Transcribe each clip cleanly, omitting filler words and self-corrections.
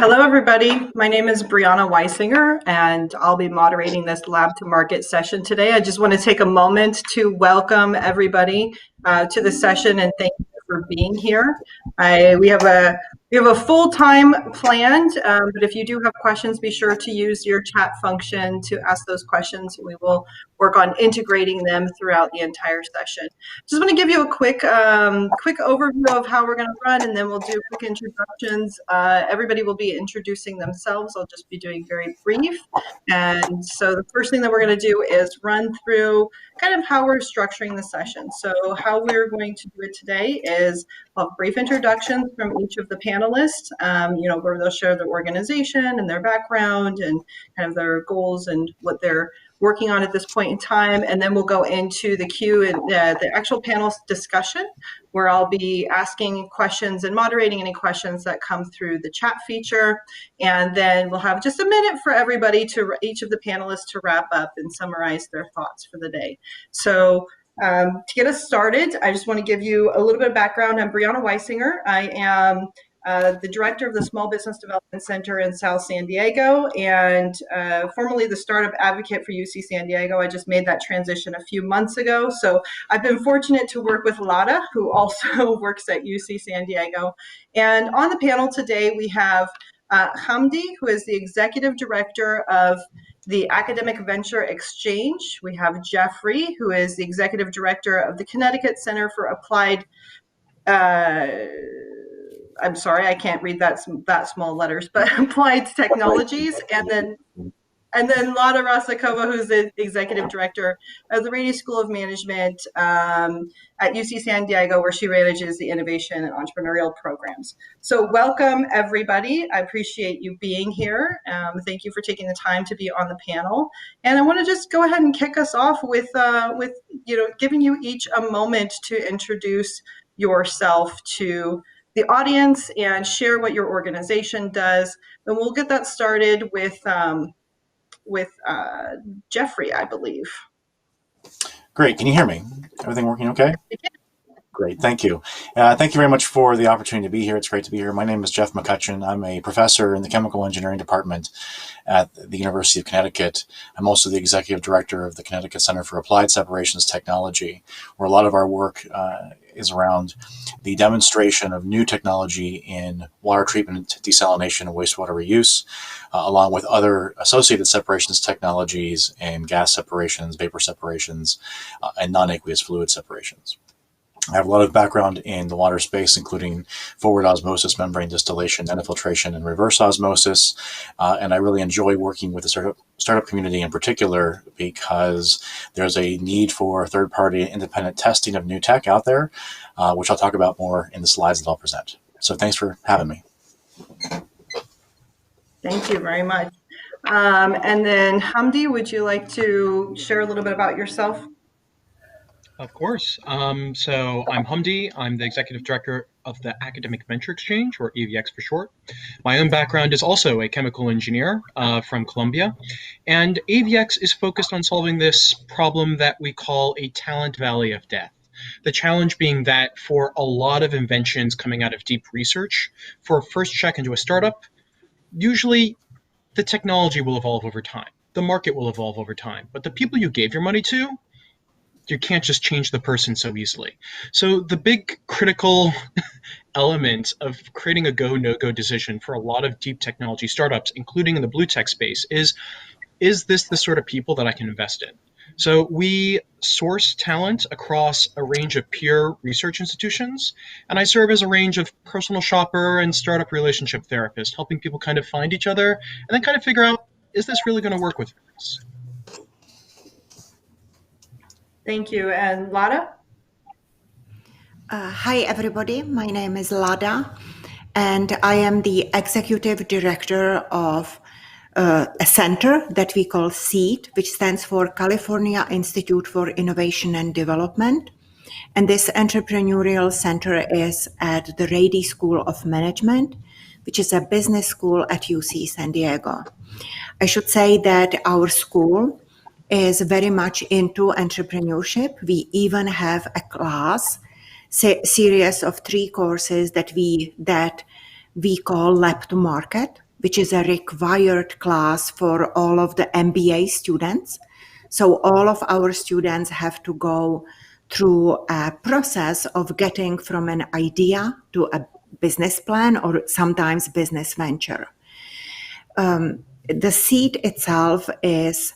Hello, everybody. My name is Briana Weisinger, and I'll be moderating this Lab to Market session today. I just want to take a moment to welcome everybody to the session and thank you for being here. We have a full time planned, but if you do have questions, be sure to use your chat function to ask those questions. We will work on integrating them throughout the entire session. Just want to give you a quick overview of how we're going to run, and then we'll do quick introductions. Everybody will be introducing themselves. I'll just be doing very brief. And so the first thing that we're going to do is run through kind of how we're structuring the session. So how we're going to do it today is we'll have brief introductions from each of the panelists, where they'll share their organization and their background and kind of their goals and what they're working on at this point in time. And then we'll go into the Q and the actual panel discussion, where I'll be asking questions and moderating any questions that come through the chat feature. And then we'll have just a minute for everybody each of the panelists to wrap up and summarize their thoughts for the day. So to get us started, I just want to give you a little bit of background. I'm Briana Weisinger. I am the director of the Small Business Development Center in South San Diego, and formerly the startup advocate for UC San Diego. I just made that transition a few months ago. So I've been fortunate to work with Lada, who also works at UC San Diego. And on the panel today, we have Hamdi, who is the executive director of the Academic Venture Exchange. We have Jeffrey, who is the executive director of the Connecticut Center for Applied I'm sorry, I can't read that small letters, but Applied Technologies, and then Lada Rasochova, who's the executive director of the Rady School of Management at UC San Diego, where she manages the innovation and entrepreneurial programs. So welcome, everybody. I appreciate you being here. Thank you for taking the time to be on the panel. And I want to just go ahead and kick us off with giving you each a moment to introduce yourself to the audience and share what your organization does. And we'll get that started with Jeffrey, I believe. Great. Can you hear me? Everything working okay? Great. Thank you. Thank you very much for the opportunity to be here. It's great to be here. My name is Jeff McCutcheon. I'm a professor in the Chemical Engineering Department at the University of Connecticut. I'm also the executive director of the Connecticut Center for Applied Separations Technology, where a lot of our work is around the demonstration of new technology in water treatment, desalination, and wastewater reuse, along with other associated separations technologies and gas separations, vapor separations, and non-aqueous fluid separations. I have a lot of background in the water space, including forward osmosis, membrane distillation, nanofiltration, and reverse osmosis. And I really enjoy working with the startup community in particular because there's a need for third-party independent testing of new tech out there, which I'll talk about more in the slides that I'll present. So thanks for having me. Thank you very much. And then Hamdi, would you like to share a little bit about yourself? Of course. So I'm Hamdi. I'm the executive director of the Academic Venture Exchange, or AVX for short. My own background is also a chemical engineer from Columbia. And AVX is focused on solving this problem that we call a talent valley of death. The challenge being that for a lot of inventions coming out of deep research, for a first check into a startup, usually the technology will evolve over time. The market will evolve over time. But the people you gave your money to, you can't just change the person so easily. So the big critical element of creating a go, no-go decision for a lot of deep technology startups, including in the blue tech space, is this the sort of people that I can invest in? So we source talent across a range of peer research institutions, and I serve as a range of personal shopper and startup relationship therapist, helping people kind of find each other and then kind of figure out, is this really going to work with us? Thank you. And Lada? Hi, everybody. My name is Lada, and I am the executive director of a center that we call CEAT, which stands for California Institute for Innovation and Development. And this entrepreneurial center is at the Rady School of Management, which is a business school at UC San Diego. I should say that our school is very much into entrepreneurship. We even have a class, series of 3 courses that we call Lab to Market. which is a required class for all of the MBA students. So all of our students have to go through a process of getting from an idea to a business plan or sometimes business venture. The seat itself is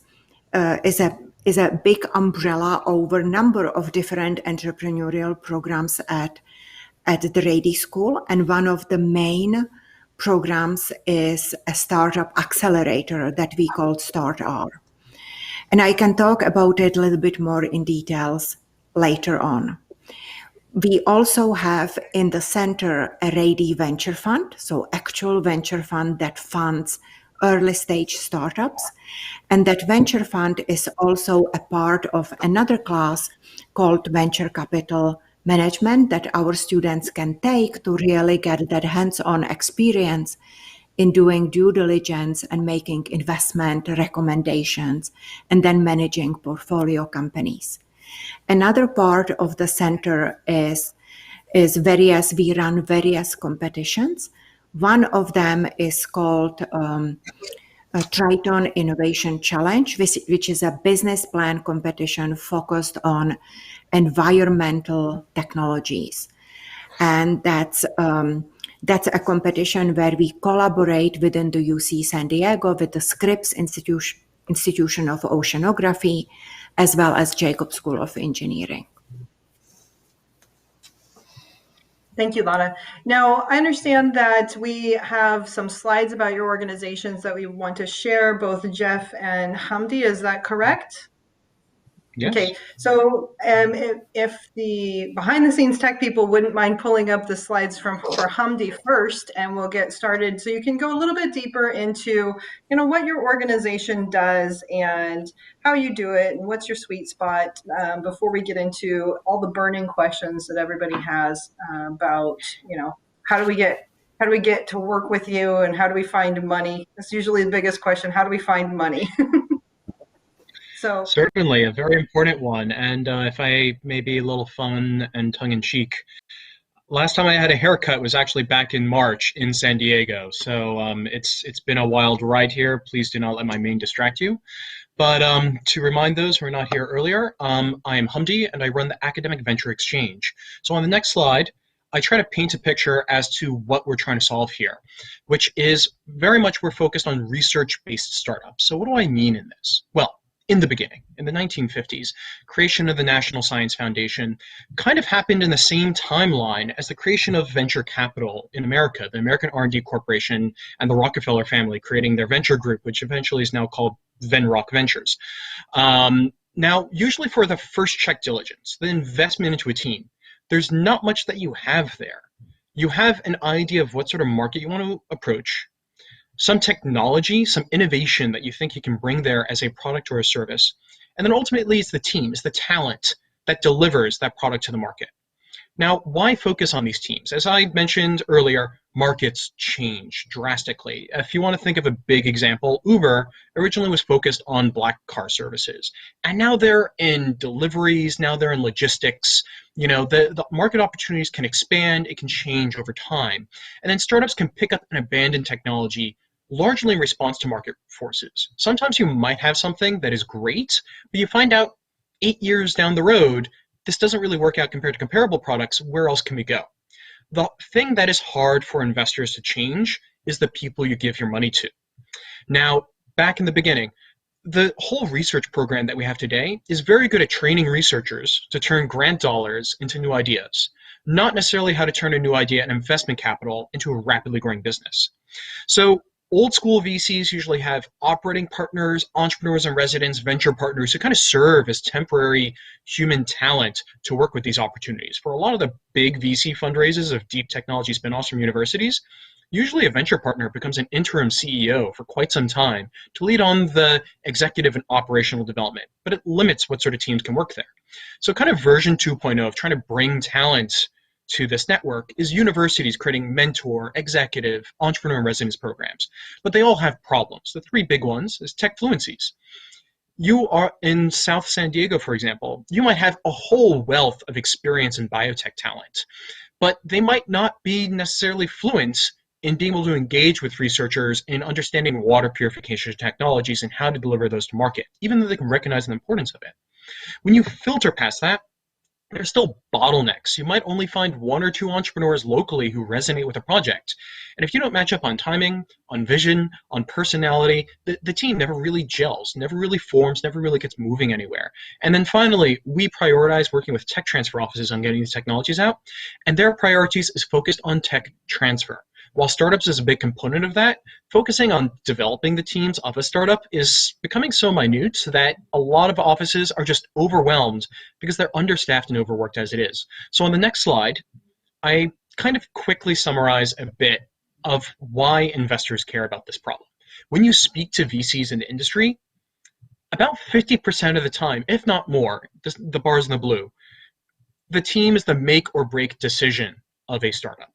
a big umbrella over a number of different entrepreneurial programs at the Rady School, and one of the main programs is a startup accelerator that we call StartR. And I can talk about it a little bit more in details later on. We also have in the center a Rady venture fund, so actual venture fund that funds early stage startups. And that venture fund is also a part of another class called Venture Capital Management that our students can take to really get that hands-on experience in doing due diligence and making investment recommendations and then managing portfolio companies. Another part of the center is we run various competitions. One of them is called Triton Innovation Challenge, which is a business plan competition focused on environmental technologies. And that's a competition where we collaborate within the UC San Diego with the Scripps Institution of Oceanography, as well as Jacobs School of Engineering. Thank you, Lada. Now, I understand that we have some slides about your organizations that we want to share, both Jeff and Hamdi. Is that correct? Yes. Okay, so if the behind-the-scenes tech people wouldn't mind pulling up the slides for Hamdi first, and we'll get started. So you can go a little bit deeper into, what your organization does and how you do it, and what's your sweet spot before we get into all the burning questions that everybody has about, how do we get to work with you, and how do we find money? That's usually the biggest question. How do we find money? So certainly a very important one. And if I may be a little fun and tongue-in-cheek, last time I had a haircut was actually back in March in San Diego. So it's been a wild ride here. Please do not let my mane distract you. But to remind those who were not here earlier, I am Hamdi and I run the Academic Venture Exchange. So on the next slide, I try to paint a picture as to what we're trying to solve here, which is very much we're focused on research-based startups. So what do I mean in this? Well, in the beginning, in the 1950s, creation of the National Science Foundation kind of happened in the same timeline as the creation of venture capital in America, the American R&D Corporation and the Rockefeller family creating their venture group, which eventually is now called VanRock Ventures. Now, usually for the first check diligence, the investment into a team, there's not much that you have there. You have an idea of what sort of market you want to approach, some technology, some innovation that you think you can bring there as a product or a service. And then ultimately it's the team, it's the talent that delivers that product to the market. Now, why focus on these teams? As I mentioned earlier, markets change drastically. If you want to think of a big example, Uber originally was focused on black car services. And now they're in deliveries, now they're in logistics. The market opportunities can expand, it can change over time. And then startups can pick up an abandoned technology largely in response to market forces. Sometimes you might have something that is great, but you find out 8 years down the road, this doesn't really work out compared to comparable products. Where else can we go? The thing that is hard for investors to change is the people you give your money to. Now, back in the beginning, the whole research program that we have today is very good at training researchers to turn grant dollars into new ideas, not necessarily how to turn a new idea and investment capital into a rapidly growing business. So old school VCs usually have operating partners, entrepreneurs in residence, venture partners who kind of serve as temporary human talent to work with these opportunities. For a lot of the big VC fundraisers of deep technology spinoffs from universities, usually a venture partner becomes an interim CEO for quite some time to lead on the executive and operational development, but it limits what sort of teams can work there. So kind of version 2.0 of trying to bring talent to this network is universities creating mentor, executive, entrepreneur in residence programs. But they all have problems. The three big ones is tech fluencies. You are in South San Diego, for example, you might have a whole wealth of experience in biotech talent, but they might not be necessarily fluent in being able to engage with researchers in understanding water purification technologies and how to deliver those to market, even though they can recognize the importance of it. When you filter past that, there's still bottlenecks. You might only find one or two entrepreneurs locally who resonate with a project. And if you don't match up on timing, on vision, on personality, the team never really gels, never really forms, never really gets moving anywhere. And then finally, we prioritize working with tech transfer offices on getting these technologies out, and their priorities is focused on tech transfer. While startups is a big component of that, focusing on developing the teams of a startup is becoming so minute that a lot of offices are just overwhelmed because they're understaffed and overworked as it is. So on the next slide, I kind of quickly summarize a bit of why investors care about this problem. When you speak to VCs in the industry, about 50% of the time, if not more, the bar's in the blue, the team is the make or break decision of a startup.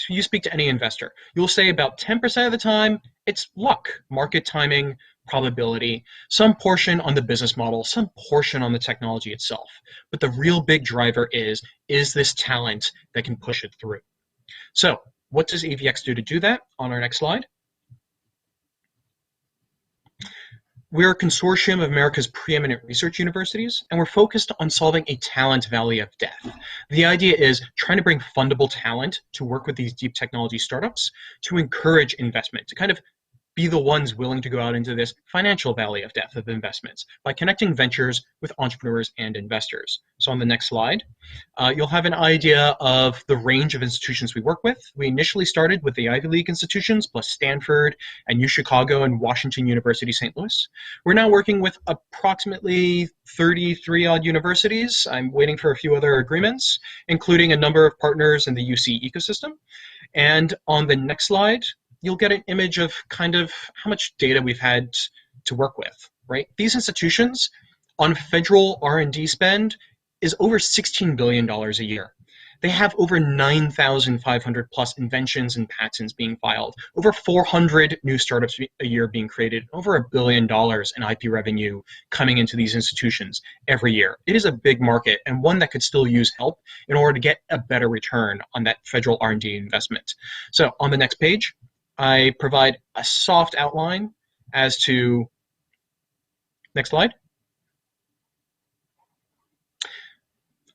You speak to any investor, you'll say about 10% of the time, it's luck, market timing, probability, some portion on the business model, some portion on the technology itself. But the real big driver is this talent that can push it through? So what does AVX do to do that? On our next slide. We're a consortium of America's preeminent research universities, and we're focused on solving a talent valley of death. The idea is trying to bring fundable talent to work with these deep technology startups to encourage investment, to kind of be the ones willing to go out into this financial valley of death of investments by connecting ventures with entrepreneurs and investors. So on the next slide, you'll have an idea of the range of institutions we work with. We initially started with the Ivy League institutions, plus Stanford and UChicago and Washington University, St. Louis. We're now working with approximately 33 odd universities. I'm waiting for a few other agreements, including a number of partners in the UC ecosystem. And on the next slide, you'll get an image of kind of how much data we've had to work with, right? These institutions on federal R&D spend is over $16 billion a year. They have over 9,500 plus inventions and patents being filed, over 400 new startups a year being created, over $1 billion in IP revenue coming into these institutions every year. It is a big market and one that could still use help in order to get a better return on that federal R&D investment. So on the next page, I provide a soft outline as to, next slide,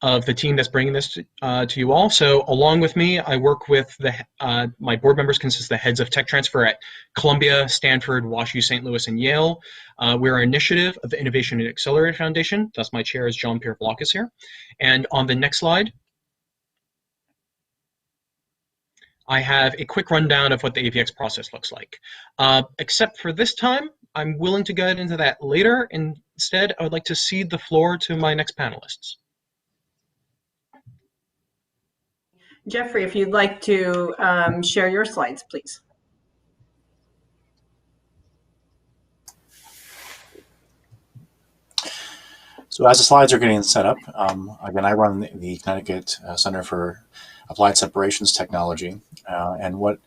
of the team that's bringing this to you all. So along with me, I work with my board members consist of the heads of tech transfer at Columbia, Stanford, WashU, St. Louis, and Yale. We're an initiative of the Innovation and Accelerator Foundation. Thus my chair is Jean-Pierre Blockus here. And on the next slide, I have a quick rundown of what the AVX process looks like. Except for this time, I'm willing to get into that later. Instead, I would like to cede the floor to my next panelists. Jeffrey, if you'd like to share your slides, please. So as the slides are getting set up, again, I run the Connecticut Center for Applied Separations Technology, and what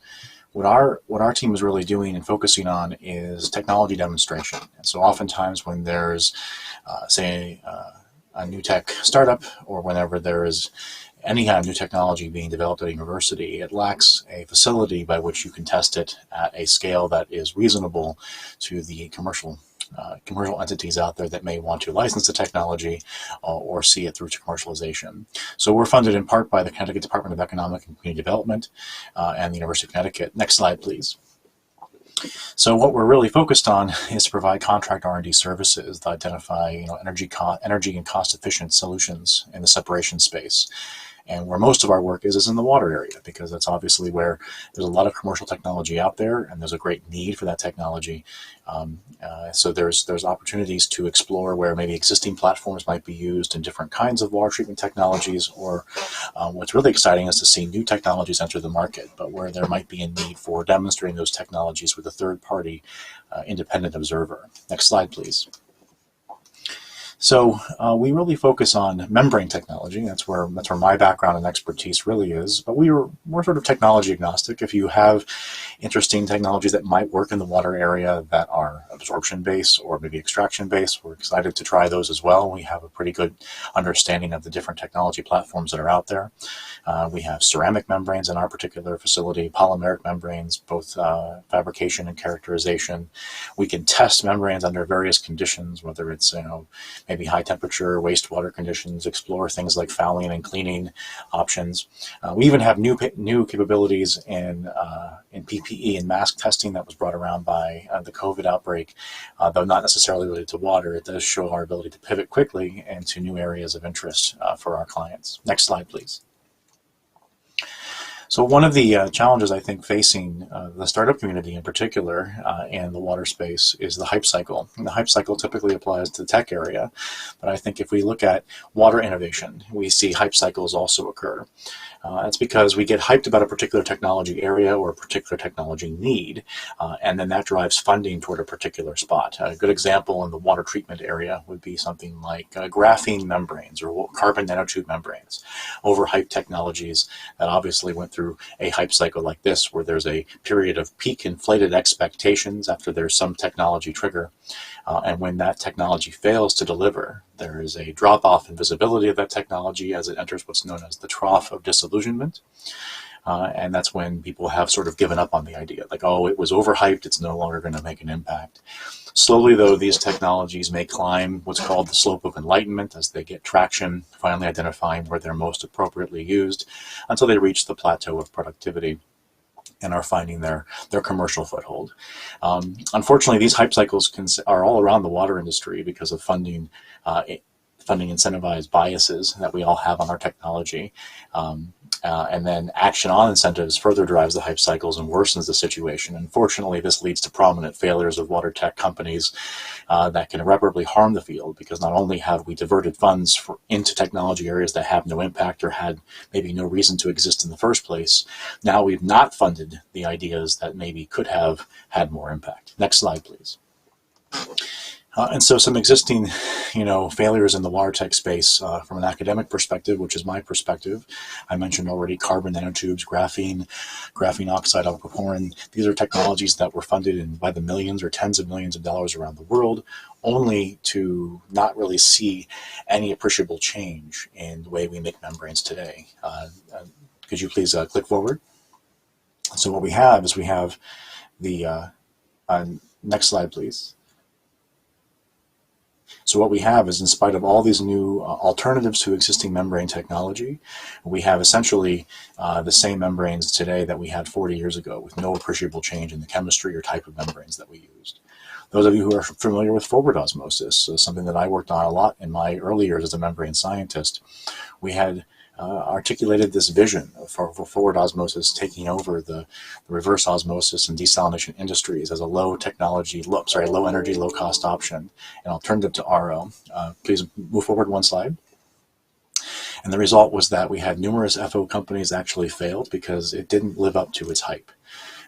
our team is really doing and focusing on is technology demonstration. And so oftentimes when there's, say, a new tech startup, or whenever there is any kind of new technology being developed at a university, it lacks a facility by which you can test it at a scale that is reasonable to the commercial entities out there that may want to license the technology or see it through to commercialization. So we're funded in part by the Connecticut Department of Economic and Community Development and the University of Connecticut. Next slide, please. So what we're really focused on is to provide contract R&D services that identify energy and cost-efficient solutions in the separation space. And where most of our work is in the water area, because that's obviously where there's a lot of commercial technology out there, and there's a great need for that technology. So there's opportunities to explore where maybe existing platforms might be used in different kinds of water treatment technologies, or what's really exciting is to see new technologies enter the market, but where there might be a need for demonstrating those technologies with a third-party independent observer. Next slide, please. So we really focus on membrane technology. That's where my background and expertise really is. But we're sort of technology agnostic. If you have interesting technologies that might work in the water area that are absorption based or maybe extraction based, we're excited to try those as well. We have a pretty good understanding of the different technology platforms that are out there. We have ceramic membranes in our particular facility, polymeric membranes, both fabrication and characterization. We can test membranes under various conditions, whether it's maybe high temperature, wastewater conditions, explore things like fouling and cleaning options. We even have new capabilities in PPE and mask testing that was brought around by the COVID outbreak, though not necessarily related to water. It does show our ability to pivot quickly into new areas of interest for our clients. Next slide, please. So one of the challenges I think facing the startup community in particular and the water space is the hype cycle. And the hype cycle typically applies to the tech area, but I think if we look at water innovation, we see hype cycles also occur. That's because we get hyped about a particular technology area or a particular technology need, and then that drives funding toward a particular spot. A good example in the water treatment area would be something like graphene membranes or carbon nanotube membranes, overhyped technologies that obviously went through a hype cycle like this, where there's a period of peak inflated expectations after there's some technology trigger. And when that technology fails to deliver, there is a drop-off in visibility of that technology as it enters what's known as the trough of disillusionment. And that's when people have sort of given up on the idea, like, oh, it was overhyped, it's no longer going to make an impact. Slowly, though, these technologies may climb what's called the slope of enlightenment as they get traction, finally identifying where they're most appropriately used, until they reach the plateau of productivity and are finding their commercial foothold. Unfortunately, these hype cycles are all around the water industry because of funding incentivized biases that we all have on our technology. And then action on incentives further drives the hype cycles and worsens the situation. Unfortunately, this leads to prominent failures of water tech companies that can irreparably harm the field, because not only have we diverted funds into technology areas that have no impact or had maybe no reason to exist in the first place, now we've not funded the ideas that maybe could have had more impact. Next slide, please. And so some existing, failures in the water tech space from an academic perspective, which is my perspective. I mentioned already carbon nanotubes, graphene oxide, alcoporin. These are technologies that were funded by the millions or tens of millions of dollars around the world, only to not really see any appreciable change in the way we make membranes today. Could you please click forward? So what we have is the next slide, please. So what we have is, in spite of all these new alternatives to existing membrane technology, we have essentially the same membranes today that we had 40 years ago, with no appreciable change in the chemistry or type of membranes that we used. Those of you who are familiar with forward osmosis, something that I worked on a lot in my early years as a membrane scientist, we had articulated this vision for forward osmosis taking over the reverse osmosis and desalination industries as a low energy, low cost option, an alternative to RO. Please move forward one slide. And the result was that we had numerous FO companies actually failed because it didn't live up to its hype.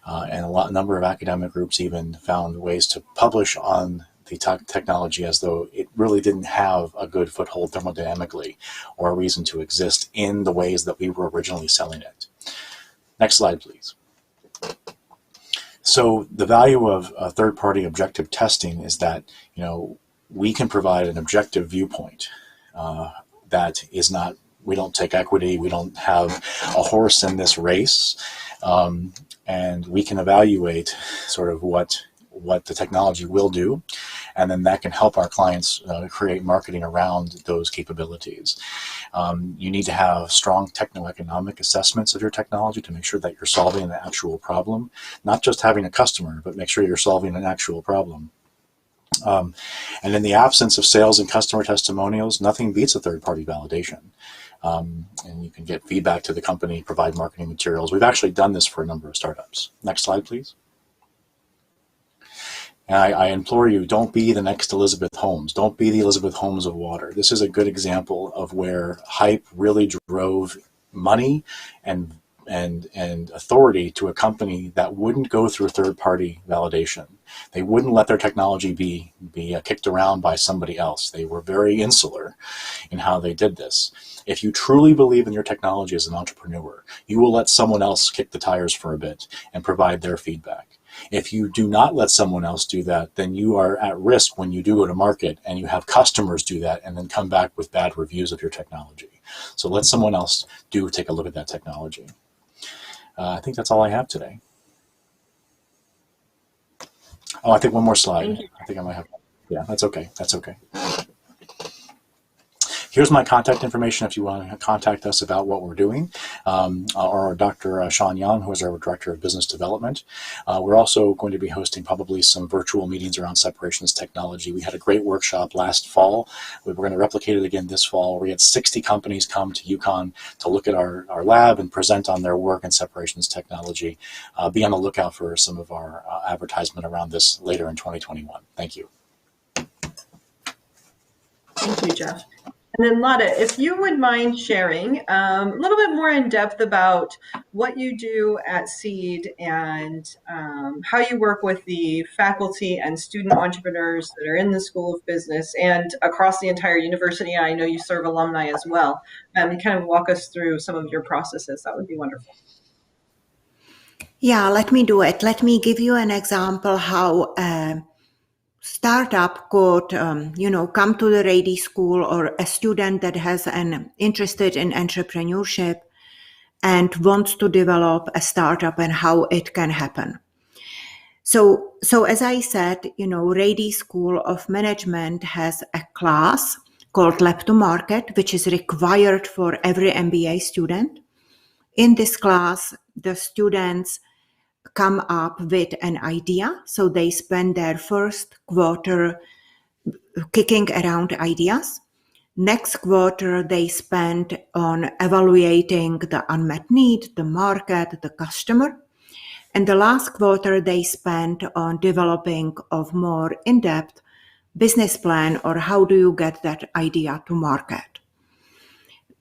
And a number of academic groups even found ways to publish on the technology as though it really didn't have a good foothold thermodynamically or a reason to exist in the ways that we were originally selling it. Next slide, please. So the value of third-party objective testing is that, we can provide an objective viewpoint that is not, we don't take equity, we don't have a horse in this race, and we can evaluate sort of what the technology will do, and then that can help our clients create marketing around those capabilities. You need to have strong techno-economic assessments of your technology to make sure that you're solving an actual problem, not just having a customer, but make sure you're solving an actual problem. And in the absence of sales and customer testimonials, nothing beats a third-party validation. And you can get feedback to the company, provide marketing materials. We've actually done this for a number of startups. Next slide, please. And I implore you, don't be the next Elizabeth Holmes. Don't be the Elizabeth Holmes of water. This is a good example of where hype really drove money and and authority to a company that wouldn't go through third-party validation. They wouldn't let their technology be kicked around by somebody else. They were very insular in how they did this. If you truly believe in your technology as an entrepreneur, you will let someone else kick the tires for a bit and provide their feedback. If you do not let someone else do that, then you are at risk when you do go to market and you have customers do that and then come back with bad reviews of your technology. So let someone else take a look at that technology. I think that's all I have today. Oh, I think one more slide. I think I might have. Yeah, that's okay. That's okay. Here's my contact information if you want to contact us about what we're doing, or Dr. Sean Young, who is our Director of Business Development. We're also going to be hosting probably some virtual meetings around separations technology. We had a great workshop last fall. We're going to replicate it again this fall. We had 60 companies come to UConn to look at our lab and present on their work in separations technology. Be on the lookout for some of our advertisement around this later in 2021. Thank you. Thank you, Jeff. And then Lada, if you would mind sharing a little bit more in depth about what you do at SEED and how you work with the faculty and student entrepreneurs that are in the School of Business and across the entire university. I know you serve alumni as well. And kind of walk us through some of your processes. That would be wonderful. Yeah, let me do it. Let me give you an example how startup could, come to the Rady school, or a student that has an interested in entrepreneurship and wants to develop a startup and how it can happen. So as I said, Rady School of Management has a class called Lab to Market, which is required for every MBA student. In this class, the students come up with an idea. So they spend their first quarter kicking around ideas. Next quarter, they spend on evaluating the unmet need, the market, the customer. And the last quarter, they spend on developing of more in-depth business plan, or how do you get that idea to market.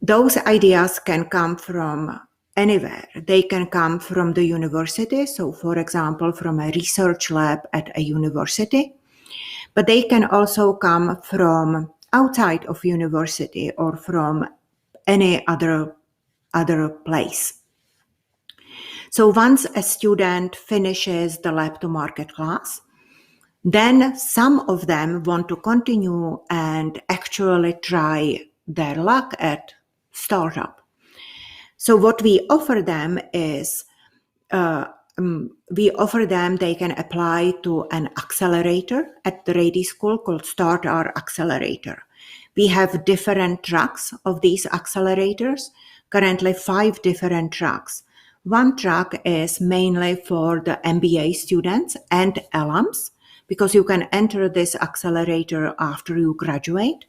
Those ideas can come from anywhere. They can come from the university, so for example, from a research lab at a university, but they can also come from outside of university or from any other place. So once a student finishes the Lab to Market class, then some of them want to continue and actually try their luck at startup. So what we offer them is, they can apply to an accelerator at the Rady School called Start Our Accelerator. We have different tracks of these accelerators, currently 5 different tracks. One track is mainly for the MBA students and alums, because you can enter this accelerator after you graduate.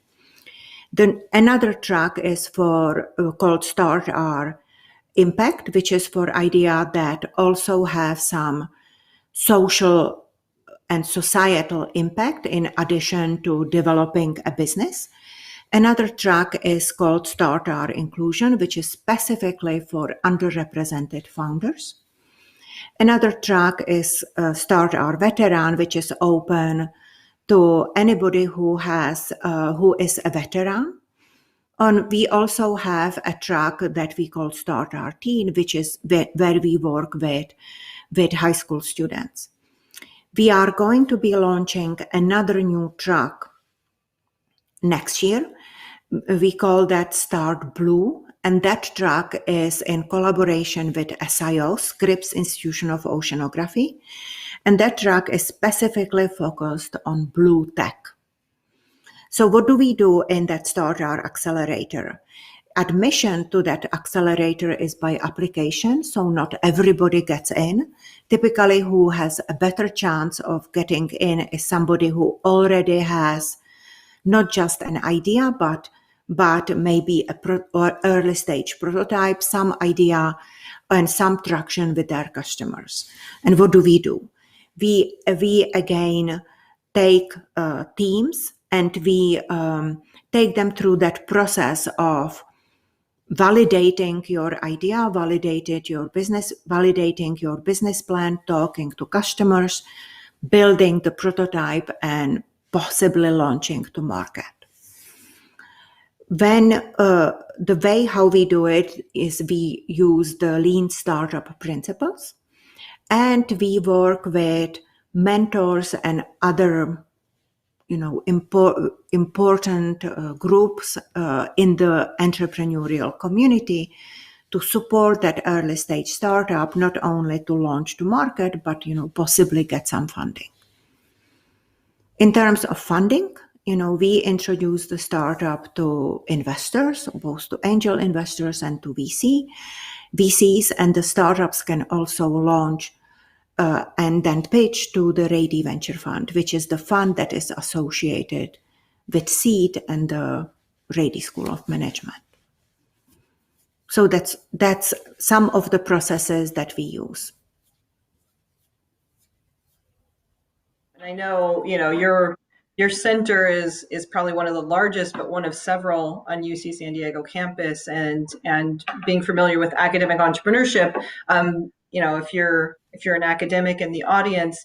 Then another track is called Start Our Impact, which is for idea that also have some social and societal impact in addition to developing a business. Another track is called Start Our Inclusion, which is specifically for underrepresented founders. Another track is Start Our Veteran, which is open to anybody who is a veteran. And we also have a track that we call Start Our Teen, which is where we work with high school students. We are going to be launching another new track next year. We call that Start Blue, and that track is in collaboration with SIO, Scripps Institution of Oceanography, and that track is specifically focused on blue tech. So what do we do in that Start Our Accelerator? Admission to that accelerator is by application, so not everybody gets in. Typically, who has a better chance of getting in is somebody who already has not just an idea, but maybe or early stage prototype, some idea and some traction with their customers. And what do? We again take teams and we take them through that process of validating your idea, validating your business plan, talking to customers, building the prototype, and possibly launching to market. When the way how we do it is we use the lean startup principles, and we work with mentors and other important groups in the entrepreneurial community to support that early stage startup, not only to launch to market, but possibly get some funding. In terms of funding, we introduce the startup to investors, both to angel investors and to VCs, and the startups can also launch and then pitch to the Rady Venture Fund, which is the fund that is associated with Seed and the Rady School of Management. So that's some of the processes that we use. And I know, your center is probably one of the largest, but one of several on UC San Diego campus. And being familiar with academic entrepreneurship, if you're an academic in the audience,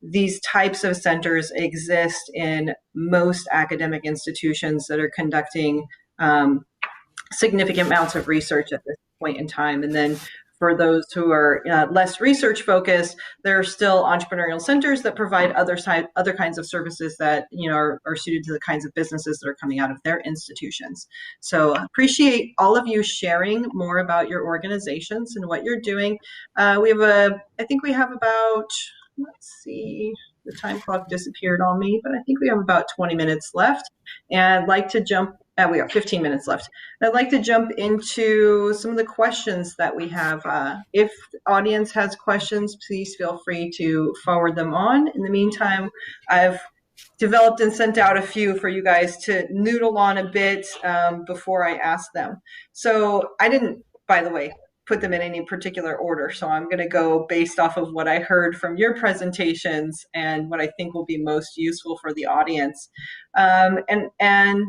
these types of centers exist in most academic institutions that are conducting significant amounts of research at this point in time. And then for those who are less research focused, there are still entrepreneurial centers that provide other kinds of services that are suited to the kinds of businesses that are coming out of their institutions. So appreciate all of you sharing more about your organizations and what you're doing. I think we have about, let's see, the time clock disappeared on me, but I think we have about 20 minutes left. And I'd like to we have 15 minutes left. I'd like to jump into some of the questions that we have. If the audience has questions, please feel free to forward them on. In the meantime, I've developed and sent out a few for you guys to noodle on a bit before I ask them. So I didn't, by the way, put them in any particular order. So I'm going to go based off of what I heard from your presentations and what I think will be most useful for the audience. And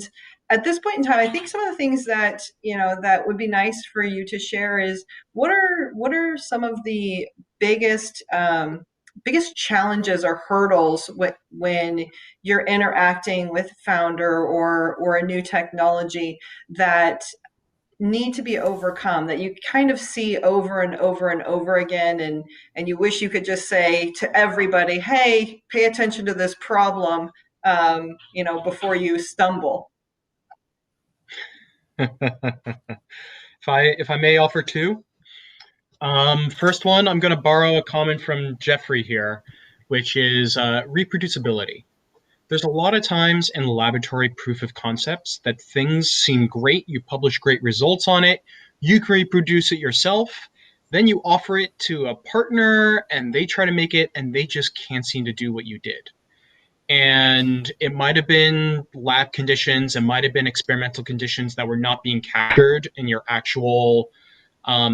at this point in time, I think some of the things that that would be nice for you to share is what are some of the biggest challenges or hurdles when you're interacting with founder or a new technology that need to be overcome, that you kind of see over and over and over again, and you wish you could just say to everybody, hey, pay attention to this problem before you stumble. If I may offer two. First one, I'm going to borrow a comment from Jeffrey here, which is reproducibility. There's a lot of times in laboratory proof of concepts that things seem great, you publish great results on it, you can reproduce it yourself, then you offer it to a partner and they try to make it and they just can't seem to do what you did. And it might have been lab conditions, it might have been experimental conditions that were not being captured in your actual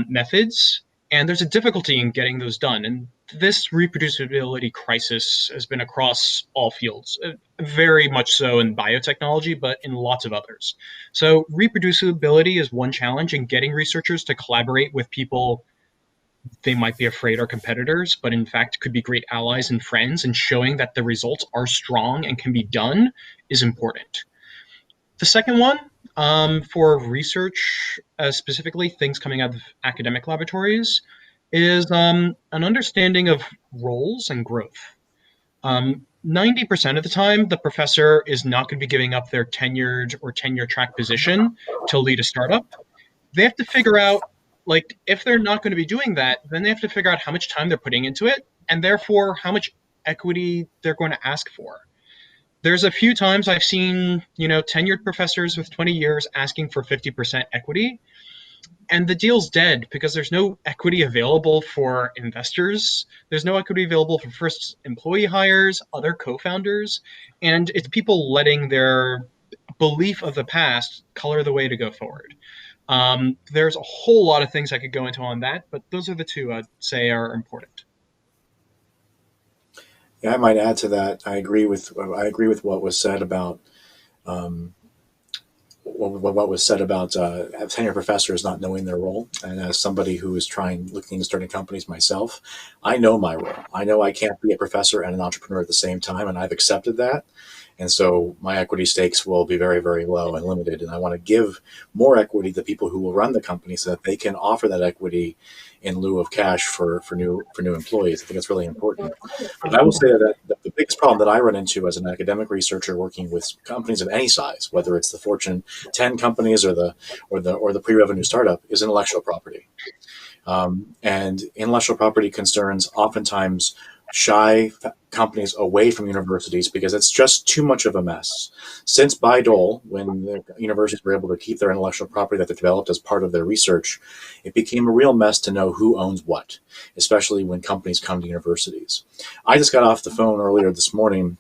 methods. And there's a difficulty in getting those done. And this reproducibility crisis has been across all fields, very much so in biotechnology, but in lots of others. So reproducibility is one challenge in getting researchers to collaborate with people they might be afraid are competitors, but in fact could be great allies and friends, and showing that the results are strong and can be done is important. The second one, for research, specifically things coming out of academic laboratories, is an understanding of roles and growth. 90% of the time, the professor is not going to be giving up their tenured or tenure track position to lead a startup. They have to figure out, if they're not going to be doing that, then they have to figure out how much time they're putting into it, and therefore how much equity they're going to ask for. There's a few times I've seen, tenured professors with 20 years asking for 50% equity, and the deal's dead because there's no equity available for investors. There's no equity available for first employee hires, other co-founders, and it's people letting their belief of the past color the way to go forward. There's a whole lot of things I could go into on that, but those are the two I'd say are important. Yeah, I might add to that. I agree with what was said about one what was said about tenure professors not knowing their role. And as somebody who is looking to starting companies myself, I know my role. I know I can't be a professor and an entrepreneur at the same time, and I've accepted that. And so my equity stakes will be very, very low and limited. And I want to give more equity to people who will run the company so that they can offer that equity in lieu of cash for new employees. I think it's really important. But I will say that the biggest problem that I run into as an academic researcher working with companies of any size, whether it's the Fortune 10 companies or the pre-revenue startup, is intellectual property. And intellectual property concerns oftentimes shy companies away from universities because it's just too much of a mess. Since Bayh-Dole, when the universities were able to keep their intellectual property that they developed as part of their research, it became a real mess to know who owns what, especially when companies come to universities. I just got off the phone earlier this morning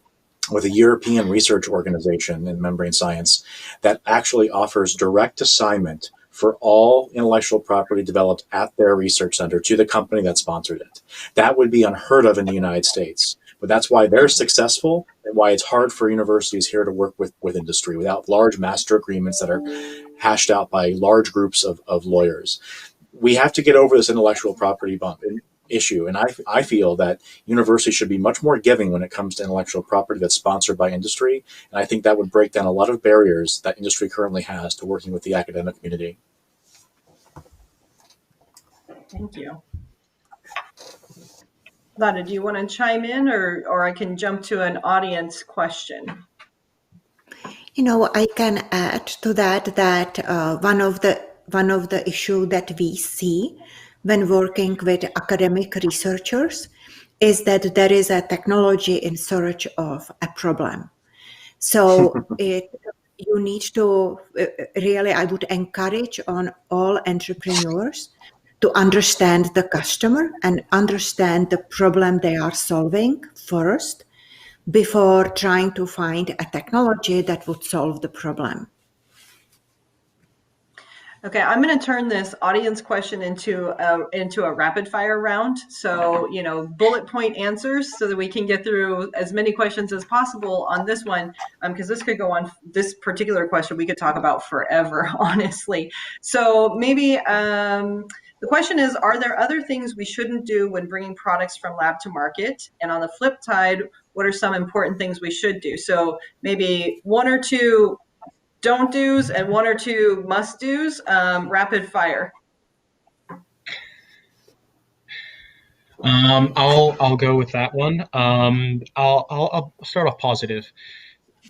with a European research organization in membrane science that actually offers direct assignment for all intellectual property developed at their research center to the company that sponsored it. That would be unheard of in the United States. But that's why they're successful and why it's hard for universities here to work with industry without large master agreements that are hashed out by large groups of lawyers. We have to get over this intellectual property issue. And I feel that universities should be much more giving when it comes to intellectual property that's sponsored by industry. And I think that would break down a lot of barriers that industry currently has to working with the academic community. Thank you. Lada, do you want to chime in or I can jump to an audience question? I can add to that one of the issue that we see when working with academic researchers is that there is a technology in search of a problem. So you need to really, I would encourage on all entrepreneurs to understand the customer and understand the problem they are solving first before trying to find a technology that would solve the problem. Okay, I'm going to turn this audience question into a rapid fire round. So, bullet point answers so that we can get through as many questions as possible on this one, because this could go on, this particular question we could talk about forever, honestly. So maybe the question is, are there other things we shouldn't do when bringing products from lab to market? And on the flip side, what are some important things we should do? So maybe one or two don't do's and one or two must do's. Rapid fire. I'll go with that one. I'll start off positive.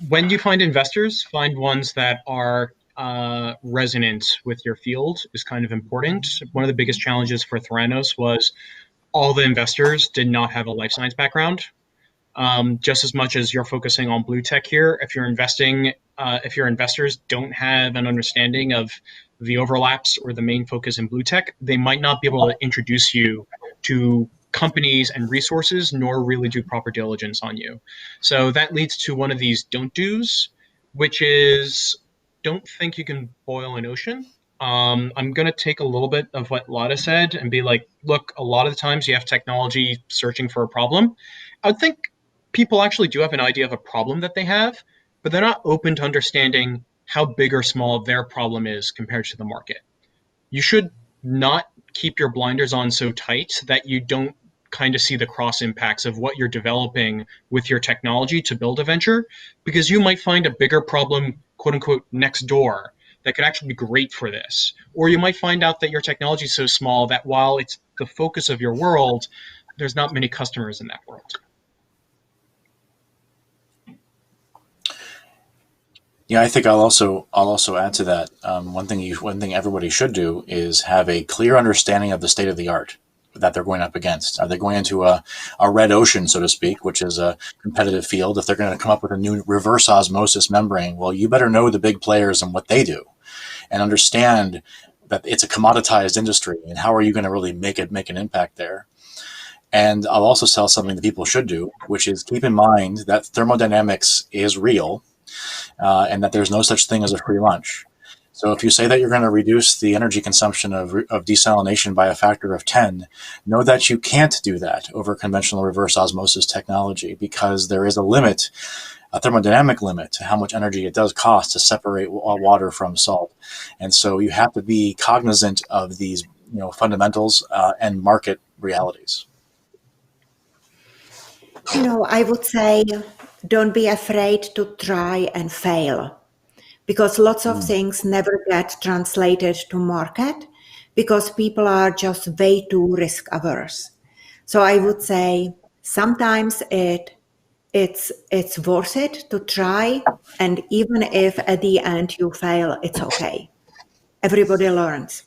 When you find investors, find ones that are resonant with your field is kind of important. One of the biggest challenges for Theranos was all the investors did not have a life science background. Just as much as you're focusing on blue tech here, if your investors don't have an understanding of the overlaps or the main focus in blue tech, they might not be able to introduce you to companies and resources, nor really do proper diligence on you. So that leads to one of these don't do's, which is don't think you can boil an ocean. I'm going to take a little bit of what Lada said and be like, look, a lot of the times you have technology searching for a problem. I would think people actually do have an idea of a problem that they have, but they're not open to understanding how big or small their problem is compared to the market. You should not keep your blinders on so tight that you don't kind of see the cross impacts of what you're developing with your technology to build a venture, because you might find a bigger problem, quote unquote, next door that could actually be great for this. Or you might find out that your technology is so small that while it's the focus of your world, there's not many customers in that world. Yeah, I think I'll also add to that. One thing everybody should do is have a clear understanding of the state of the art that they're going up against. Are they going into a red ocean, so to speak, which is a competitive field? If they're going to come up with a new reverse osmosis membrane, well, you better know the big players and what they do, and understand that it's a commoditized industry. And how are you going to really make an impact there? And I'll also tell something that people should do, which is keep in mind that thermodynamics is real. And that there's no such thing as a free lunch. So if you say that you're going to reduce the energy consumption of desalination by a factor of 10, know that you can't do that over conventional reverse osmosis technology, because there is a limit a thermodynamic limit to how much energy it does cost to separate water from salt. And so you have to be cognizant of these fundamentals and market realities. I would say don't be afraid to try and fail, because lots of things never get translated to market because people are just way too risk averse. So I would say sometimes it's worth it to try, and even if at the end you fail, it's okay. Everybody learns.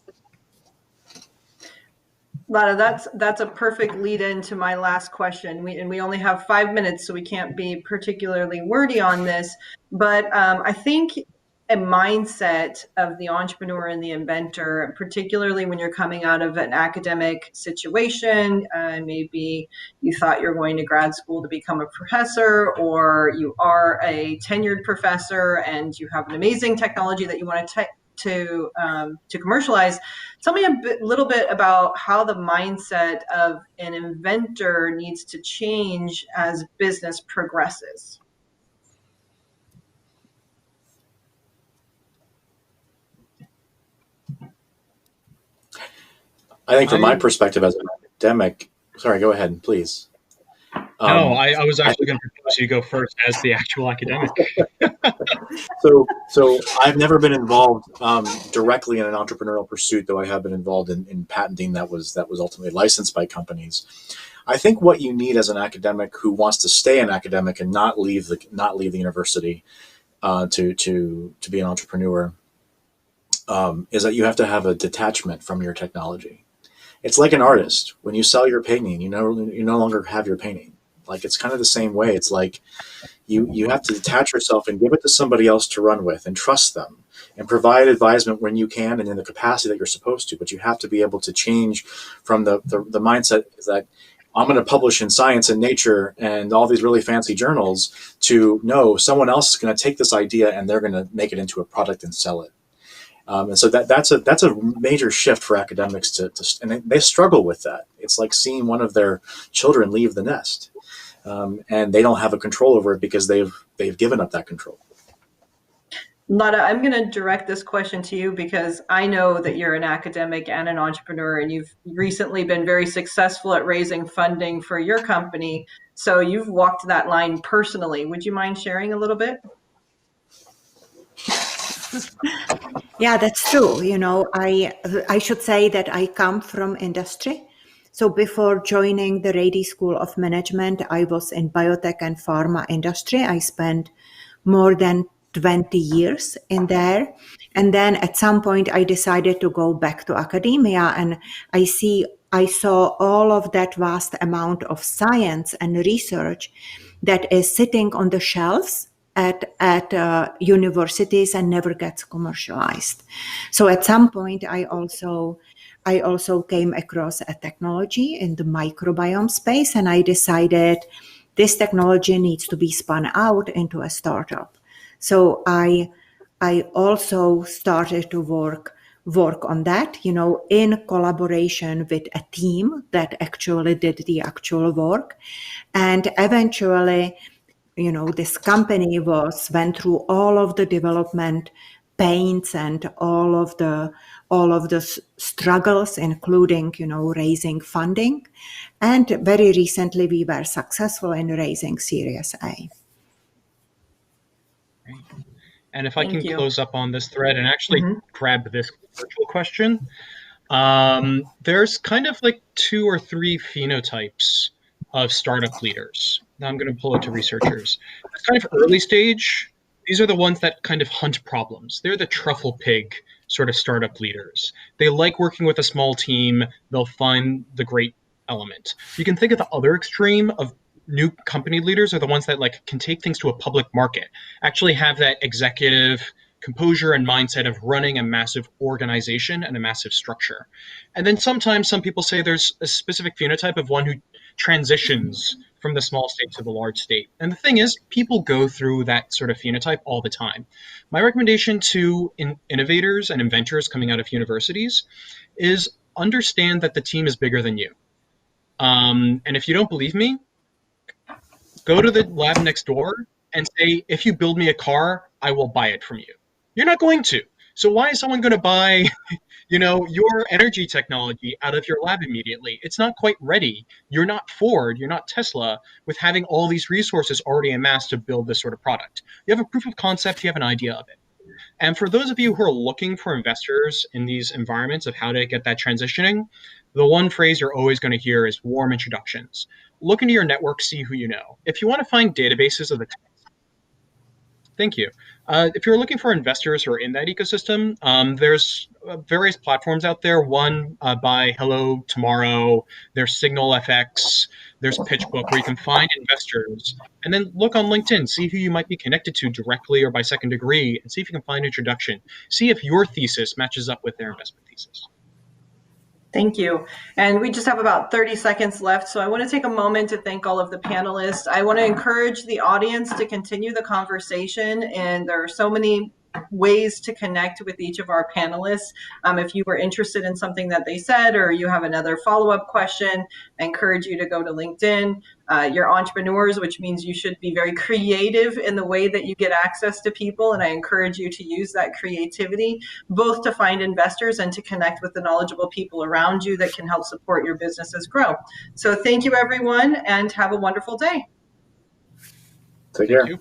Lada, that's a perfect lead in to my last question. We only have 5 minutes, so we can't be particularly wordy on this. But I think a mindset of the entrepreneur and the inventor, particularly when you're coming out of an academic situation, maybe you thought you're going to grad school to become a professor, or you are a tenured professor and you have an amazing technology that you want to commercialize. Tell me a little bit about how the mindset of an inventor needs to change as business progresses. I think from my perspective as an academic, sorry, go ahead, please. No, I was actually going to propose you go first as the actual academic. So I've never been involved directly in an entrepreneurial pursuit, though I have been involved in patenting that was ultimately licensed by companies. I think what you need as an academic who wants to stay an academic and not leave the university to be an entrepreneur is that you have to have a detachment from your technology. It's like an artist. When you sell your painting, you no longer have your painting. Like, it's kind of the same way. It's like you have to detach yourself and give it to somebody else to run with and trust them and provide advisement when you can and in the capacity that you're supposed to. But you have to be able to change from the mindset that I'm going to publish in Science and Nature and all these really fancy journals to no, someone else is going to take this idea and they're going to make it into a product and sell it. And so that's a major shift for academics and they struggle with that. It's like seeing one of their children leave the nest, and they don't have a control over it because they've given up that control. Lada, I'm going to direct this question to you because I know that you're an academic and an entrepreneur, and you've recently been very successful at raising funding for your company. So you've walked that line personally. Would you mind sharing a little bit? Yeah, that's true. I should say that I come from industry. So before joining the Rady School of Management, I was in biotech and pharma industry. I spent more than 20 years in there. And then at some point I decided to go back to academia, and I saw all of that vast amount of science and research that is sitting on the shelves at universities and never gets commercialized. So at some point I also came across a technology in the microbiome space, and I decided this technology needs to be spun out into a startup. So I also started to work on that, in collaboration with a team that actually did the actual work. And eventually, this company went through all of the development pains and all of the struggles, including, raising funding. And very recently we were successful in raising Series A. Great. And if I can close up on this thread and actually grab this virtual question, there's kind of like 2 or 3 phenotypes of startup leaders. Now I'm going to pull it to researchers. It's kind of early stage. These are the ones that kind of hunt problems. They're the truffle pig sort of startup leaders. They like working with a small team. They'll find the great element. You can think of the other extreme of new company leaders are the ones that can take things to a public market, actually have that executive composure and mindset of running a massive organization and a massive structure. And then sometimes some people say there's a specific phenotype of one who transitions from the small state to the large state. And the thing is, people go through that sort of phenotype all the time. My recommendation to innovators and inventors coming out of universities is understand that the team is bigger than you. And if you don't believe me, go to the lab next door and say, if you build me a car, I will buy it from you. You're not going to. So why is someone going to buy your energy technology out of your lab immediately? It's not quite ready. You're not Ford, you're not Tesla with having all these resources already amassed to build this sort of product. You have a proof of concept, you have an idea of it. And for those of you who are looking for investors in these environments of how to get that transitioning, the one phrase you're always going to hear is warm introductions. Look into your network, see who you know. If you want to find databases of the Thank you. If you're looking for investors who are in that ecosystem, there's various platforms out there. One by Hello Tomorrow, there's Signal FX, there's PitchBook, where you can find investors. And then look on LinkedIn, see who you might be connected to directly or by second degree, and see if you can find introduction. See if your thesis matches up with their investment thesis. Thank you. And we just have about 30 seconds left. So I want to take a moment to thank all of the panelists. I want to encourage the audience to continue the conversation. And there are so many ways to connect with each of our panelists. If you were interested in something that they said, or you have another follow-up question, I encourage you to go to LinkedIn. You're entrepreneurs, which means you should be very creative in the way that you get access to people. And I encourage you to use that creativity, both to find investors and to connect with the knowledgeable people around you that can help support your businesses grow. So thank you, everyone, and have a wonderful day. Take care. Thank you.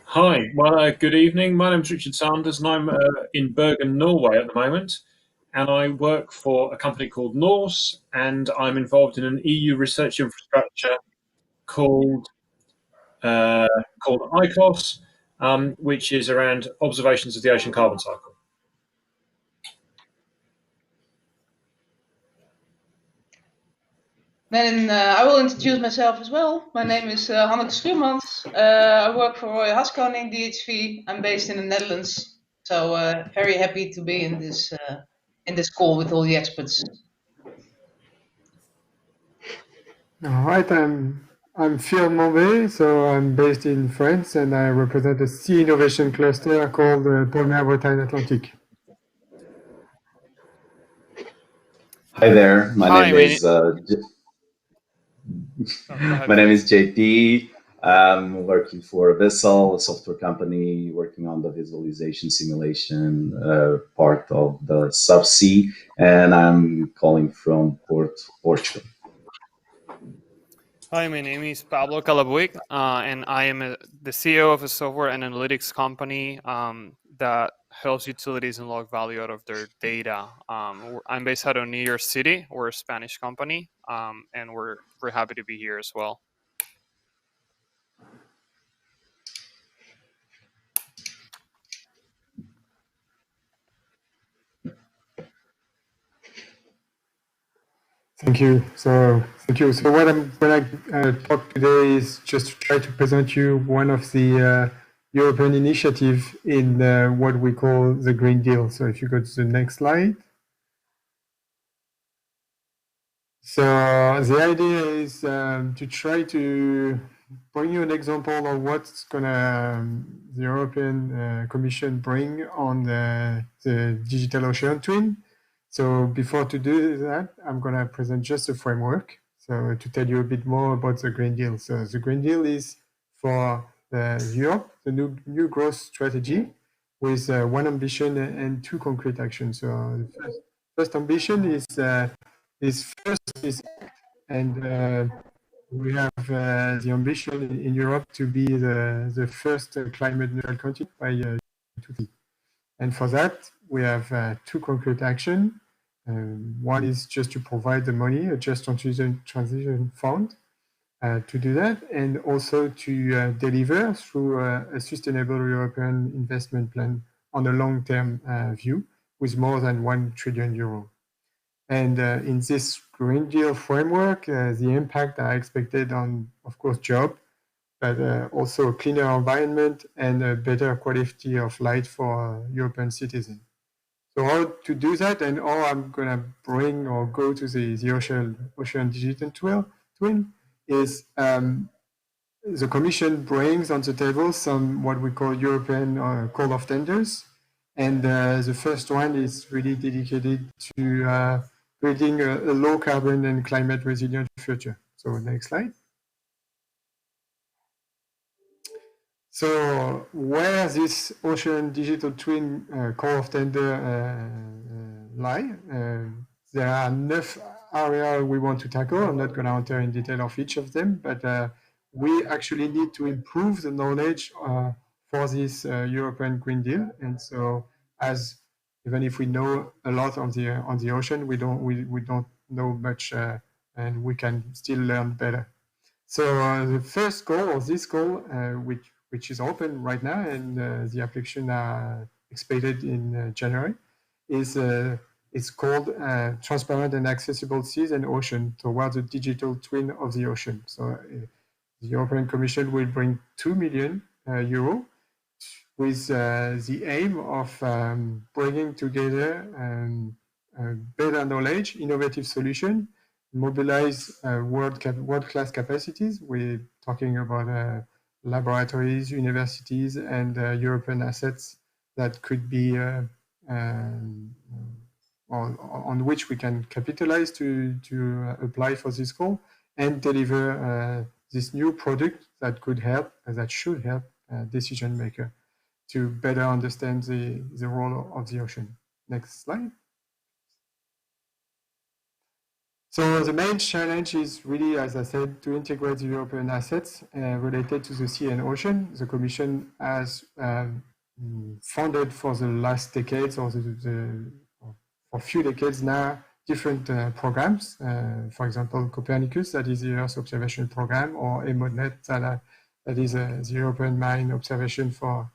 Hi, well, good evening. My name is Richard Sanders, and I'm in Bergen, Norway at the moment. And I work for a company called Norce, and I'm involved in an EU research infrastructure called ICOS, which is around observations of the ocean carbon cycle. Then I will introduce myself as well. My name is Hanneke Schuurmans. I work for HaskoningDHV. I'm based in the Netherlands, so very happy to be in this call with all the experts. All right, I'm Phil Monbet, so I'm based in France, and I represent a sea innovation cluster called Pôle Bretagne Atlantique. Hi there. My name is JP. I'm working for Abyssal, a software company working on the visualization simulation part of the subsea, and I'm calling from Portugal. Hi, my name is Pablo Calabuig, and I am the CEO of a software and analytics company that helps utilities unlock value out of their data. I'm based out of New York City. We're a Spanish company, and we're happy to be here as well. Thank you. So what I'm going to talk today is just to try to present you one of the European initiative in what we call the Green Deal. So if you go to the next slide. So the idea is to try to bring you an example of what's gonna the European Commission bring on the digital ocean twin. So before to do that, I'm gonna present just a framework. So to tell you a bit more about the Green Deal. So the Green Deal is for Europe, the new growth strategy with one ambition and two concrete actions. So the first ambition is and we have the ambition in Europe to be the first climate neutral continent by 2050. And for that, we have two concrete actions. One is just to provide the money, a just transition fund, to do that, and also to deliver through a sustainable European investment plan on a long-term view with more than €1 trillion. And in this Green Deal framework, the impact are expected on, of course, job, but also a cleaner environment and a better quality of life for European citizens. So how to do that, and how I'm going to bring or go to the ocean digital twin is the Commission brings on the table some what we call European call of tenders. And the first one is really dedicated to building a low carbon and climate resilient future. So next slide. So where this ocean digital twin call of tender lie, there are enough areas we want to tackle. I'm not going to enter in detail of each of them, but we actually need to improve the knowledge for this European Green Deal. And so even if we know a lot on the ocean, we don't know much, and we can still learn better. So the first goal, or this goal, which is open right now, and the application are expected in January, is it's called Transparent and Accessible Seas and Ocean towards the digital twin of the ocean. So the European Commission will bring €2 million with the aim of bringing together better knowledge, innovative solution, mobilize world-class capacities. We're talking about laboratories, universities, and European assets that could be on which we can capitalize to apply for this goal and deliver this new product that should help decision maker to better understand the role of the ocean. Next slide. So the main challenge is really, as I said, to integrate the European assets related to the sea and ocean. The Commission has funded for the last decades, or for a few decades now, different programs. For example, Copernicus, that is the Earth Observation Program, or EMODNET, that is the European Marine Observation for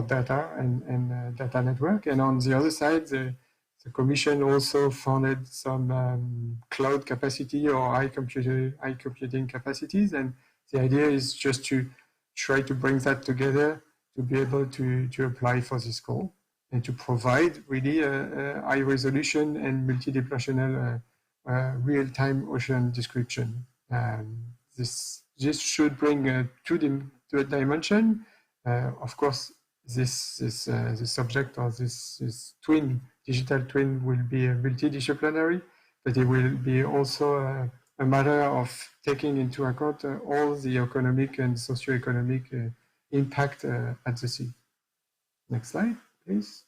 data and data network. And on the other side, the Commission also funded some cloud capacity or high computing capacities. And the idea is just to try to bring that together to be able to apply for this goal and to provide really a high resolution and multidimensional real-time ocean description. This should bring two dimension. Of course, this subject or this digital twin will be multidisciplinary, but it will be also a matter of taking into account all the economic and socioeconomic impact at the sea. Next slide, please.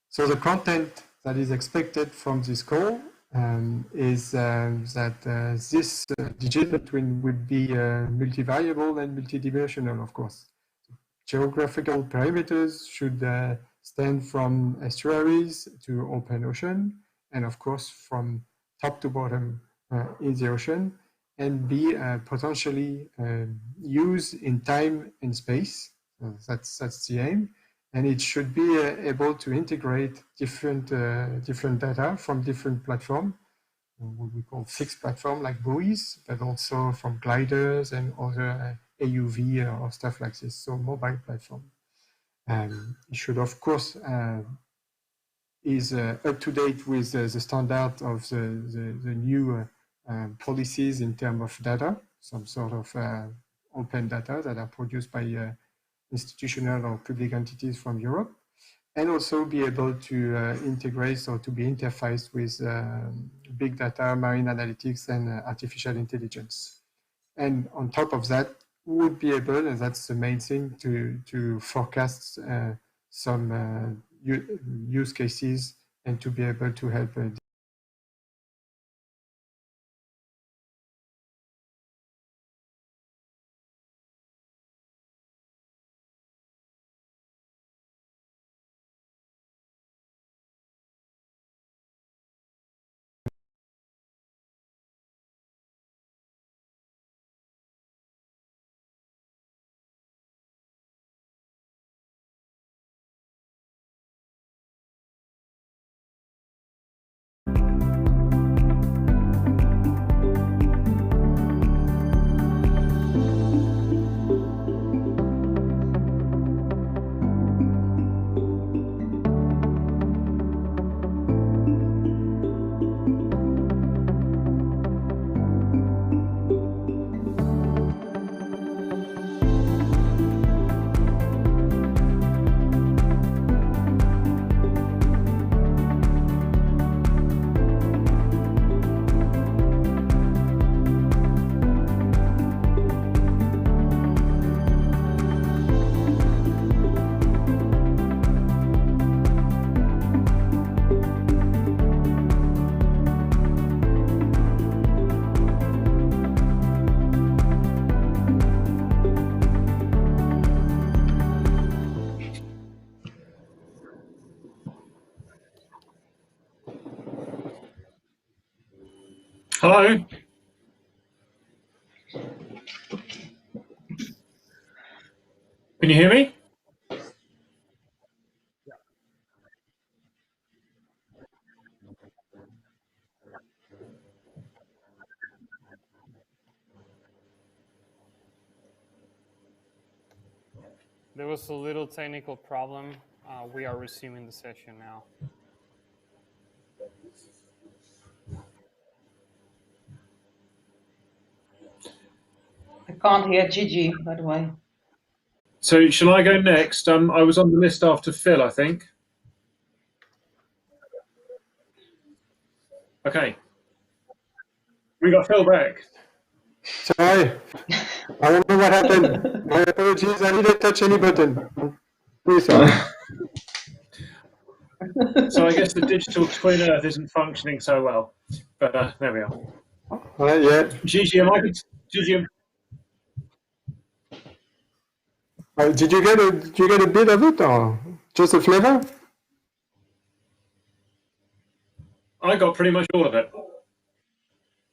So the content that is expected from this call is that this digital twin will be multivariable and multidimensional, of course. Geographical parameters should stand from estuaries to open ocean, and of course from top to bottom in the ocean, and be potentially used in time and space. That's the aim, and it should be able to integrate different data from different platforms, what we call fixed platform like buoys, but also from gliders and other AUV or stuff like this, so mobile platform. It should, of course, is up to date with the standard of the new policies in terms of data, some sort of open data that are produced by institutional or public entities from Europe, and also be able to integrate or to be interfaced with big data, marine analytics, and artificial intelligence. And on top of that, would be able, and that's the main thing, to forecast some use cases and to be able to help Hello. Can you hear me? There was a little technical problem. We are resuming the session now. I can't hear Gigi, by the way. So shall I go next? I was on the list after Phil, I think. Okay. We got Phil back. Sorry, I don't know what happened. My apologies, I didn't touch any button. Please, sorry. So I guess the digital twin Earth isn't functioning so well, but there we are. Yeah. Gigi, Gigi, Did you get a bit of it or just a flavor? I got pretty much all of it.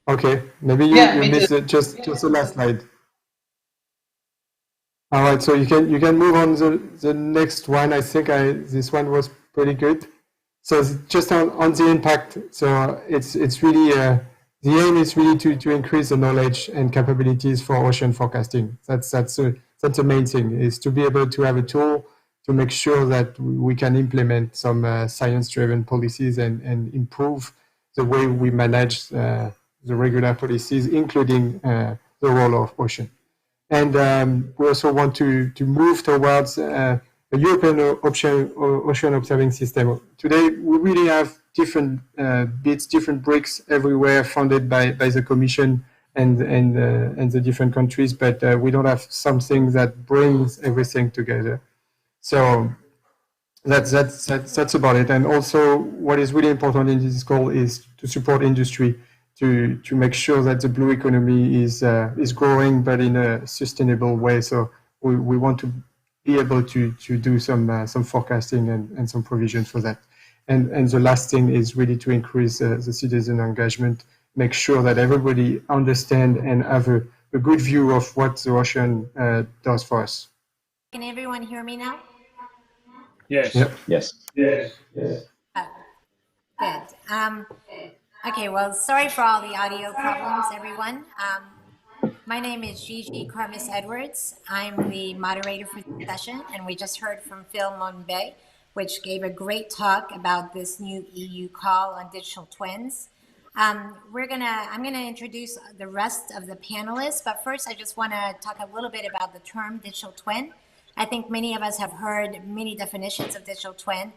Okay, maybe you missed it, just the last slide. All right, so you can move on the next one. I think this one was pretty good. So just on the impact. So it's really the aim is really to increase the knowledge and capabilities for ocean forecasting. That's the main thing, is to be able to have a tool to make sure that we can implement some science-driven policies and improve the way we manage the regular policies, including the role of ocean. And we also want to move towards a European ocean observing system. Today, we really have different bits, different bricks everywhere funded by the Commission and the different countries, but we don't have something that brings everything together. So that's about it. And also, what is really important in this call is to support industry to make sure that the blue economy is growing, but in a sustainable way. So we want to be able to do some forecasting and some provision for that. And the last thing is really to increase the citizen engagement, make sure that everybody understand and have a good view of what the ocean does for us. Can everyone hear me now? Yes. Yep. Yes. Yes. Good. Okay, well, sorry for all the audio problems, everyone. My name is Gigi Karmous-Edwards. I'm the moderator for the session, and we just heard from Phil Monbet, which gave a great talk about this new EU call on digital twins. I'm gonna introduce the rest of the panelists, but first I just wanna talk a little bit about the term digital twin. I think many of us have heard many definitions of digital twin,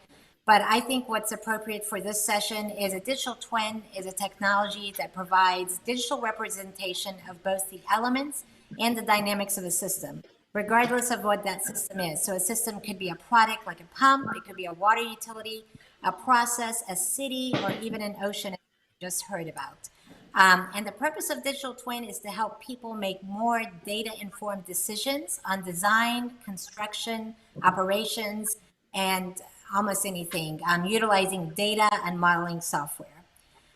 but I think what's appropriate for this session is a digital twin is a technology that provides digital representation of both the elements and the dynamics of a system, regardless of what that system is. So a system could be a product like a pump, it could be a water utility, a process, a city, or even an ocean, as we just heard about. And the purpose of digital twin is to help people make more data-informed decisions on design, construction, operations, and almost anything, utilizing data and modeling software.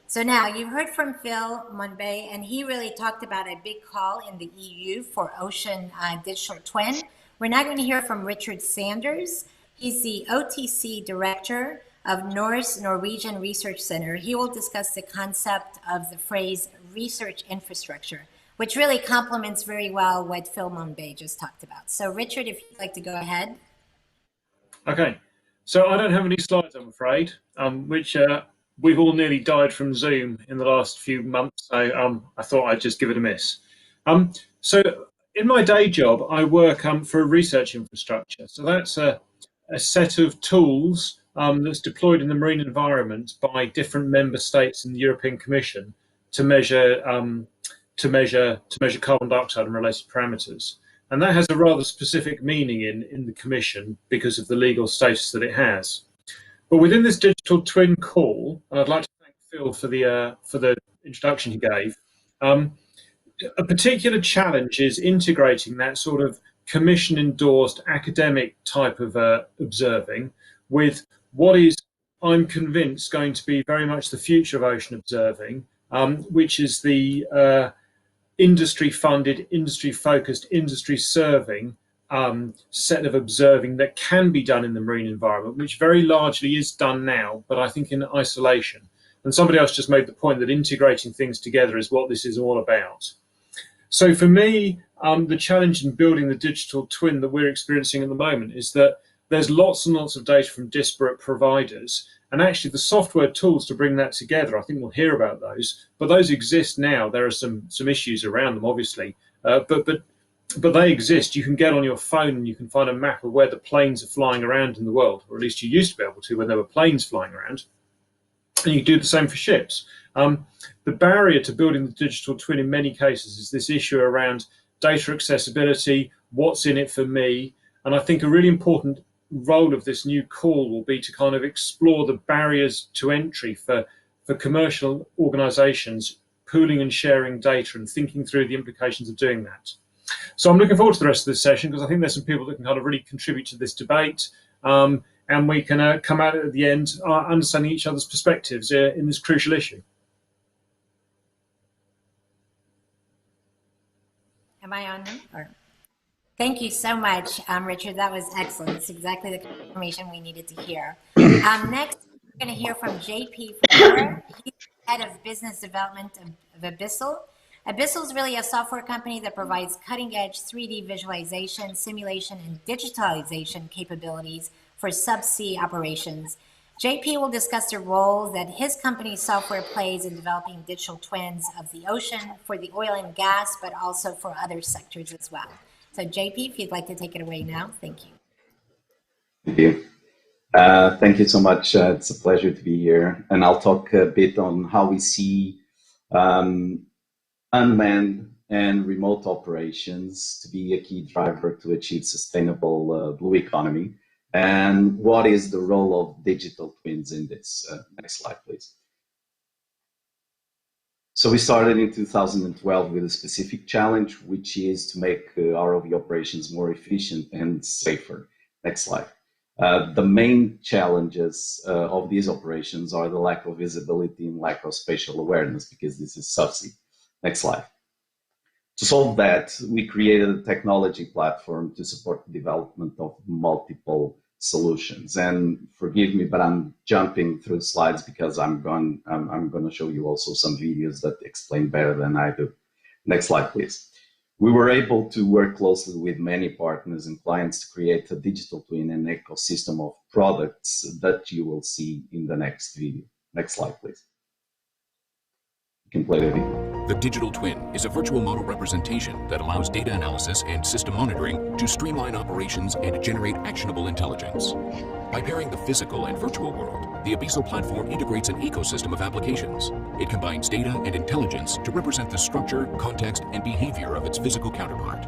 So now you've heard from Phil Monbet, and he really talked about a big call in the EU for ocean digital twin. We're now going to hear from Richard Sanders. He's the OTC director of Norce Norwegian Research Center. He will discuss the concept of the phrase research infrastructure, which really complements very well what Phil Monbet just talked about. So Richard, if you'd like to go ahead. Okay. So I don't have any slides, I'm afraid, which we've all nearly died from Zoom in the last few months. So I thought I'd just give it a miss. So in my day job, I work for a research infrastructure. So that's a set of tools that's deployed in the marine environment by different member states in the European Commission to measure carbon dioxide and related parameters. And that has a rather specific meaning in the Commission because of the legal status that it has. But within this digital twin call, and I'd like to thank Phil for the introduction he gave, a particular challenge is integrating that sort of Commission-endorsed academic type of observing with what is, I'm convinced, going to be very much the future of ocean observing, which is the industry-funded, industry-focused, industry-serving set of observing that can be done in the marine environment, which very largely is done now, but I think in isolation. And somebody else just made the point that integrating things together is what this is all about. So for me, the challenge in building the digital twin that we're experiencing at the moment is that there's lots and lots of data from disparate providers, and actually the software tools to bring that together, I think we'll hear about those, but those exist now. There are some issues around them, obviously, but they exist. You can get on your phone and you can find a map of where the planes are flying around in the world, or at least you used to be able to when there were planes flying around, and you do the same for ships. The barrier to building the digital twin in many cases is this issue around data accessibility, what's in it for me, and I think a really important role of this new call will be to kind of explore the barriers to entry for commercial organizations pooling and sharing data and thinking through the implications of doing that. So I'm looking forward to the rest of this session because I think there's some people that can kind of really contribute to this debate, and we can come out at the end understanding each other's perspectives in this crucial issue. Am I on now? Or? Thank you so much, Richard. That was excellent. It's exactly the information we needed to hear. Next, we're going to hear from JP Ferreira. He's head of business development of Abyssal. Abyssal is really a software company that provides cutting-edge 3D visualization, simulation, and digitalization capabilities for subsea operations. JP will discuss the role that his company's software plays in developing digital twins of the ocean for the oil and gas, but also for other sectors as well. So JP, if you'd like to take it away now, thank you. Thank you. Thank you so much. It's a pleasure to be here. And I'll talk a bit on how we see unmanned and remote operations to be a key driver to achieve sustainable blue economy. And what is the role of digital twins in this? Next slide, please. So we started in 2012 with a specific challenge, which is to make ROV operations more efficient and safer. Next slide. The main challenges of these operations are the lack of visibility and lack of spatial awareness, because this is subsea. Next slide. To solve that, we created a technology platform to support the development of multiple solutions. And forgive me, but I'm jumping through slides because I'm going to show you also some videos that explain better than I do. Next slide, please. We were able to work closely with many partners and clients to create a digital twin and ecosystem of products that you will see in the next video. Next slide, please. You can play the video. The digital twin is a virtual model representation that allows data analysis and system monitoring to streamline operations and generate actionable intelligence. By pairing the physical and virtual world, the Abyssal platform integrates an ecosystem of applications. It combines data and intelligence to represent the structure, context, and behavior of its physical counterpart.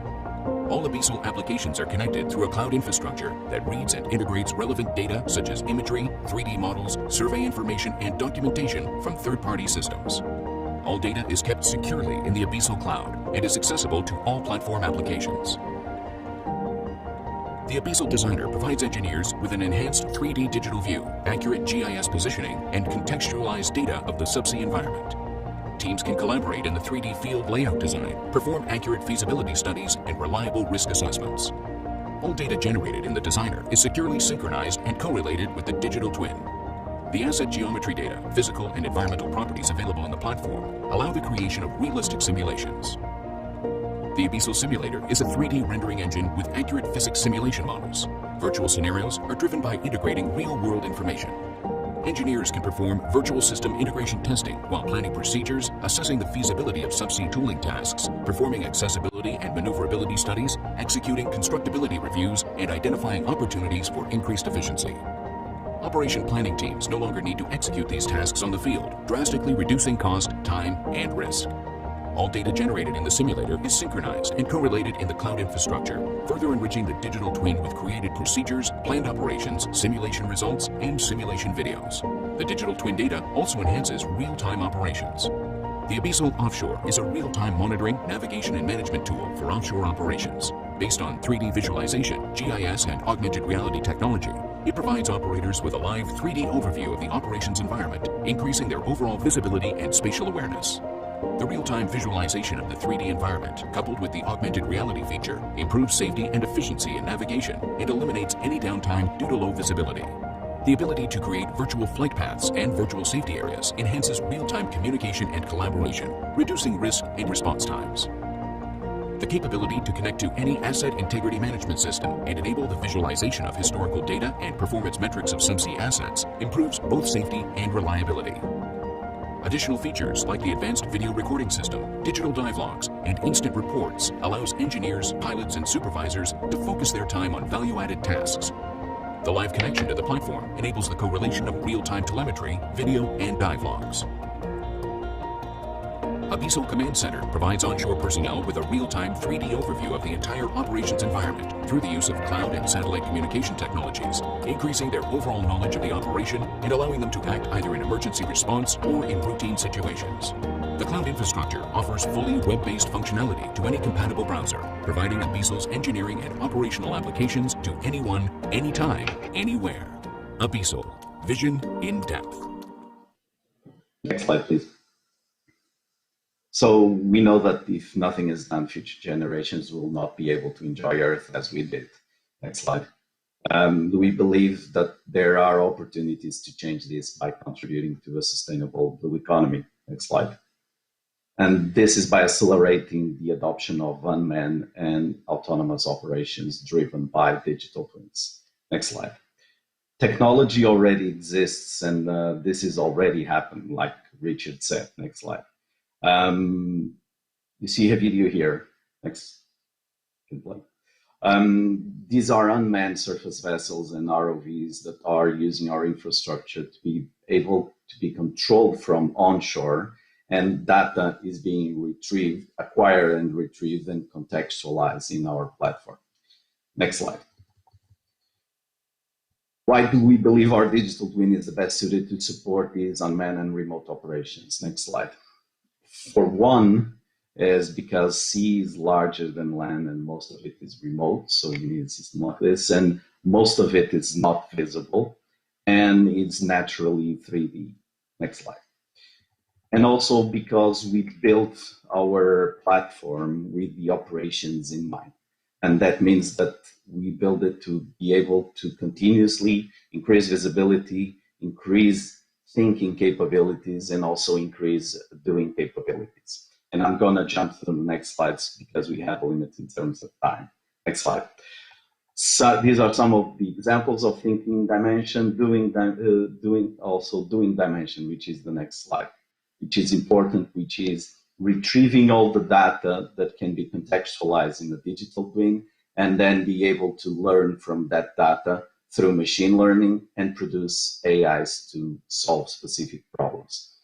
All Abyssal applications are connected through a cloud infrastructure that reads and integrates relevant data such as imagery, 3D models, survey information, and documentation from third-party systems. All data is kept securely in the Abyssal cloud and is accessible to all platform applications. The Abyssal Designer provides engineers with an enhanced 3D digital view, accurate GIS positioning, and contextualized data of the subsea environment. Teams can collaborate in the 3D field layout design, perform accurate feasibility studies, and reliable risk assessments. All data generated in the Designer is securely synchronized and correlated with the digital twin. The asset geometry data, physical and environmental properties available on the platform allow the creation of realistic simulations. The Abyssal Simulator is a 3D rendering engine with accurate physics simulation models. Virtual scenarios are driven by integrating real-world information. Engineers can perform virtual system integration testing while planning procedures, assessing the feasibility of subsea tooling tasks, performing accessibility and maneuverability studies, executing constructability reviews, and identifying opportunities for increased efficiency. Operation planning teams no longer need to execute these tasks on the field, drastically reducing cost, time, and risk. All data generated in the simulator is synchronized and correlated in the cloud infrastructure, further enriching the digital twin with created procedures, planned operations, simulation results, and simulation videos. The digital twin data also enhances real-time operations. The Abyssal Offshore is a real-time monitoring, navigation, and management tool for offshore operations. Based on 3D visualization, GIS, and augmented reality technology, it provides operators with a live 3D overview of the operations environment, increasing their overall visibility and spatial awareness. The real-time visualization of the 3D environment, coupled with the augmented reality feature, improves safety and efficiency in navigation and eliminates any downtime due to low visibility. The ability to create virtual flight paths and virtual safety areas enhances real-time communication and collaboration, reducing risk and response times. The capability to connect to any asset integrity management system and enable the visualization of historical data and performance metrics of subsea assets improves both safety and reliability. Additional features like the advanced video recording system, digital dive logs, and instant reports allows engineers, pilots, and supervisors to focus their time on value-added tasks. The live connection to the platform enables the correlation of real-time telemetry, video, and dive logs. Abyssal Command Center provides onshore personnel with a real-time 3D overview of the entire operations environment through the use of cloud and satellite communication technologies, increasing their overall knowledge of the operation and allowing them to act either in emergency response or in routine situations. The cloud infrastructure offers fully web-based functionality to any compatible browser, providing Abyssal's engineering and operational applications to anyone, anytime, anywhere. Abyssal. Vision in depth. Next slide, please. So we know that if nothing is done, future generations will not be able to enjoy Earth as we did. Next slide. We believe that there are opportunities to change this by contributing to a sustainable blue economy. Next slide. And this is by accelerating the adoption of unmanned and autonomous operations driven by digital twins. Next slide. Technology already exists, and this is already happened, like Richard said. Next slide. You see a video here. Next. These are unmanned surface vessels and ROVs that are using our infrastructure to be able to be controlled from onshore, and data is being retrieved, acquired and retrieved and contextualized in our platform. Next slide. Why do we believe our digital twin is the best suited to support these unmanned and remote operations? Next slide. For one, is because sea is larger than land and most of it is remote, so you need a system like this, and most of it is not visible and it's naturally 3D. Next slide. And also because we built our platform with the operations in mind. And that means that we build it to be able to continuously increase visibility, increase thinking capabilities, and also increase doing capabilities. And I'm going to jump to the next slides because we have a limit in terms of time. Next slide. So these are some of the examples of thinking dimension, doing dimension, which is the next slide, which is important, which is retrieving all the data that can be contextualized in the digital twin and then be able to learn from that data through machine learning and produce AIs to solve specific problems.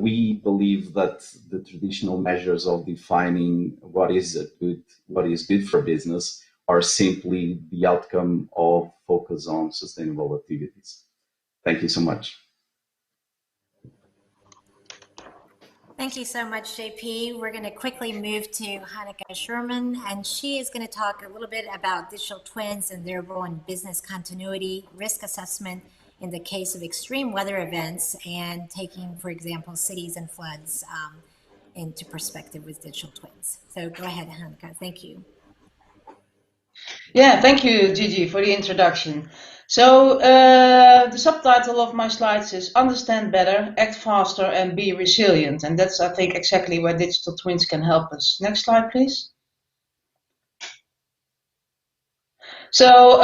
We believe that the traditional measures of defining what is good for business are simply the outcome of focus on sustainable activities. Thank you so much. Thank you so much, JP. We're going to quickly move to Hanneke Schuurmans, and she is going to talk a little bit about digital twins and their role in business continuity, risk assessment in the case of extreme weather events, and taking, for example, cities and floods into perspective with digital twins. So go ahead, Hanneke. Thank you. Yeah, thank you, Gigi, for the introduction. So the subtitle of my slides is Understand Better, Act Faster, and Be Resilient. And that's, I think, exactly where digital twins can help us. Next slide, please. So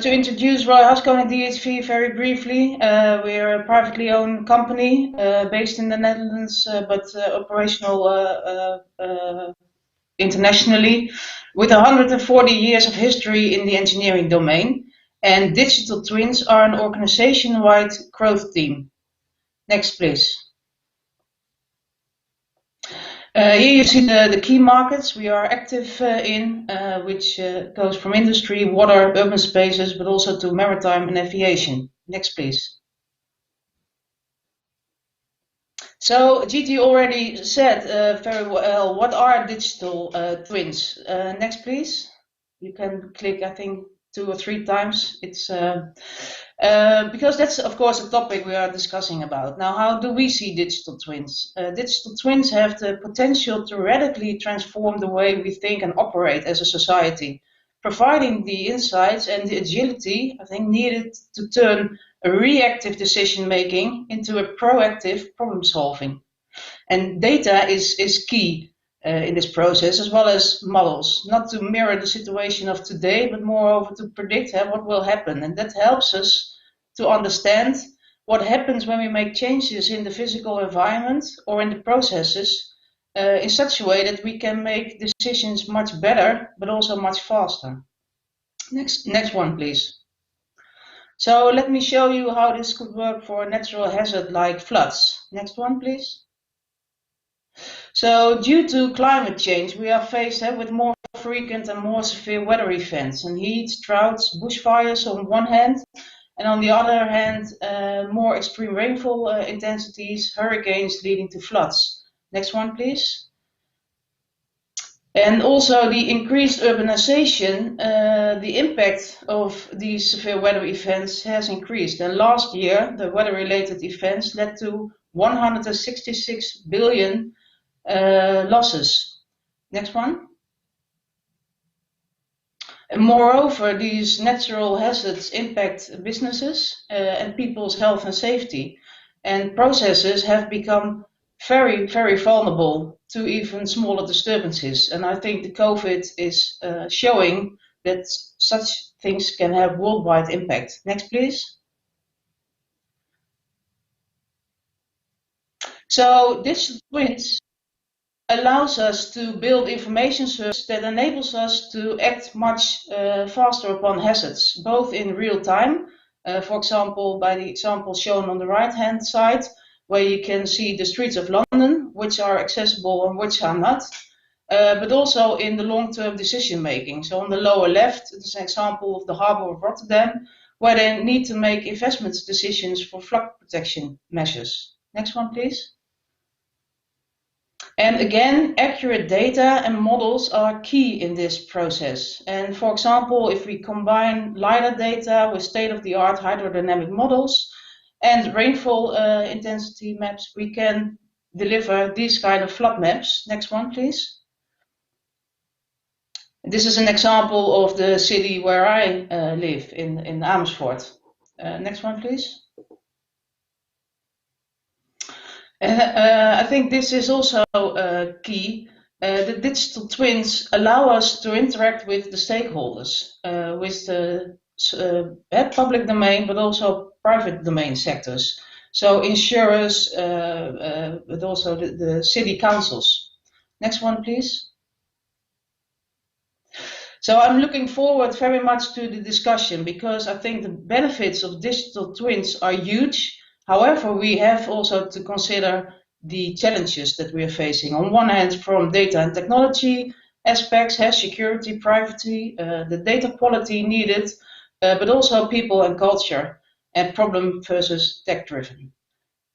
to introduce HaskoningDHV very briefly, we're a privately owned company based in the Netherlands, but operational internationally, with 140 years of history in the engineering domain. And digital twins are an organization-wide growth team. Next, please. Here you see the key markets we are active in, which goes from industry, water, urban spaces, but also to maritime and aviation. Next, please. So Gigi already said very well, what are digital twins? Next, please. You can click, I think, 2 or 3 times. It's because that's, of course, a topic we are discussing about. Now, how do we see digital twins? Digital twins have the potential to radically transform the way we think and operate as a society, providing the insights and the agility, I think, needed to turn a reactive decision-making into a proactive problem-solving. And data is key in this process, as well as models, not to mirror the situation of today, but moreover to predict what will happen. And that helps us to understand what happens when we make changes in the physical environment or in the processes in such a way that we can make decisions much better, but also much faster. Next one, please. So let me show you how this could work for a natural hazard like floods. Next one, please. So due to climate change, we are faced with more frequent and more severe weather events, and heat, droughts, bushfires on one hand, and on the other hand, more extreme rainfall intensities, hurricanes leading to floods. Next one, please. And also the increased urbanization, the impact of these severe weather events has increased. And last year, the weather-related events led to 166 billion losses. Next one. And moreover, these natural hazards impact businesses and people's health and safety. And processes have become very, very vulnerable to even smaller disturbances. And I think the COVID is showing that such things can have worldwide impact. Next, please. So digital twins allows us to build information service that enables us to act much faster upon hazards, both in real time, for example, by the example shown on the right-hand side, where you can see the streets of London, which are accessible and which are not, but also in the long-term decision-making. So on the lower left, there's an example of the harbour of Rotterdam, where they need to make investment decisions for flood protection measures. Next one, please. And again, accurate data and models are key in this process. And for example, if we combine LiDAR data with state-of-the-art hydrodynamic models and rainfall intensity maps, we can deliver these kind of flood maps. Next one, please. This is an example of the city where I live, in Amersfoort. Next one, please. I think this is also key. The digital twins allow us to interact with the stakeholders, with the public domain, but also private domain sectors. So insurers, but also the city councils. Next one, please. So I'm looking forward very much to the discussion because I think the benefits of digital twins are huge. However, we have also to consider the challenges that we are facing. On one hand, from data and technology aspects, security, privacy, the data quality needed, but also people and culture, and problem versus tech driven.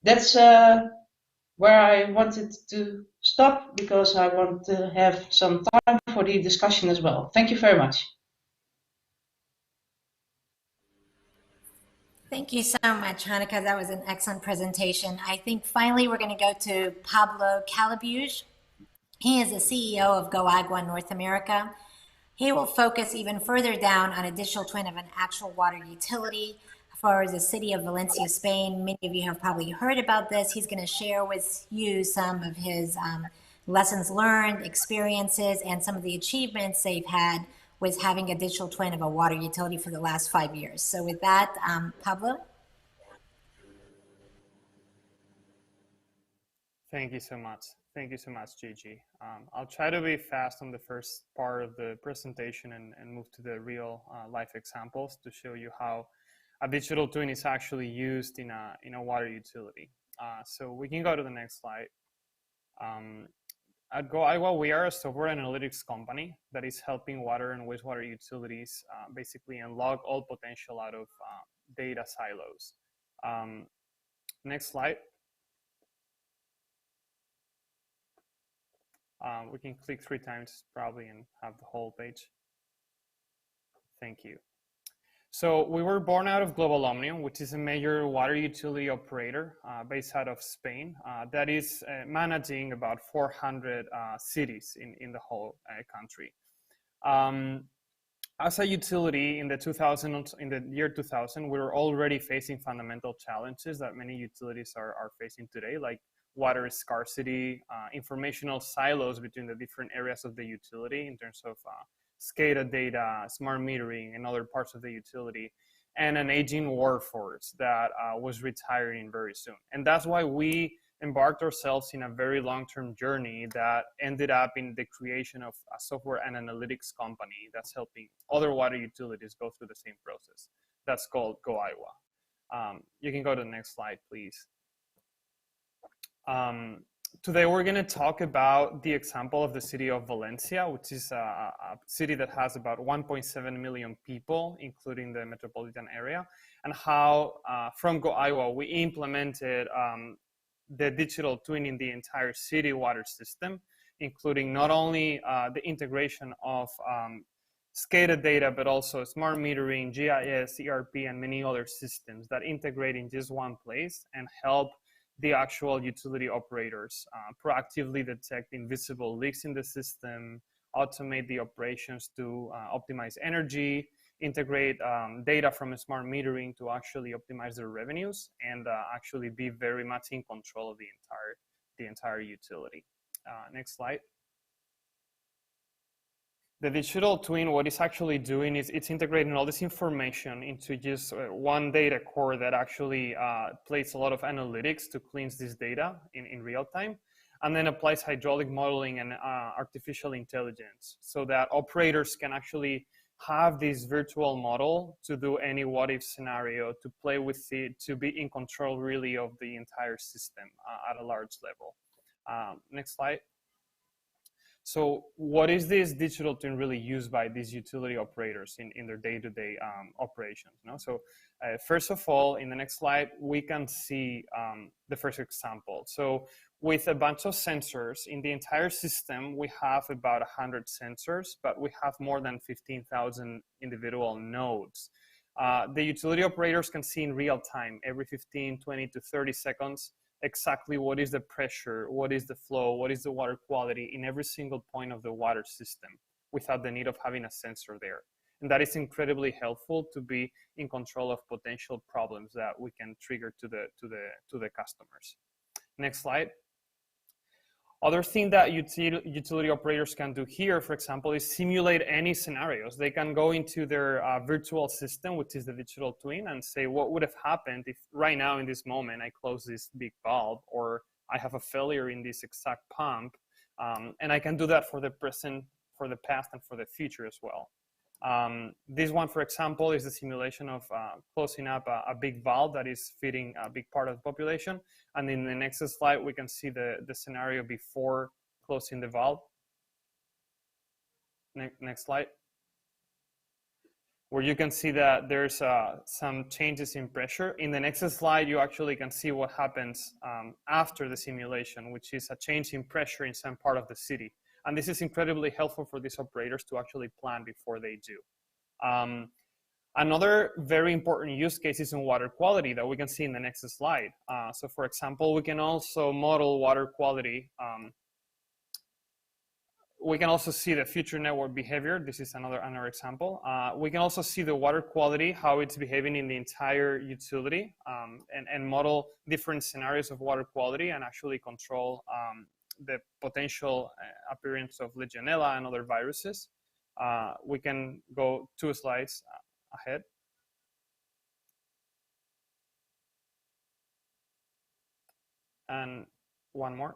That's where I wanted to stop because I want to have some time for the discussion as well. Thank you very much. Thank you so much, Hanneke. That was an excellent presentation. I think finally we're going to go to Pablo Calabuig. He is the CEO of GoAigua North America. He will focus even further down on a digital twin of an actual water utility for the city of Valencia, Spain. Many of you have probably heard about this. He's going to share with you some of his lessons learned, experiences, and some of the achievements they've had with having a digital twin of a water utility for the last 5 years. So with that, Pablo. Thank you so much. Thank you so much, Gigi. I'll try to be fast on the first part of the presentation and move to the real life examples to show you how a digital twin is actually used in a water utility. So we can go to the next slide. At GoAigua, we are a software analytics company that is helping water and wastewater utilities basically unlock all potential out of data silos. Next slide. We can click 3 times probably and have the whole page. Thank you. So we were born out of Global Omnium, which is a major water utility operator based out of Spain that is managing about 400 cities in the whole country. As a utility in the year 2000, we were already facing fundamental challenges that many utilities are facing today, like water scarcity, informational silos between the different areas of the utility in terms of SCADA data, smart metering, and other parts of the utility, and an aging workforce that was retiring very soon. And that's why we embarked ourselves in a very long-term journey that ended up in the creation of a software and analytics company that's helping other water utilities go through the same process. That's called GoAigua. You can go to the next slide, please. Today we're going to talk about the example of the city of Valencia, which is a city that has about 1.7 million people, including the metropolitan area, and how from GoAigua we implemented the digital twin in the entire city water system, including not only the integration of SCADA data, but also smart metering, GIS, ERP, and many other systems that integrate in just one place and help the actual utility operators proactively detect invisible leaks in the system, automate the operations to optimize energy, integrate data from smart metering to actually optimize their revenues, and actually be very much in control of the entire utility. Next slide. The digital twin, what it's actually doing is it's integrating all this information into just one data core that actually plays a lot of analytics to cleanse this data in real time, and then applies hydraulic modeling and artificial intelligence so that operators can actually have this virtual model to do any what if scenario, to play with it, to be in control really of the entire system at a large level. Next slide. So what is this digital twin really used by these utility operators in their day-to-day operations? No? So first of all, in the next slide, we can see the first example. So with a bunch of sensors in the entire system, we have about 100 sensors, but we have more than 15,000 individual nodes. The utility operators can see in real time, every 15, 20 to 30 seconds, exactly what is the pressure, what is the flow, what is the water quality in every single point of the water system without the need of having a sensor there. And that is incredibly helpful to be in control of potential problems that we can trigger to the customers. Next slide. Other thing that utility operators can do here, for example, is simulate any scenarios. They can go into their virtual system, which is the digital twin, and say what would have happened if right now in this moment I close this big valve, or I have a failure in this exact pump. And I can do that for the present, for the past, and for the future as well. This one, for example, is the simulation of closing up a big valve that is feeding a big part of the population. And in the next slide, we can see the scenario before closing the valve. Next slide. Where you can see that there's some changes in pressure. In the next slide, you actually can see what happens after the simulation, which is a change in pressure in some part of the city. And this is incredibly helpful for these operators to actually plan before they do. Another very important use case is in water quality that we can see in the next slide. So for example, we can also model water quality. We can also see the future network behavior. This is another example. We can also see the water quality, how it's behaving in the entire utility, and model different scenarios of water quality and actually control the potential appearance of Legionella and other viruses. We can go 2 slides ahead. And one more.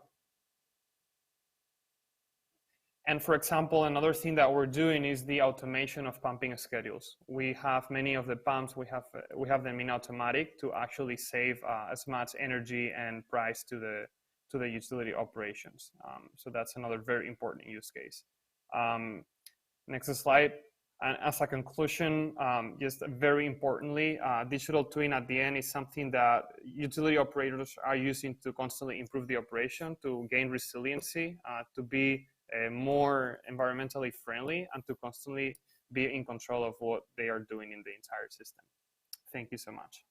And for example, another thing that we're doing is the automation of pumping schedules. We have many of the pumps, we have them in automatic to actually save as much energy and price to the utility operations. So that's another very important use case. Next slide. And as a conclusion, just very importantly, digital twin at the end is something that utility operators are using to constantly improve the operation, to gain resiliency, to be more environmentally friendly, and to constantly be in control of what they are doing in the entire system. Thank you so much.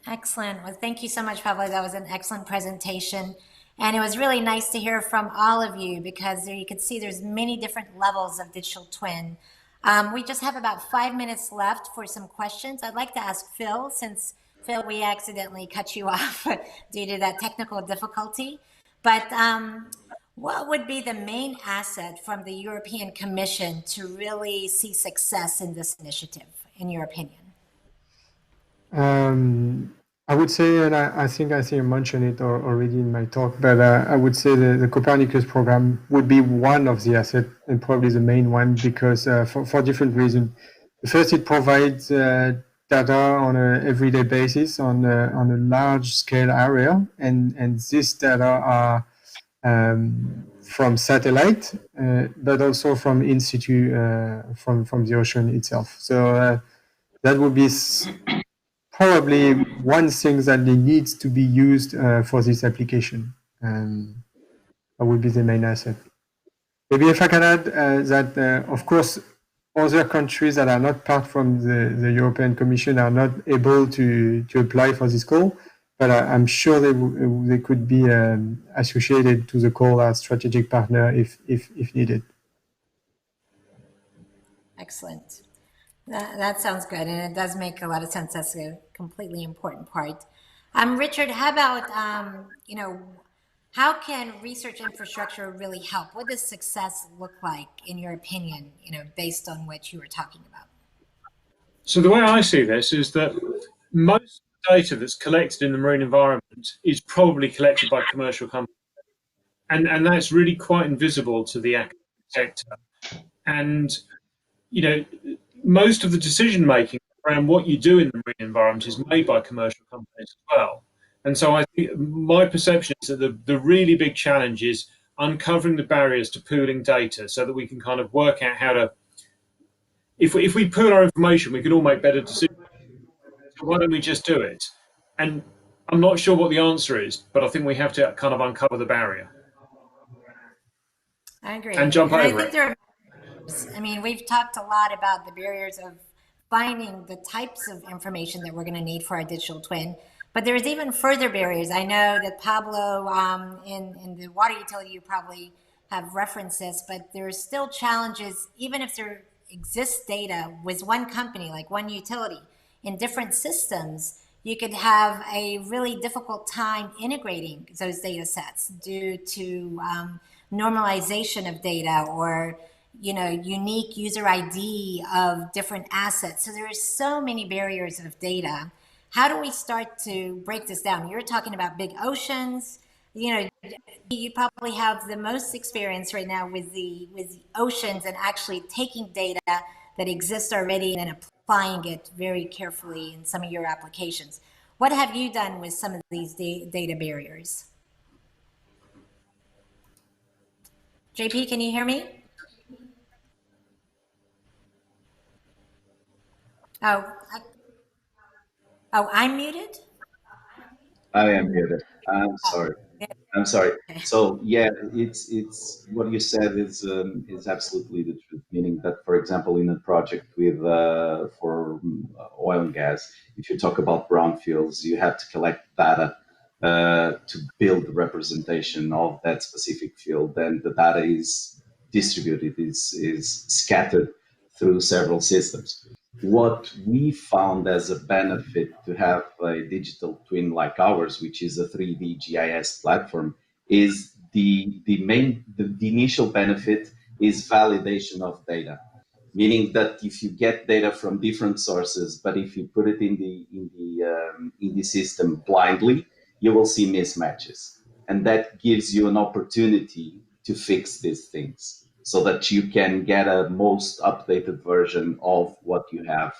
Excellent. Well, thank you so much, Pablo. That was an excellent presentation. And it was really nice to hear from all of you, because there you could see there's many different levels of digital twin. We just have about 5 minutes left for some questions. I'd like to ask Phil, since Phil, we accidentally cut you off due to that technical difficulty. But what would be the main asset from the European Commission to really see success in this initiative, in your opinion? I would say, and I think I mentioned it already in my talk, but I would say the Copernicus program would be one of the assets, and probably the main one, because for different reasons. First, it provides data on an everyday basis on a large scale area, and this data are from satellite, but also from in situ, from the ocean itself. So that would be probably one thing that needs to be used for this application. That would be the main asset. Maybe if I can add that, of course, other countries that are not part from the European Commission are not able to apply for this call, but I'm sure they could be associated to the call as strategic partner if needed. Excellent. That sounds good, and it does make a lot of sense. That's a completely important part. Richard, how about, how can research infrastructure really help? What does success look like, in your opinion, based on what you were talking about? So the way I see this is that most data that's collected in the marine environment is probably collected by commercial companies. And that's really quite invisible to the academic sector. And, most of the decision making around what you do in the marine environment is made by commercial companies as well. And so I think my perception is that the really big challenge is uncovering the barriers to pooling data so that we can kind of work out how to, if we pool our information, we can all make better decisions. So why don't we just do it? And I'm not sure what the answer is, but I think we have to kind of uncover the barrier. I agree. And jump over it. I mean, we've talked a lot about the barriers of finding the types of information that we're going to need for our digital twin, but there's even further barriers. I know that Pablo, in the water utility, you probably have referenced this, but there's still challenges, even if there exists data with one company, like one utility, in different systems, you could have a really difficult time integrating those data sets due to normalization of data or unique user ID of different assets. So there are so many barriers of data. How do we start to break this down? You're talking about big oceans. You probably have the most experience right now with the oceans and actually taking data that exists already and applying it very carefully in some of your applications. What have you done with some of these data barriers? JP, can you hear me? I'm muted? I am muted. I'm sorry. I'm sorry. So yeah, it's what you said is absolutely the truth. Meaning that, for example, in a project with for oil and gas, if you talk about brownfields, you have to collect data to build the representation of that specific field. Then the data is distributed, is scattered through several systems. What we found as a benefit to have a digital twin like ours, which is a 3D GIS platform, is the initial benefit is validation of data, meaning that if you get data from different sources, but if you put it in the system blindly, you will see mismatches, and that gives you an opportunity to fix these things, so that you can get a most updated version of what you have,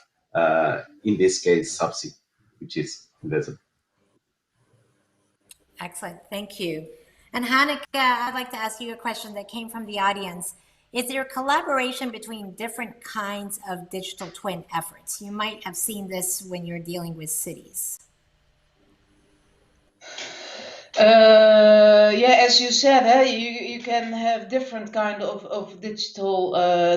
in this case, subsea, which is invisible. Excellent, thank you. And Hanneke, I'd like to ask you a question that came from the audience. Is there collaboration between different kinds of digital twin efforts? You might have seen this when you're dealing with cities. Yeah, as you said, you can have different kind of digital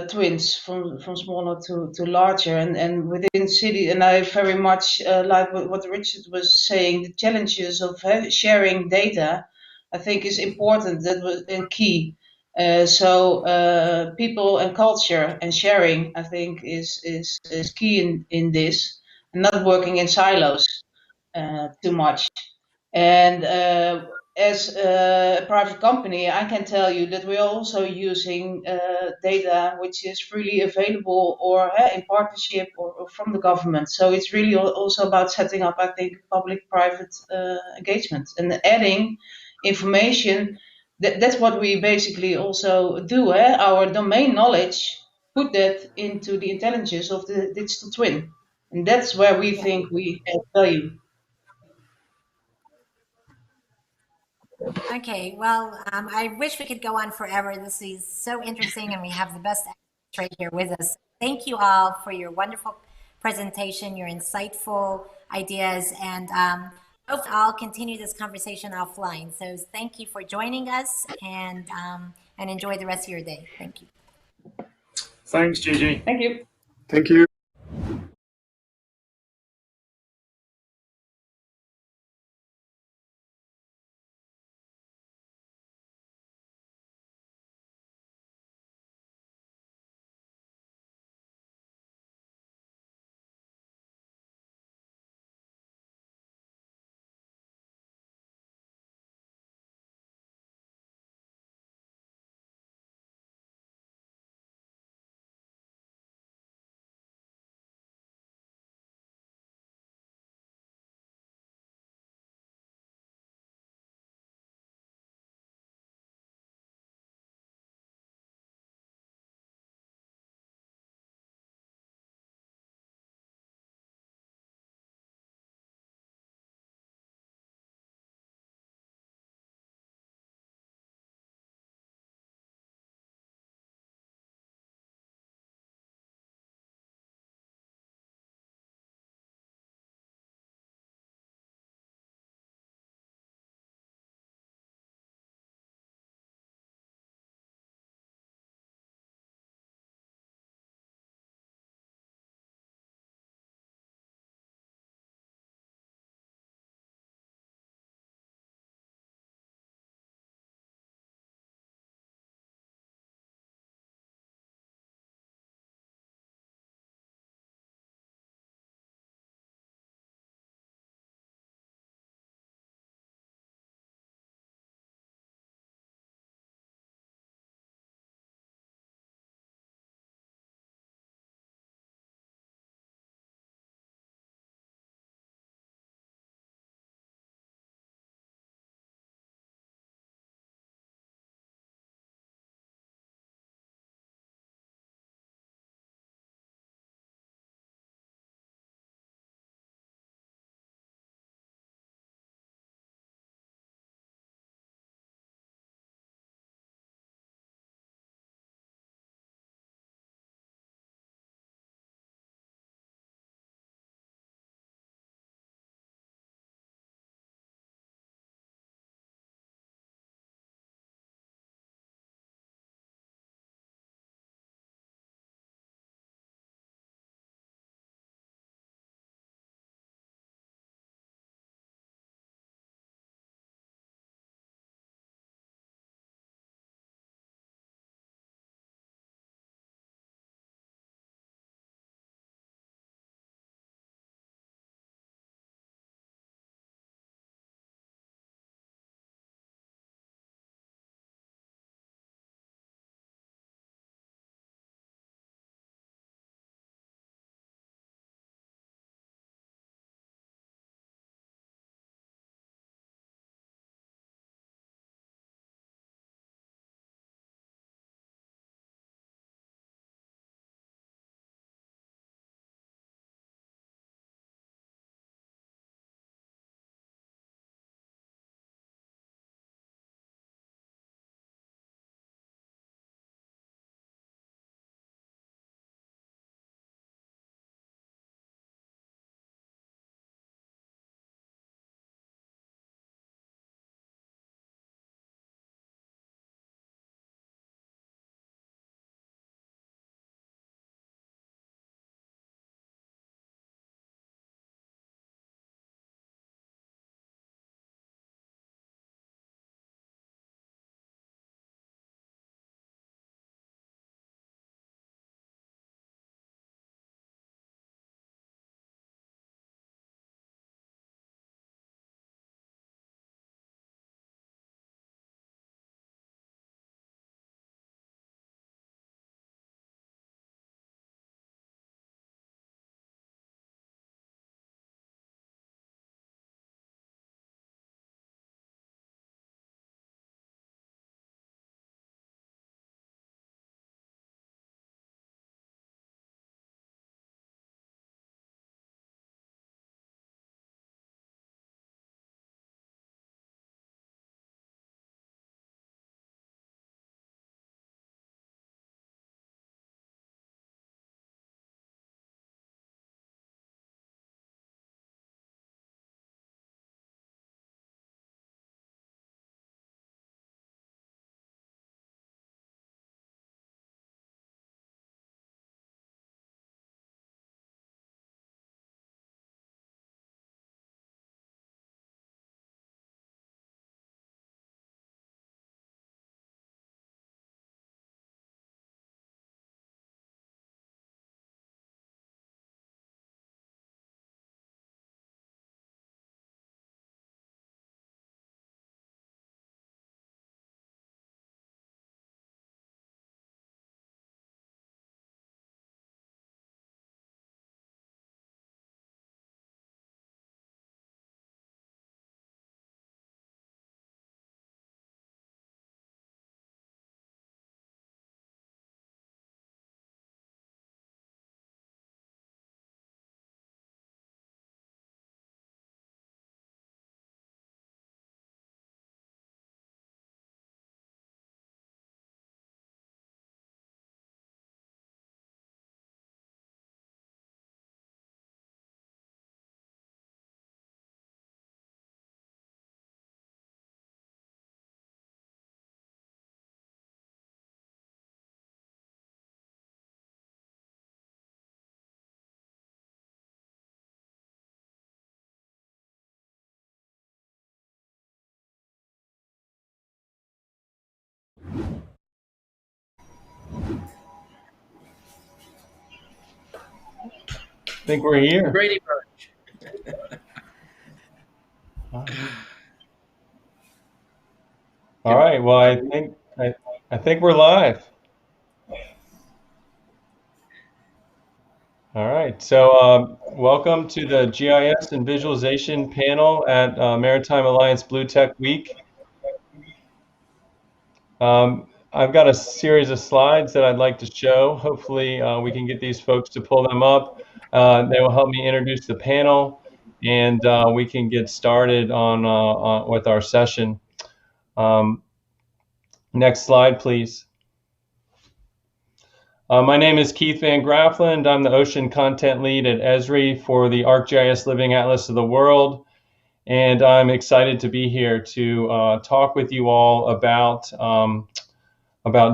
twins from smaller to larger, and within city. And I very much like what Richard was saying. The challenges of sharing data, I think, is important. That was key. So people and culture and sharing, I think, is key in this, and not working in silos too much. And as a private company, I can tell you that we're also using data which is freely available or in partnership or from the government. So it's really also about setting up, I think, public-private engagement and adding information. That's what we basically also do. Our domain knowledge, put that into the intelligence of the digital twin. And that's where we think we add value. Okay, well, I wish we could go on forever. This is so interesting, and we have the best experts right here with us. Thank you all for your wonderful presentation, your insightful ideas, and hopefully I'll continue this conversation offline. So thank you for joining us, and enjoy the rest of your day. Thank you. Thanks, Gigi. Thank you. Thank you. think we're here. Brady Bunch. All right. Well, I think we're live. All right. So welcome to the GIS and Visualization panel at Maritime Alliance Blue Tech Week. I've got a series of slides that I'd like to show. Hopefully we can get these folks to pull them up. They will help me introduce the panel, and we can get started on with our session. Next slide, please. My name is Keith VanGraafeiland. I'm the Ocean Content Lead at Esri for the ArcGIS Living Atlas of the World, and I'm excited to be here to talk with you all about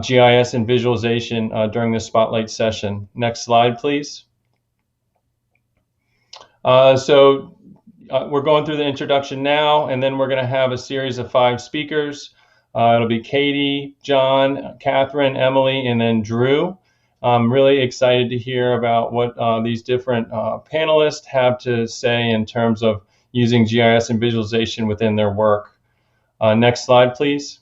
GIS and visualization during this spotlight session. Next slide, please. We're going through the introduction now, and then we're going to have a series of 5 speakers. It'll be Katie, John, Catherine, Emily, and then Drew. I'm really excited to hear about what these different panelists have to say in terms of using GIS and visualization within their work. Next slide, please.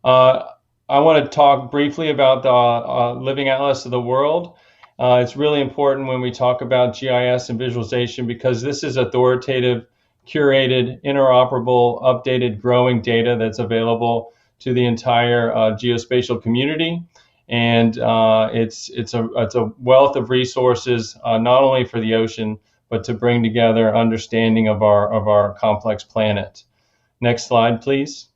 I want to talk briefly about the Living Atlas of the World. It's really important when we talk about GIS and visualization because this is authoritative, curated, interoperable, updated, growing data that's available to the entire geospatial community. And it's a wealth of resources, not only for the ocean, but to bring together understanding of our complex planet. Next slide, please.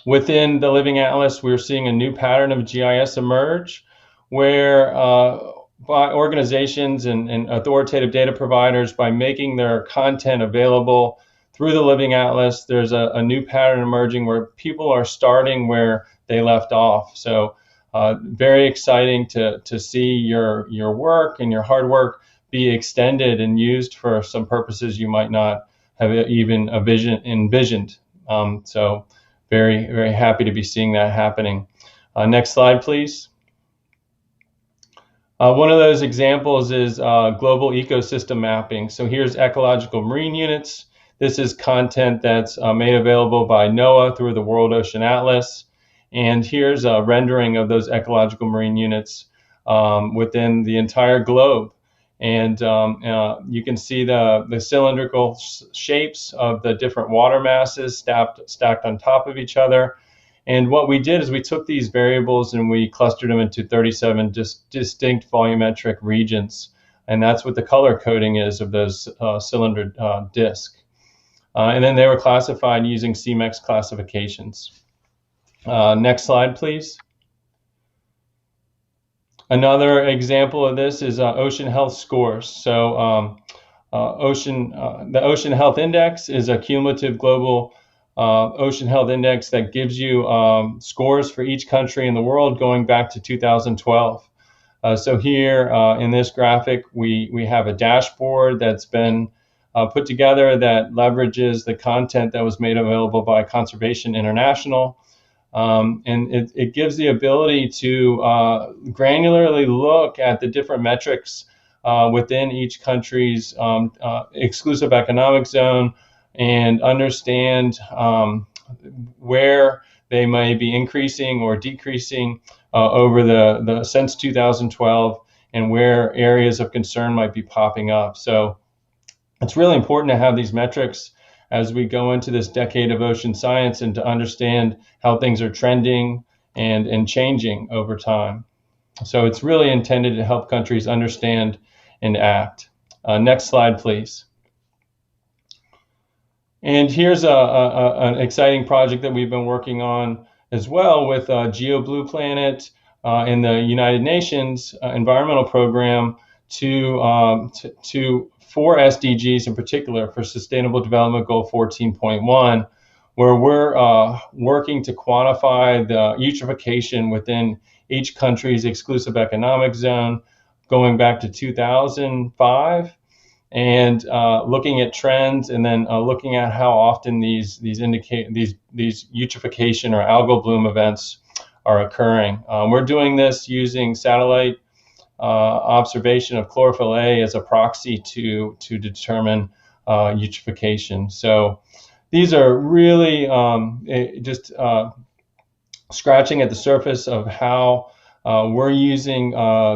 Within the Living Atlas, we're seeing a new pattern of GIS emerge, where by organizations and authoritative data providers, by making their content available through the Living Atlas, there's a new pattern emerging where people are starting where they left off. So very exciting to see your work and your hard work be extended and used for some purposes you might not have even envisioned. So very, very happy to be seeing that happening. Next slide, please. One of those examples is global ecosystem mapping. So here's ecological marine units. This is content that's made available by NOAA through the World Ocean Atlas. And here's a rendering of those ecological marine units within the entire globe. And you can see the cylindrical shapes of the different water masses stacked on top of each other. And what we did is we took these variables and we clustered them into 37 distinct volumetric regions. And that's what the color coding is of those cylinder disk. And then they were classified using CMEX classifications. Next slide, please. Another example of this is ocean health scores. So the Ocean Health Index is a cumulative global ocean health index that gives you scores for each country in the world going back to 2012. So here in this graphic, we have a dashboard that's been put together that leverages the content that was made available by Conservation International. And it gives the ability to granularly look at the different metrics within each country's exclusive economic zone and understand where they may be increasing or decreasing over the since 2012 and where areas of concern might be popping up. So it's really important to have these metrics as we go into this decade of ocean science and to understand how things are trending and changing over time. So it's really intended to help countries understand and act. Next slide, please. And here's an exciting project that we've been working on as well with GeoBlue Planet in the United Nations Environmental Program to 4 SDGs in particular for Sustainable Development Goal 14.1, where we're working to quantify the eutrophication within each country's exclusive economic zone going back to 2005, and looking at trends and then looking at how often these eutrophication or algal bloom events are occurring. We're doing this using satellite observation of chlorophyll A as a proxy to determine eutrophication. So these are really just scratching at the surface of how we're using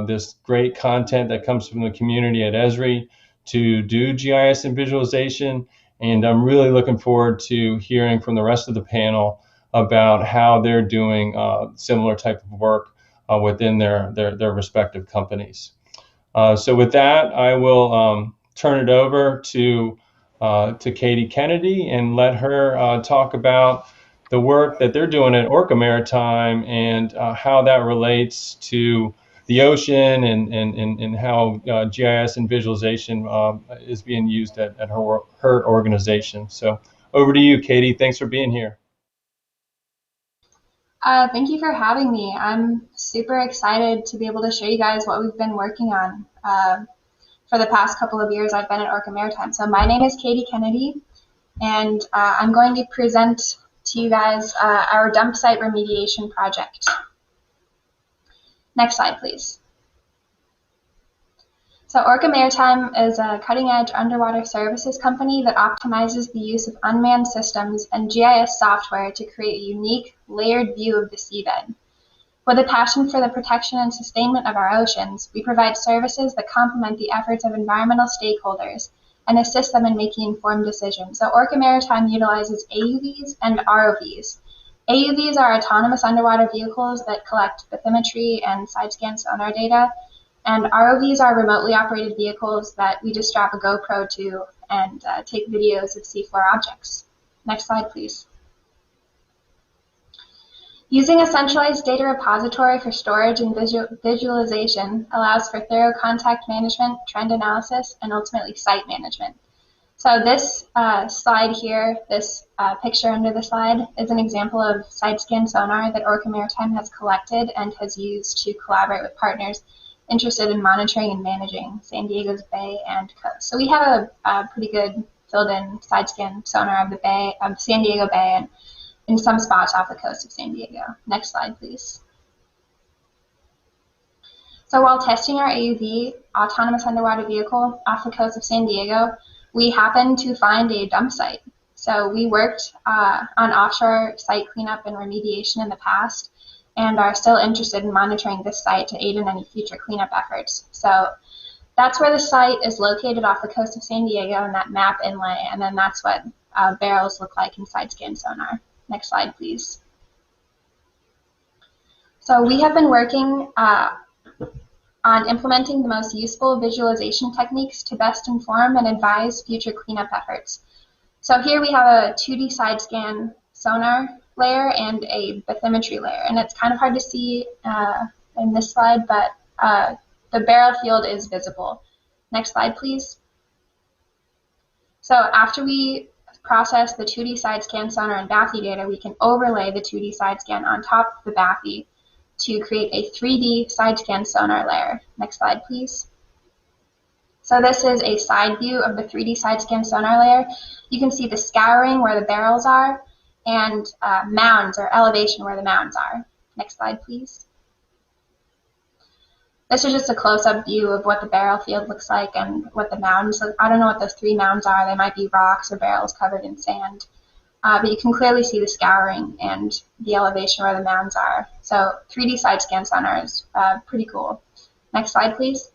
this great content that comes from the community at Esri to do GIS and visualization. And I'm really looking forward to hearing from the rest of the panel about how they're doing similar type of work within their respective companies. So with that, I will turn it over to Katie Kennedy and let her talk about the work that they're doing at Orca Maritime and how that relates to the ocean and how GIS and visualization is being used at her organization. So over to you, Katie. Thanks for being here. Thank you for having me. I'm super excited to be able to show you guys what we've been working on for the past couple of years I've been at Orca Maritime. So my name is Katie Kennedy, and I'm going to present to you guys our dump site remediation project. Next slide, please. So Orca Maritime is a cutting-edge underwater services company that optimizes the use of unmanned systems and GIS software to create a unique, layered view of the seabed. With a passion for the protection and sustainment of our oceans, we provide services that complement the efforts of environmental stakeholders and assist them in making informed decisions. So Orca Maritime utilizes AUVs and ROVs. AUVs are autonomous underwater vehicles that collect bathymetry and side-scan sonar data, and ROVs are remotely operated vehicles that we just strap a GoPro to and take videos of seafloor objects. Next slide, please. Using a centralized data repository for storage and visualization allows for thorough contact management, trend analysis, and ultimately site management. So this slide here, this picture under the slide, is an example of side-scan sonar that Orca Maritime has collected and has used to collaborate with partners interested in monitoring and managing San Diego's bay and coast. So we have a pretty good filled-in side-scan sonar of the bay, of San Diego Bay, and in some spots off the coast of San Diego. Next slide, please. So while testing our AUV, autonomous underwater vehicle, off the coast of San Diego, we happened to find a dump site. So we worked on offshore site cleanup and remediation in the past, and are still interested in monitoring this site to aid in any future cleanup efforts. So that's where the site is located off the coast of San Diego in that map inlay, and then that's what barrels look like in side-scan sonar. Next slide, please. So we have been working on implementing the most useful visualization techniques to best inform and advise future cleanup efforts. So here we have a 2D side-scan sonar layer and a bathymetry layer, and it's kind of hard to see in this slide, but the barrel field is visible. Next slide, please. So after we process the 2D side scan sonar and bathy data, we can overlay the 2D side scan on top of the bathy to create a 3D side scan sonar layer. Next slide, please. So this is a side view of the 3D side scan sonar layer. You can see the scouring where the barrels are, and mounds or elevation where the mounds are. Next slide, please. This is just a close-up view of what the barrel field looks like and what the mounds, I don't know what those 3 mounds are. They might be rocks or barrels covered in sand. But you can clearly see the scouring and the elevation where the mounds are. So 3D side scan sonar is pretty cool. Next slide, please.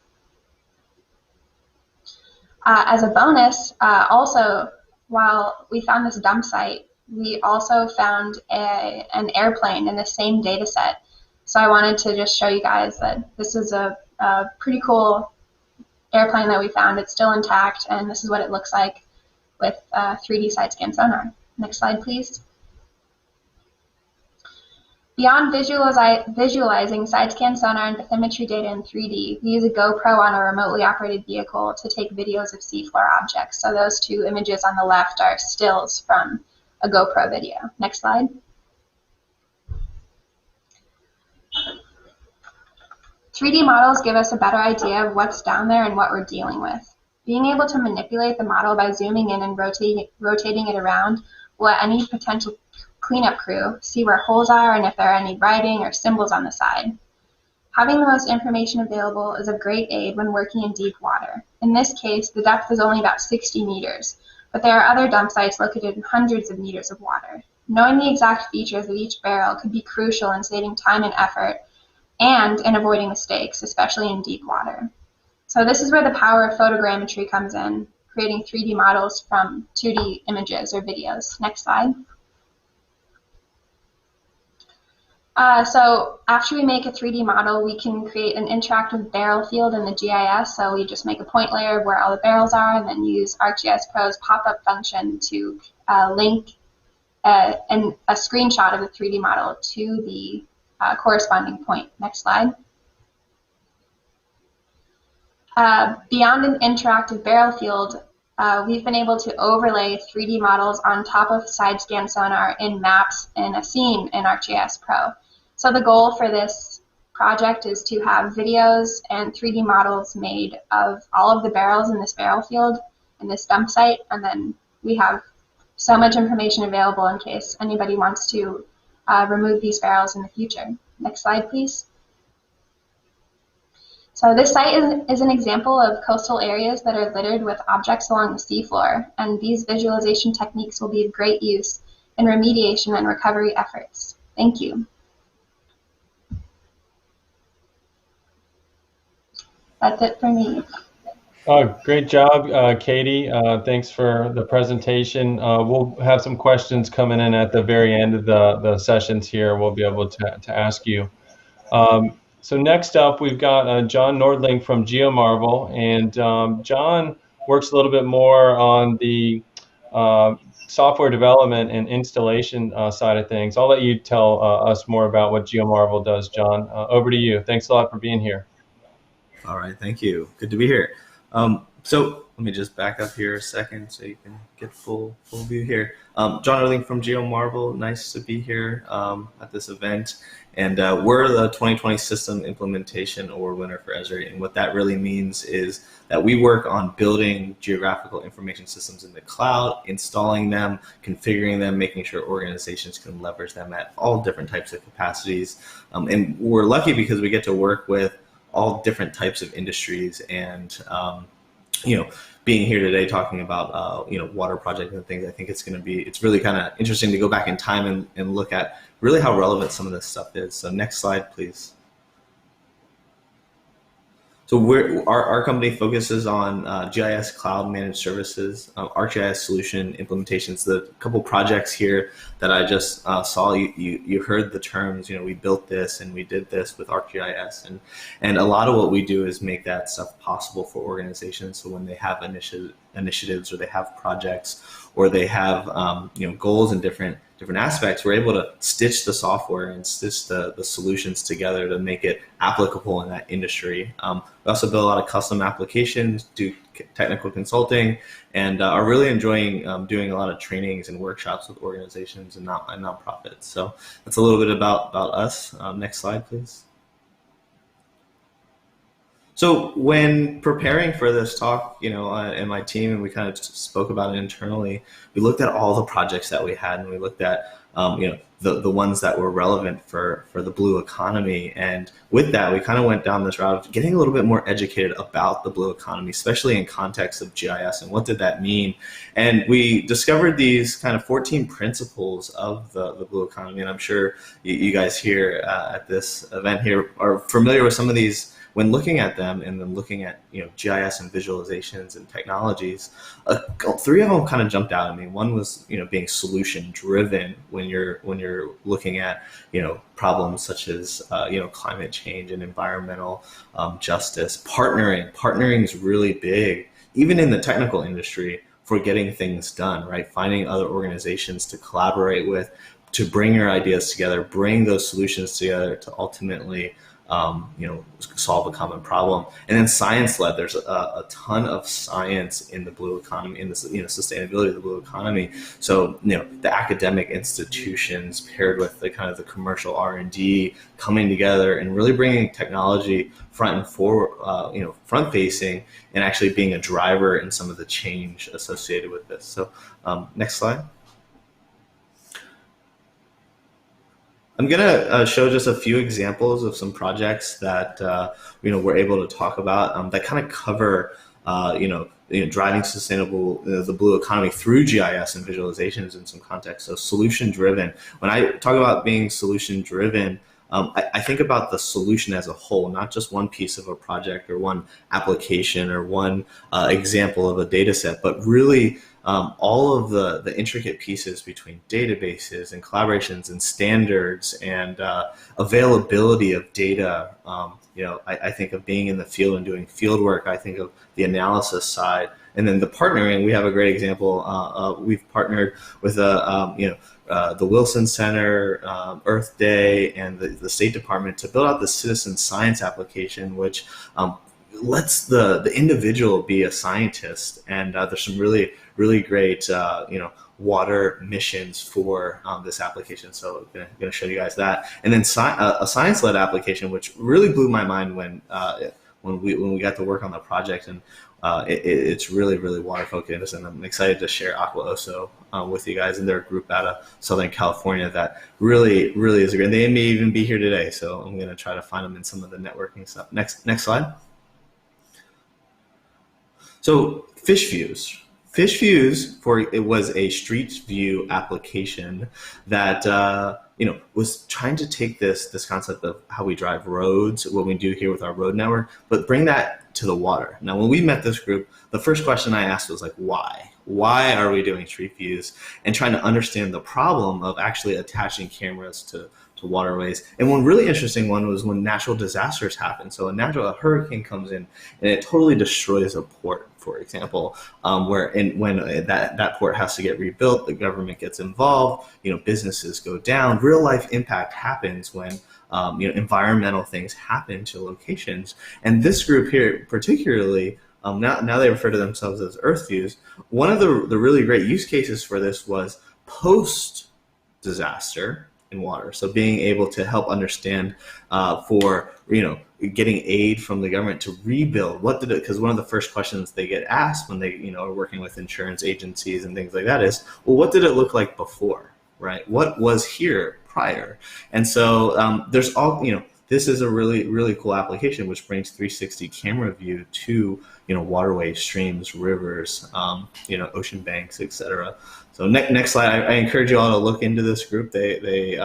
As a bonus, also, while we found this dump site, we also found an airplane in the same data set. So I wanted to just show you guys that this is a pretty cool airplane that we found. It's still intact, and this is what it looks like with 3D side scan sonar. Next slide, please. Beyond visualizing side scan sonar and bathymetry data in 3D, we use a GoPro on a remotely operated vehicle to take videos of seafloor objects. So those 2 images on the left are stills from a GoPro video. Next slide. "3D models give us a better idea of what's down there and what we're dealing with. Being able to manipulate the model by zooming in and rotating it around will let any potential cleanup crew see where holes are and if there are any writing or symbols on the side. Having the most information available is of great aid when working in deep water. In this case, the depth is only about 60 meters, but there are other dump sites located in hundreds of meters of water. Knowing the exact features of each barrel could be crucial in saving time and effort and in avoiding mistakes, especially in deep water. So this is where the power of photogrammetry comes in, creating 3D models from 2D images or videos. Next slide. So after we make a 3D model, we can create an interactive barrel field in the GIS. So we just make a point layer of where all the barrels are and then use ArcGIS Pro's pop-up function to link a screenshot of the 3D model to the corresponding point. Next slide. Beyond an interactive barrel field, we've been able to overlay 3D models on top of side scan sonar in maps in a scene in ArcGIS Pro. So the goal for this project is to have videos and 3D models made of all of the barrels in this barrel field in this dump site, and then we have so much information available in case anybody wants to remove these barrels in the future. Next slide, please. So this site is an example of coastal areas that are littered with objects along the seafloor, and these visualization techniques will be of great use in remediation and recovery efforts. Thank you. That's it for me. Great job, Katie. Thanks for the presentation. We'll have some questions coming in at the very end of the sessions here. We'll be able to ask you. So next up, we've got John Nordling from GeoMarvel, and John works a little bit more on the software development and installation side of things. I'll let you tell us more about what GeoMarvel does, John. Over to you. Thanks a lot for being here. All right, thank you. Good to be here. So let me just back up here a second so you can get full view here. John Nordling from GeoMarvel. Nice to be here at this event. And we're the 2020 System Implementation Award winner for Esri. And what that really means is that we work on building geographical information systems in the cloud, installing them, configuring them, making sure organizations can leverage them at all different types of capacities. And we're lucky because we get to work with all different types of industries, and being here today talking about water projects and things, I think it's really kind of interesting to go back in time and look at really how relevant some of this stuff is. So next slide, please. So our company focuses on GIS cloud managed services, ArcGIS solution implementations. The couple projects here that I just saw, you heard the terms, we built this and we did this with ArcGIS, and a lot of what we do is make that stuff possible for organizations. So when they have initiatives or they have projects or they have goals in different aspects, we're able to stitch the software and stitch the solutions together to make it applicable in that industry. We also build a lot of custom applications, do technical consulting, and are really enjoying doing a lot of trainings and workshops with organizations and nonprofits. So that's a little bit about us. Next slide, please. So when preparing for this talk, and my team, and we kind of spoke about it internally, we looked at all the projects that we had, and we looked at, the ones that were relevant for the blue economy. And with that, we kind of went down this route of getting a little bit more educated about the blue economy, especially in context of GIS and what did that mean. And we discovered these kind of 14 principles of the blue economy. And I'm sure you guys here at this event here are familiar with some of these when looking at them, and then looking at GIS and visualizations and technologies. 3 of them kind of jumped out at me. One was being solution driven when you're looking at problems such as climate change and environmental justice. Partnering is really big, even in the technical industry, for getting things done, right? Finding other organizations to collaborate with, to bring your ideas together, bring those solutions together to ultimately solve a common problem. And then science-led, there's a ton of science in the blue economy, in the sustainability of the blue economy. So the academic institutions paired with the kind of the commercial R&D coming together and really bringing technology front facing, and actually being a driver in some of the change associated with this. So next slide. I'm gonna show just a few examples of some projects that we're able to talk about that kind of cover driving sustainable the blue economy through GIS and visualizations in some context. So solution driven. When I talk about being solution driven, I think about the solution as a whole, not just one piece of a project or one application or one example of a data set, but really all of the intricate pieces between databases and collaborations and standards and availability of data. I think of being in the field and doing field work. I think of the analysis side. And then the partnering, we have a great example. We've partnered with the Wilson Center, Earth Day, and the State Department to build out the citizen science application, which lets the individual be a scientist. And there's some really, really great, water missions for this application. So I'm going to show you guys that. And then a science-led application, which really blew my mind when we got to work on the project. And it's really, really water focused, and I'm excited to share Aqua Oso with you guys and their group out of Southern California that really, really is great. They may even be here today, so I'm going to try to find them in some of the networking stuff. Next slide. So fish views. Fish views it was a street view application that was trying to take this concept of how we drive roads, what we do here with our road network, but bring that to the water. Now, when we met this group, the first question I asked was like, why? Why are we doing street views? And trying to understand the problem of actually attaching cameras to waterways. And one really interesting one was when natural disasters happen. So a hurricane comes in and it totally destroys a port, for example, when that port has to get rebuilt, the government gets involved, businesses go down. Real life impact happens when environmental things happen to locations. And this group here, particularly, now they refer to themselves as Earth Views. One of the really great use cases for this was post-disaster in water. So being able to help understand for getting aid from the government to rebuild. Because one of the first questions they get asked when they are working with insurance agencies and things like that is, well, what did it look like before, right? What was here prior? And so there's all this is a really, really cool application which brings 360 camera view to waterways, streams, rivers, ocean banks, etc. So next slide. I encourage you all to look into this group. They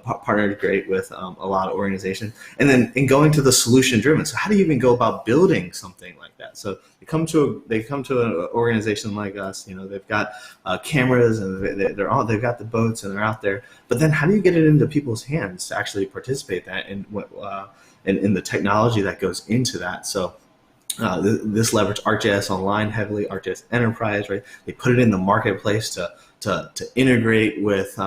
partnered great with a lot of organizations. And then in going to the solution driven. So how do you even go about building something like that? So they come to an organization like us. They've got cameras and they've got the boats and they're out there. But then how do you get it into people's hands to actually participate in the technology that goes into that? So this leveraged ArcGIS Online heavily, ArcGIS Enterprise, right? They put it in the marketplace to integrate with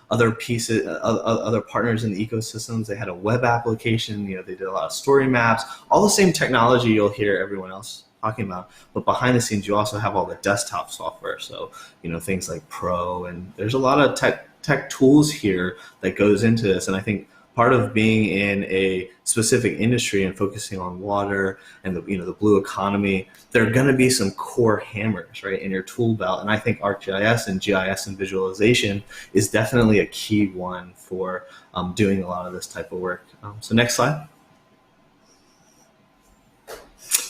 other pieces, other partners in the ecosystems. They had a web application. They did a lot of story maps, all the same technology you'll hear everyone else talking about. But behind the scenes, you also have all the desktop software. So things like Pro, and there's a lot of tech tools here that goes into this. And I think part of being in a specific industry and focusing on water and the blue economy, there are going to be some core hammers, right, in your tool belt. And I think ArcGIS and GIS and visualization is definitely a key one for doing a lot of this type of work. So next slide.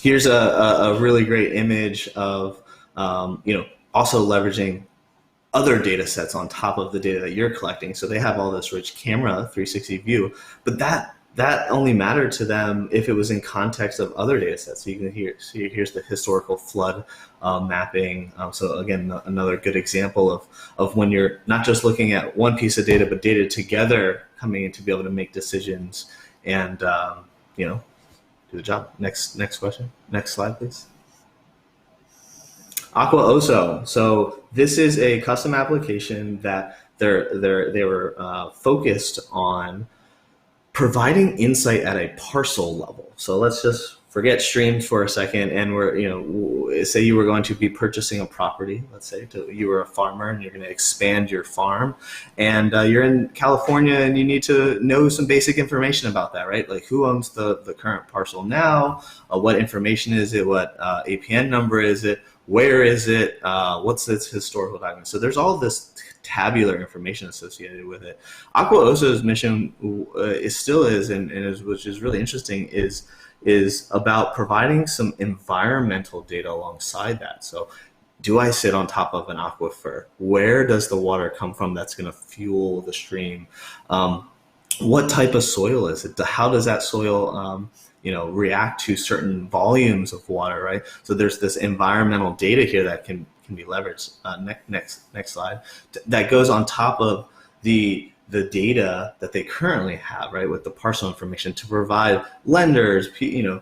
Here's a really great image of also leveraging other data sets on top of the data that you're collecting. So they have all this rich camera 360 view, but that only mattered to them if it was in context of other data sets. So you can here's the historical flood mapping. So again, another good example of when you're not just looking at one piece of data, but data together coming in to be able to make decisions and do the job. Next question. Next slide, please. Aqua Oso. So this is a custom application that they were focused on providing insight at a parcel level. So let's just forget streams for a second, and say you were going to be purchasing a property. Let's say you were a farmer and you're going to expand your farm, and you're in California and you need to know some basic information about that, right? Like who owns the current parcel now, what information is it, what APN number is it, where is it, what's its historical document. So there's all this tabular information associated with it. Aqua Oso's mission which is really interesting, is about providing some environmental data alongside that. So do I sit on top of an aquifer? Where does the water come from that's going to fuel the stream? What type of soil is it? How does that soil react to certain volumes of water, right? So there's this environmental data here that can be leveraged. Next slide. That goes on top of the data that they currently have, right, with the parcel information to provide lenders, the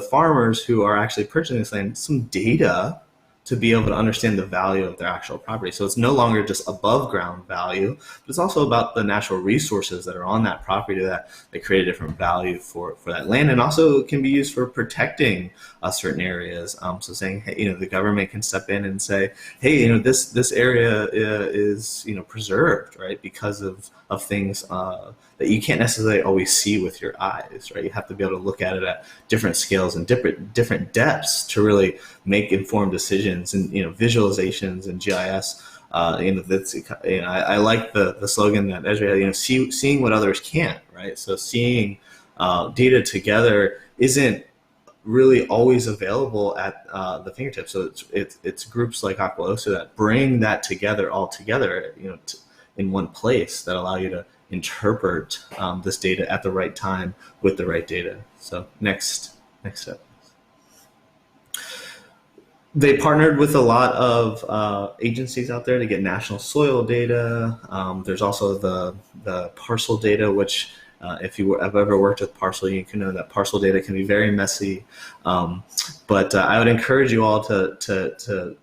farmers who are actually purchasing this land some data to be able to understand the value of their actual property. So it's no longer just above ground value, but it's also about the natural resources that are on that property that create a different value for that land, and also can be used for protecting certain areas. So saying, hey, the government can step in and say, hey, this area is preserved, right, because of things that you can't necessarily always see with your eyes, right? You have to be able to look at it at different scales and different depths to really make informed decisions and visualizations and GIS. I like the slogan that Ezra had, seeing what others can't, right? So seeing data together isn't really always available at the fingertips. So it's groups like Aqua Oso that bring that together all together, in one place, that allow you to interpret this data at the right time with the right data. So next step. They partnered with a lot of agencies out there to get national soil data. There's also the parcel data, which if you have ever worked with parcel, you can know that parcel data can be very messy. But I would encourage you all to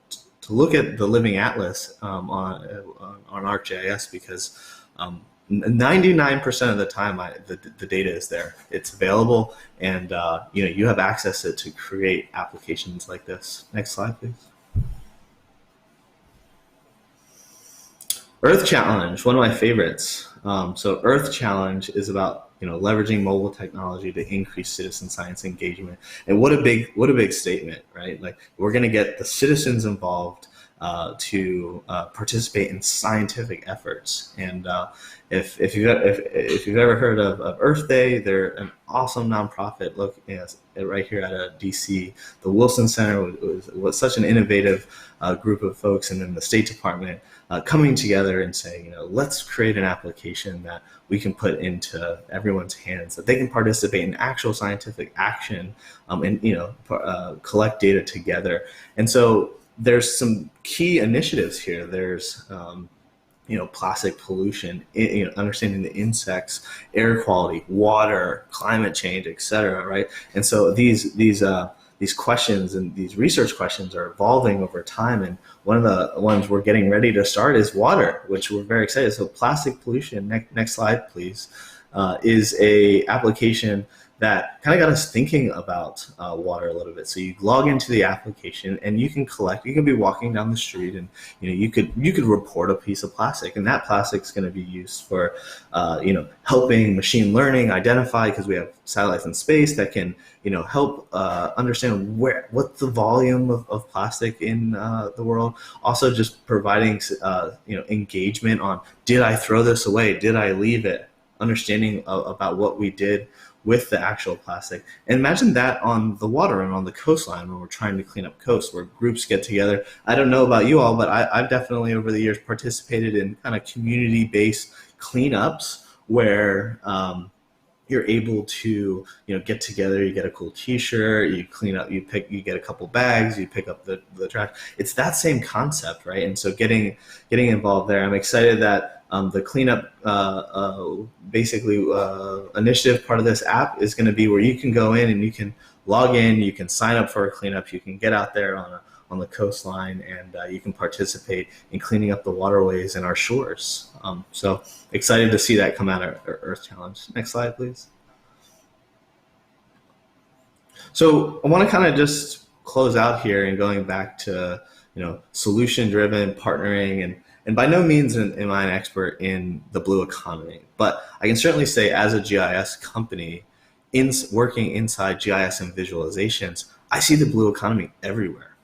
look at the Living Atlas on ArcGIS, because 99% of the time the data is there. It's available, and you have access to create applications like this. Next slide, please. Earth Challenge, one of my favorites. So Earth Challenge is about leveraging mobile technology to increase citizen science engagement. And what a big statement, right? Like, we're going to get the citizens involved to participate in scientific efforts. And if you've ever heard of Earth Day, they're an awesome nonprofit. Look, right here at DC, the Wilson Center was such an innovative group of folks, and then the State Department coming together and saying, let's create an application that we can put into everyone's hands, that they can participate in actual scientific action, and collect data together. And so there's some key initiatives here. There's plastic pollution, understanding the insects, air quality, water, climate change, etc. Right? And so these questions and these research questions are evolving over time. And one of the ones we're getting ready to start is water, which we're very excited. So plastic pollution, next slide, please, is a application that kind of got us thinking about water a little bit. So you log into the application and you can be walking down the street, and you could report a piece of plastic, and that plastic is going to be used for helping machine learning identify, because we have satellites in space that can help understand what the volume of plastic in the world. Also just providing engagement on, did I throw this away? Did I leave it? Understanding about what we did with the actual plastic. And imagine that on the water and on the coastline when we're trying to clean up coast, where groups get together. I don't know about you all, but I've definitely over the years participated in kind of community-based cleanups where you're able to get together, you get a cool t-shirt, you clean up, you get a couple bags, you pick up the trash. It's that same concept, right? And so getting involved there. I'm excited that the cleanup initiative part of this app is going to be where you can go in and you can log in, you can sign up for a cleanup, you can get out there on the coastline, and you can participate in cleaning up the waterways and our shores. So excited to see that come out of Earth Challenge. Next slide, please. So I want to kind of just close out here and going back to solution-driven partnering, and by no means am I an expert in the blue economy, but I can certainly say, as a GIS company, working inside GIS and visualizations, I see the blue economy everywhere.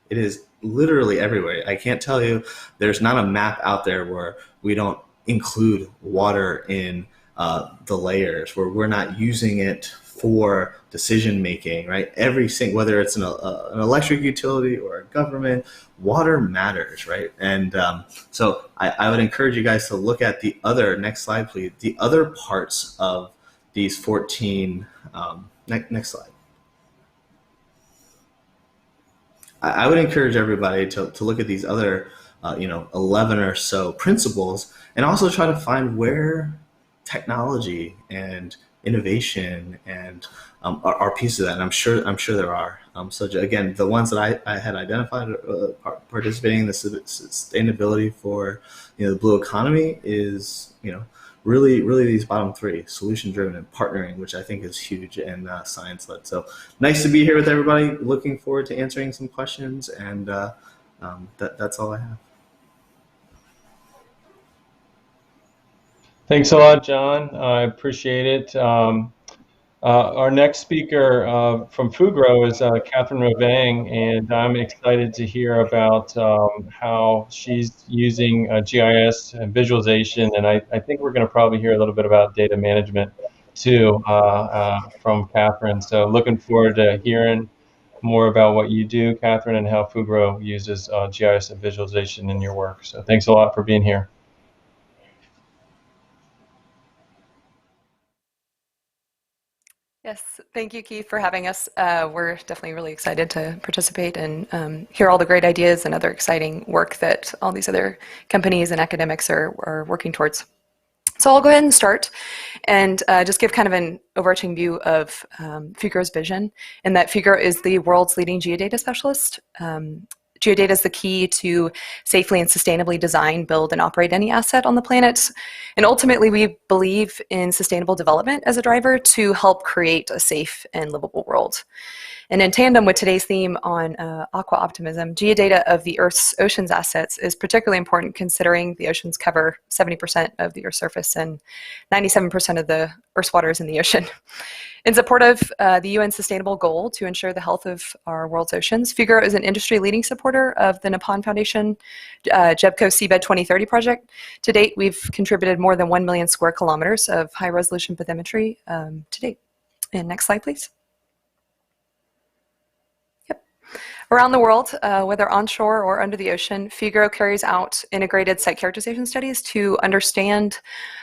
It is literally everywhere. I can't tell you, there's not a map out there where we don't include water in the layers, where we're not using it for decision making, right? Every single, whether it's an electric utility or a government, water matters, right? And so I would encourage you guys to look at the other, next slide please, the other parts of these 14, next slide. I would encourage everybody to look at these other 11 or so principles, and also try to find where technology and innovation and are pieces of that. And I'm sure there are. So again, the ones that I had identified participating in the sustainability for the blue economy is really these bottom three: solution driven and partnering, which I think is huge, and science led. So nice to be here with everybody. Looking forward to answering some questions, and that's all I have. Thanks a lot, John. I appreciate it. Our next speaker from Fugro is Catherine Rovang, and I'm excited to hear about how she's using GIS and visualization, and I think we're going to probably hear a little bit about data management too from Catherine. So looking forward to hearing more about what you do, Catherine, and how Fugro uses GIS and visualization in your work. So thanks a lot for being here. Yes, thank you, Keith, for having us. We're definitely really excited to participate and hear all the great ideas and other exciting work that all these other companies and academics are working towards. So I'll go ahead and start and just give kind of an overarching view of Fugro's vision, and that Fugro is the world's leading geodata specialist. Geodata is the key to safely and sustainably design, build, and operate any asset on the planet. And ultimately, we believe in sustainable development as a driver to help create a safe and livable world. And in tandem with today's theme on aqua optimism, geodata of the Earth's oceans assets is particularly important, considering the oceans cover 70% of the Earth's surface and 97% of the Earth's water is in the ocean. In support of the UN Sustainable Goal to ensure the health of our world's oceans, Fugro is an industry-leading supporter of the Nippon Foundation JEBCO Seabed 2030 project. To date, we've contributed more than 1 million square kilometers of high-resolution bathymetry to date. And next slide, please. Around the world, whether onshore or under the ocean, Fugro carries out integrated site characterization studies to understand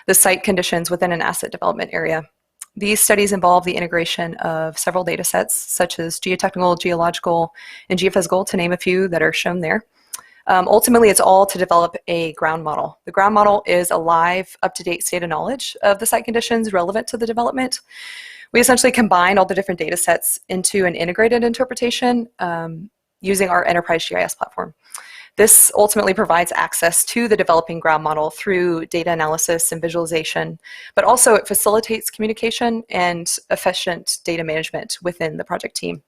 the site conditions within an asset development area. These studies involve the integration of several data sets, such as geotechnical, geological, and geophysical, to name a few that are shown there. Ultimately, it's all to develop a ground model. The ground model is a live, up-to-date state of knowledge of the site conditions relevant to the development. We essentially combine all the different data sets into an integrated interpretation using our enterprise GIS platform. This ultimately provides access to the developing ground model through data analysis and visualization, but also it facilitates communication and efficient data management within the project team.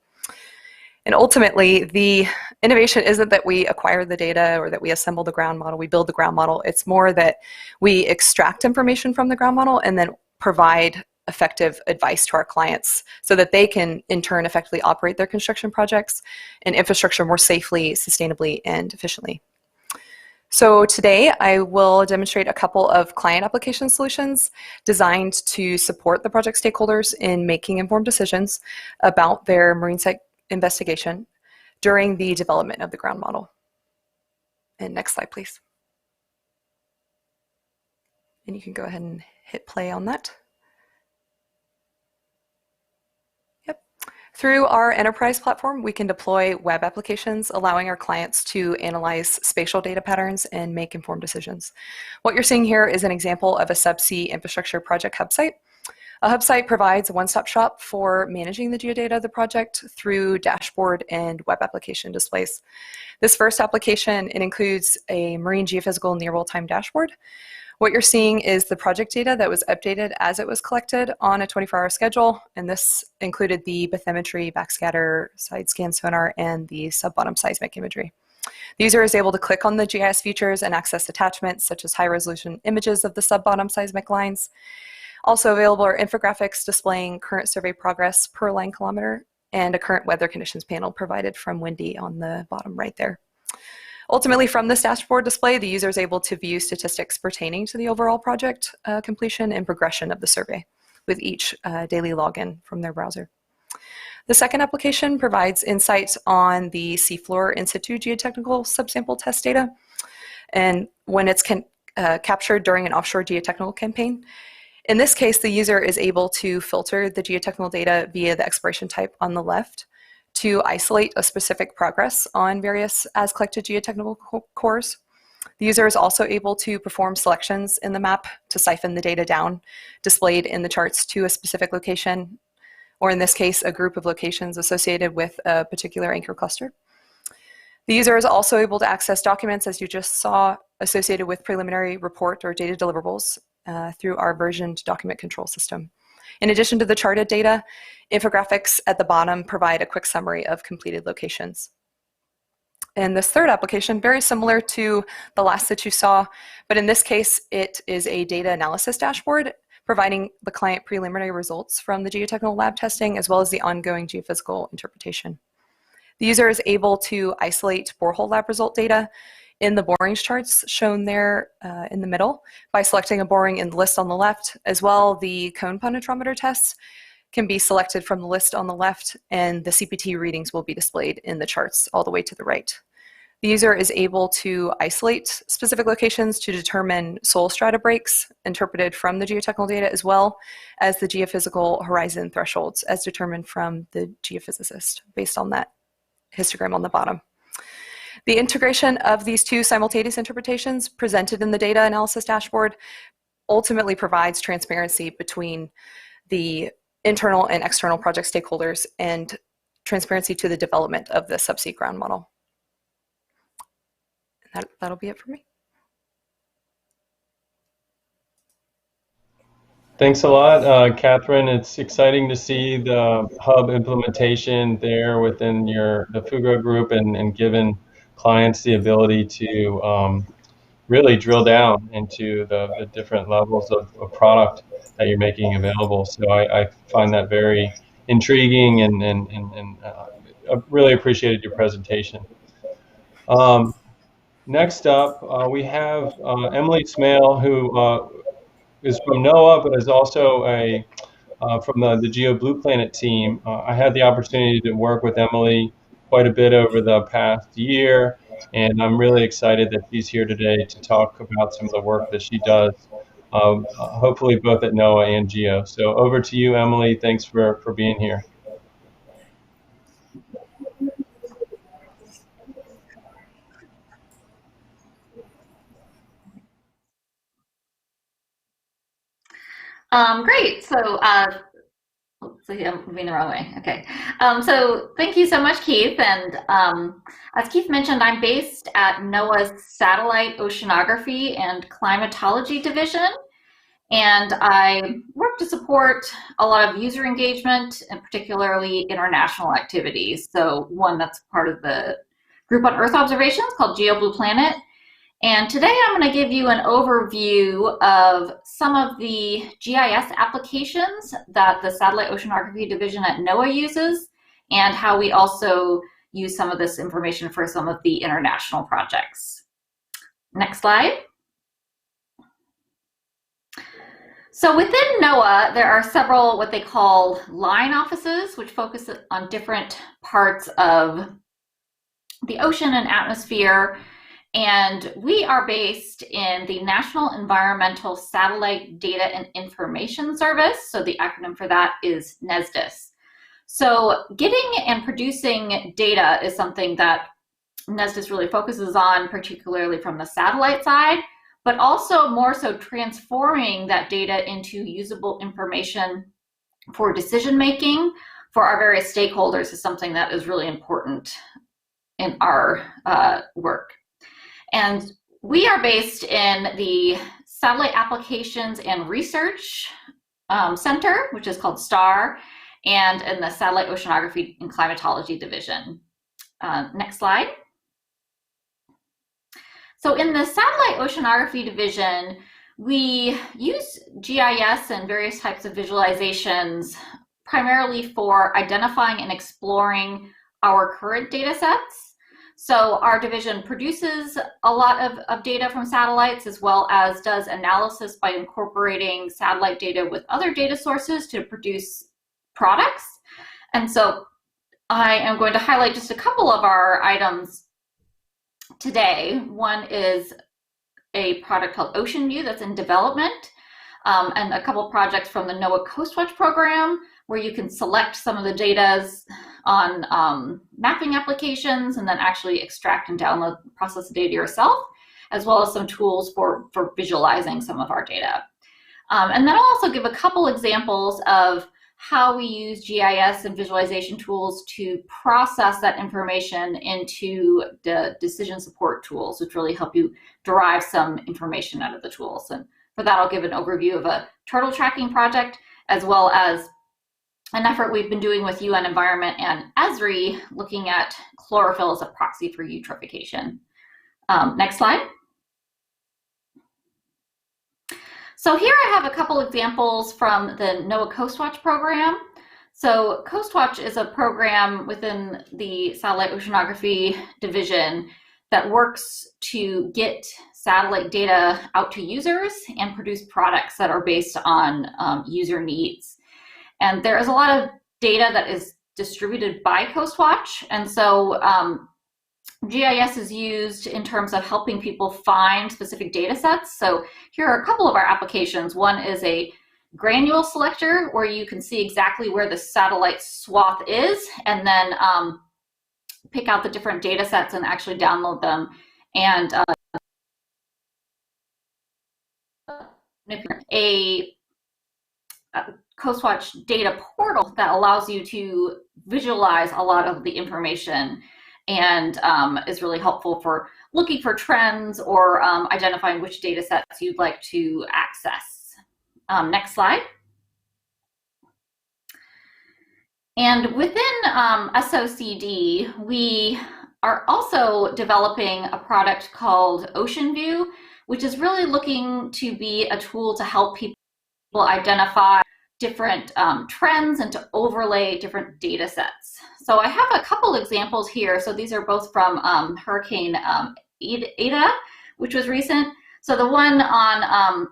And ultimately, the innovation isn't that we acquire the data or that we assemble the ground model, we build the ground model. It's more that we extract information from the ground model and then provide effective advice to our clients so that they can in turn effectively operate their construction projects and infrastructure more safely, sustainably, and efficiently. So today I will demonstrate a couple of client application solutions designed to support the project stakeholders in making informed decisions about their marine site investigation during the development of the ground model. And next slide, please. And you can go ahead and hit play on that. Through our enterprise platform, we can deploy web applications, allowing our clients to analyze spatial data patterns and make informed decisions. What you're seeing here is an example of a subsea infrastructure project hub site. A hub site provides a one-stop shop for managing the geodata of the project through dashboard and web application displays. This first application, it includes a marine geophysical near real-time dashboard. What you're seeing is the project data that was updated as it was collected on a 24-hour schedule, and this included the bathymetry, backscatter, side scan sonar, and the sub-bottom seismic imagery. The user is able to click on the GIS features and access attachments such as high-resolution images of the sub-bottom seismic lines. Also available are infographics displaying current survey progress per line kilometer, and a current weather conditions panel provided from Windy on the bottom right there. Ultimately, from this dashboard display, the user is able to view statistics pertaining to the overall project completion and progression of the survey with each daily login from their browser. The second application provides insights on the seafloor in situ geotechnical subsample test data, and when it's captured during an offshore geotechnical campaign. In this case, the user is able to filter the geotechnical data via the exploration type on the left to isolate a specific progress on various as collected geotechnical cores. The user is also able to perform selections in the map to siphon the data down, displayed in the charts to a specific location, or in this case, a group of locations associated with a particular anchor cluster. The user is also able to access documents, as you just saw, associated with preliminary report or data deliverables through our versioned document control system. In addition to the charted data, infographics at the bottom provide a quick summary of completed locations. And this third application, very similar to the last that you saw, but in this case, it is a data analysis dashboard providing the client preliminary results from the geotechnical lab testing as well as the ongoing geophysical interpretation. The user is able to isolate borehole lab result data in the borings charts shown there in the middle by selecting a boring in the list on the left, as well the cone penetrometer tests can be selected from the list on the left, and the CPT readings will be displayed in the charts all the way to the right. The user is able to isolate specific locations to determine soil strata breaks interpreted from the geotechnical data, as well as the geophysical horizon thresholds as determined from the geophysicist based on that histogram on the bottom. The integration of these two simultaneous interpretations presented in the data analysis dashboard ultimately provides transparency between the internal and external project stakeholders and transparency to the development of the subsea ground model. That'll be it for me. Thanks a lot, Catherine. It's exciting to see the hub implementation there within the Fugro group and given clients the ability to really drill down into the different levels of product that you're making available. So I find that very intriguing and I really appreciated your presentation. Next up, we have Emily Smale, who is from NOAA, but is also from the Geo Blue Planet team. I had the opportunity to work with Emily quite a bit over the past year, and I'm really excited that she's here today to talk about some of the work that she does, hopefully both at NOAA and Geo. So over to you, Emily. Thanks for being here. Great. So, hopefully I'm moving the wrong way. Okay. So thank you so much, Keith. And as Keith mentioned, I'm based at NOAA's Satellite Oceanography and Climatology Division. And I work to support a lot of user engagement and particularly international activities. So one that's part of the group on Earth observations called Geo Blue Planet. And today I'm going to give you an overview of some of the GIS applications that the Satellite Oceanography Division at NOAA uses and how we also use some of this information for some of the international projects. Next slide. So within NOAA, there are several what they call line offices, which focus on different parts of the ocean and atmosphere. And we are based in the National Environmental Satellite Data and Information Service. So the acronym for that is NESDIS. So getting and producing data is something that NESDIS really focuses on, particularly from the satellite side, but also more so transforming that data into usable information for decision making for our various stakeholders is something that is really important in our work. And we are based in the Satellite Applications and Research Center, which is called STAR, and in the Satellite Oceanography and Climatology Division. Next slide. So in the Satellite Oceanography Division, we use GIS and various types of visualizations primarily for identifying and exploring our current data sets. So our division produces a lot of data from satellites, as well as does analysis by incorporating satellite data with other data sources to produce products. And so I am going to highlight just a couple of our items today. One is a product called Ocean View that's in development, and a couple projects from the NOAA Coast Watch program, where you can select some of the data on mapping applications and then actually extract and download, process the data yourself, as well as some tools for visualizing some of our data. And then I'll also give a couple examples of how we use GIS and visualization tools to process that information into the decision support tools, which really help you derive some information out of the tools. And for that, I'll give an overview of a turtle tracking project, as well as an effort we've been doing with UN Environment and ESRI, looking at chlorophyll as a proxy for eutrophication. Next slide. So here I have a couple examples from the NOAA Coast Watch program. So Coast Watch is a program within the Satellite Oceanography Division that works to get satellite data out to users and produce products that are based on user needs. And there is a lot of data that is distributed by Coast Watch. And so GIS is used in terms of helping people find specific data sets. So here are a couple of our applications. One is a granule selector, where you can see exactly where the satellite swath is, and then pick out the different data sets and actually download them. And a Coast Watch data portal that allows you to visualize a lot of the information, and is really helpful for looking for trends or identifying which data sets you'd like to access. Next slide. And within SOCD, we are also developing a product called Ocean View, which is really looking to be a tool to help people identify different trends and to overlay different data sets. So I have a couple examples here. So these are both from Hurricane Ida, which was recent. So the one on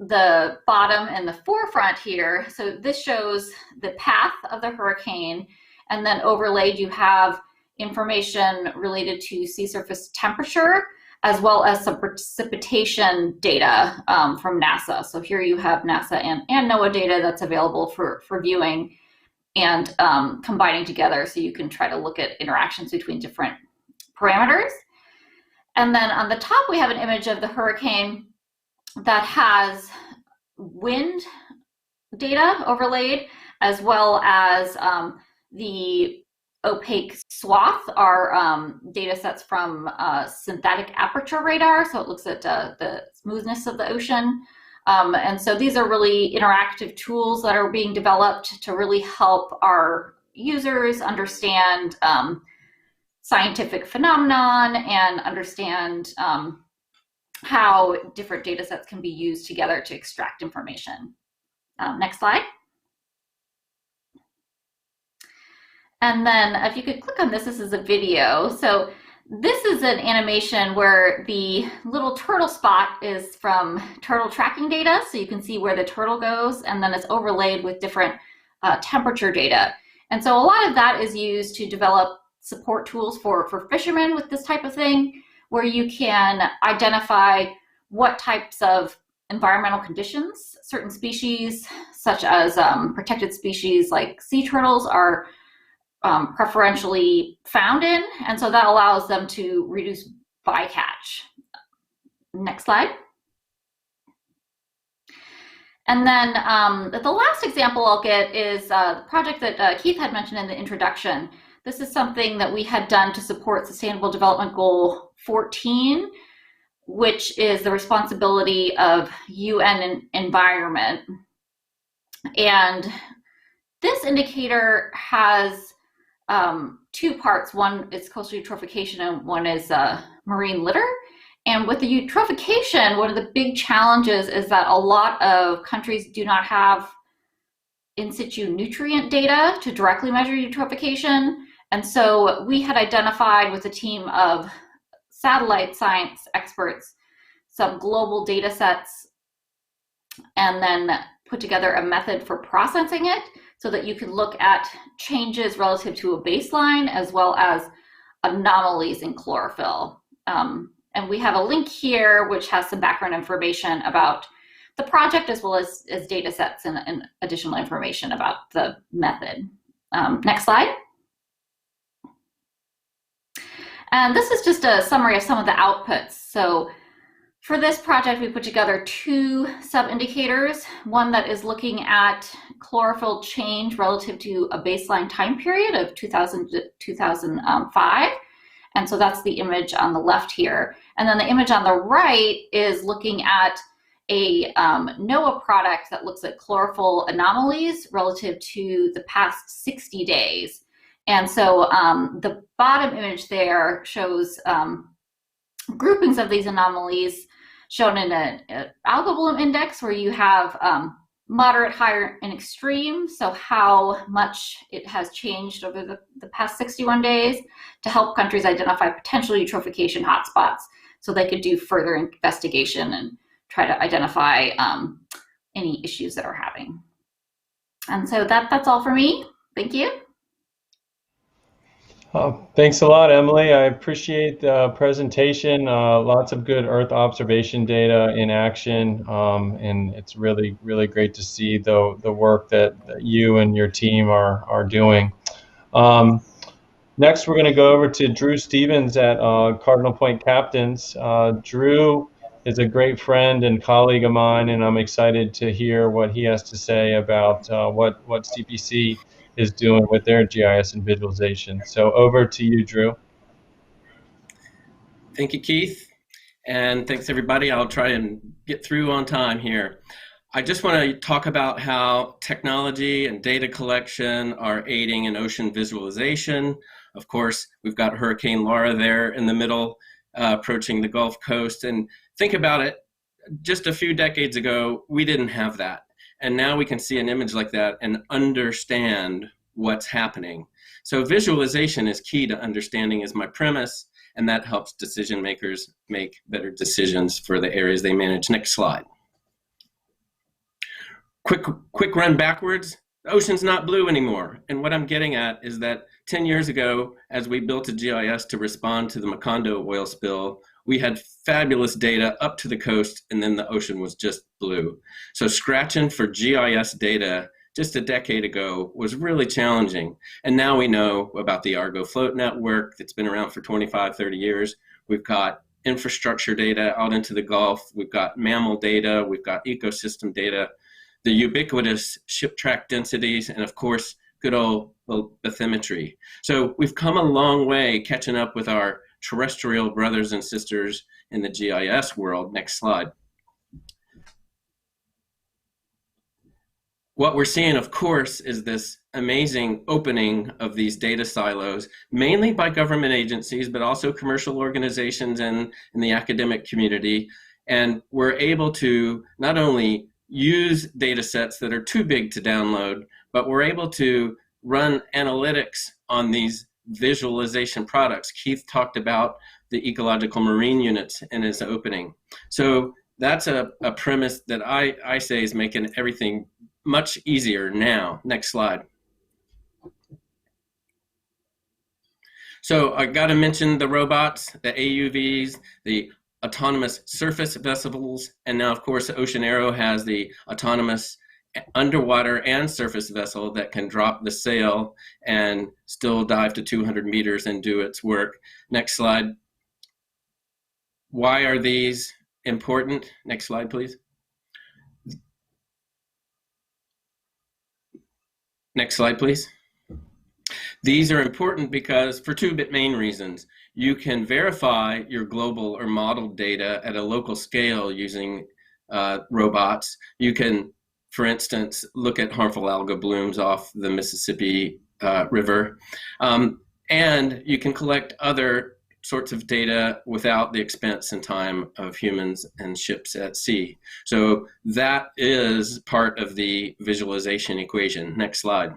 the bottom and the forefront here, so this shows the path of the hurricane, and then overlaid you have information related to sea surface temperature, as well as some precipitation data from NASA. So here you have NASA and NOAA data that's available for viewing and combining together, so you can try to look at interactions between different parameters. And then on the top, we have an image of the hurricane that has wind data overlaid, as well as the opaque swath are data sets from synthetic aperture radar. So it looks at the smoothness of the ocean. And so these are really interactive tools that are being developed to really help our users understand scientific phenomenon and understand how different data sets can be used together to extract information. Next slide. And then if you could click on this, this is a video. So this is an animation where the little turtle spot is from turtle tracking data. So you can see where the turtle goes, and then it's overlaid with different temperature data. And so a lot of that is used to develop support tools for fishermen with this type of thing, where you can identify what types of environmental conditions certain species, such as protected species like sea turtles, are preferentially found in, and so that allows them to reduce bycatch. Next slide. And then the last example I'll get is the project that Keith had mentioned in the introduction. This is something that we had done to support Sustainable Development Goal 14, which is the responsibility of UN Environment. And this indicator has two parts. One is coastal eutrophication and one is marine litter. And with the eutrophication, one of the big challenges is that a lot of countries do not have in situ nutrient data to directly measure eutrophication. And so we had identified with a team of satellite science experts some global data sets and then put together a method for processing it so that you can look at changes relative to a baseline as well as anomalies in chlorophyll. And we have a link here which has some background information about the project as well as data sets and additional information about the method. Next slide. And this is just a summary of some of the outputs. So for this project, we put together 2 sub-indicators, one that is looking at chlorophyll change relative to a baseline time period of 2000 to 2005. And so that's the image on the left here. And then the image on the right is looking at a NOAA product that looks at chlorophyll anomalies relative to the past 60 days. And so the bottom image there shows groupings of these anomalies shown in an algal bloom index where you have moderate, higher, and extreme. So how much it has changed over the past 61 days to help countries identify potential eutrophication hotspots so they could do further investigation and try to identify any issues that are happening. And so that's all for me. Thank you. Thanks a lot, Emily. I appreciate the presentation. Lots of good Earth observation data in action, and it's really, really great to see the work that you and your team are doing. Next, we're going to go over to Drew Stevens at Cardinal Point Captains. Drew is a great friend and colleague of mine, and I'm excited to hear what he has to say about what CPC is doing with their GIS and visualization. So over to you, Drew. Thank you, Keith. And thanks, everybody. I'll try and get through on time here. I just want to talk about how technology and data collection are aiding in ocean visualization. Of course, we've got Hurricane Laura there in the middle, approaching the Gulf Coast. And think about it, just a few decades ago, we didn't have that. And now we can see an image like that and understand what's happening. So visualization is key to understanding is my premise, and that helps decision makers make better decisions for the areas they manage. Next slide. Quick run backwards. The ocean's not blue anymore. And what I'm getting at is that 10 years ago, as we built a GIS to respond to the Macondo oil spill, we had fabulous data up to the coast, and then the ocean was just blue. So scratching for GIS data just a decade ago was really challenging. And now we know about the Argo float network that's been around for 25, 30 years. We've got infrastructure data out into the Gulf. We've got mammal data. We've got ecosystem data, the ubiquitous ship track densities, and of course, good old bathymetry. So we've come a long way catching up with our terrestrial brothers and sisters in the GIS world. Next slide. What we're seeing, of course, is this amazing opening of these data silos, mainly by government agencies, but also commercial organizations and in the academic community. And we're able to not only use data sets that are too big to download, but we're able to run analytics on these visualization products. Keith talked about the ecological marine units in his opening. So that's a premise that I say is making everything much easier now. Next slide. So I got to mention the robots, the AUVs, the autonomous surface vessels, and now of course Ocean Aero has the autonomous underwater and surface vessel that can drop the sail and still dive to 200 meters and do its work. Next slide. Why are these important? Next slide, please. Next slide, please. These are important because for two main reasons. You can verify your global or modeled data at a local scale using robots. You can, for instance, look at harmful algal blooms off the Mississippi River. And you can collect other sorts of data without the expense and time of humans and ships at sea. So that is part of the visualization equation. Next slide.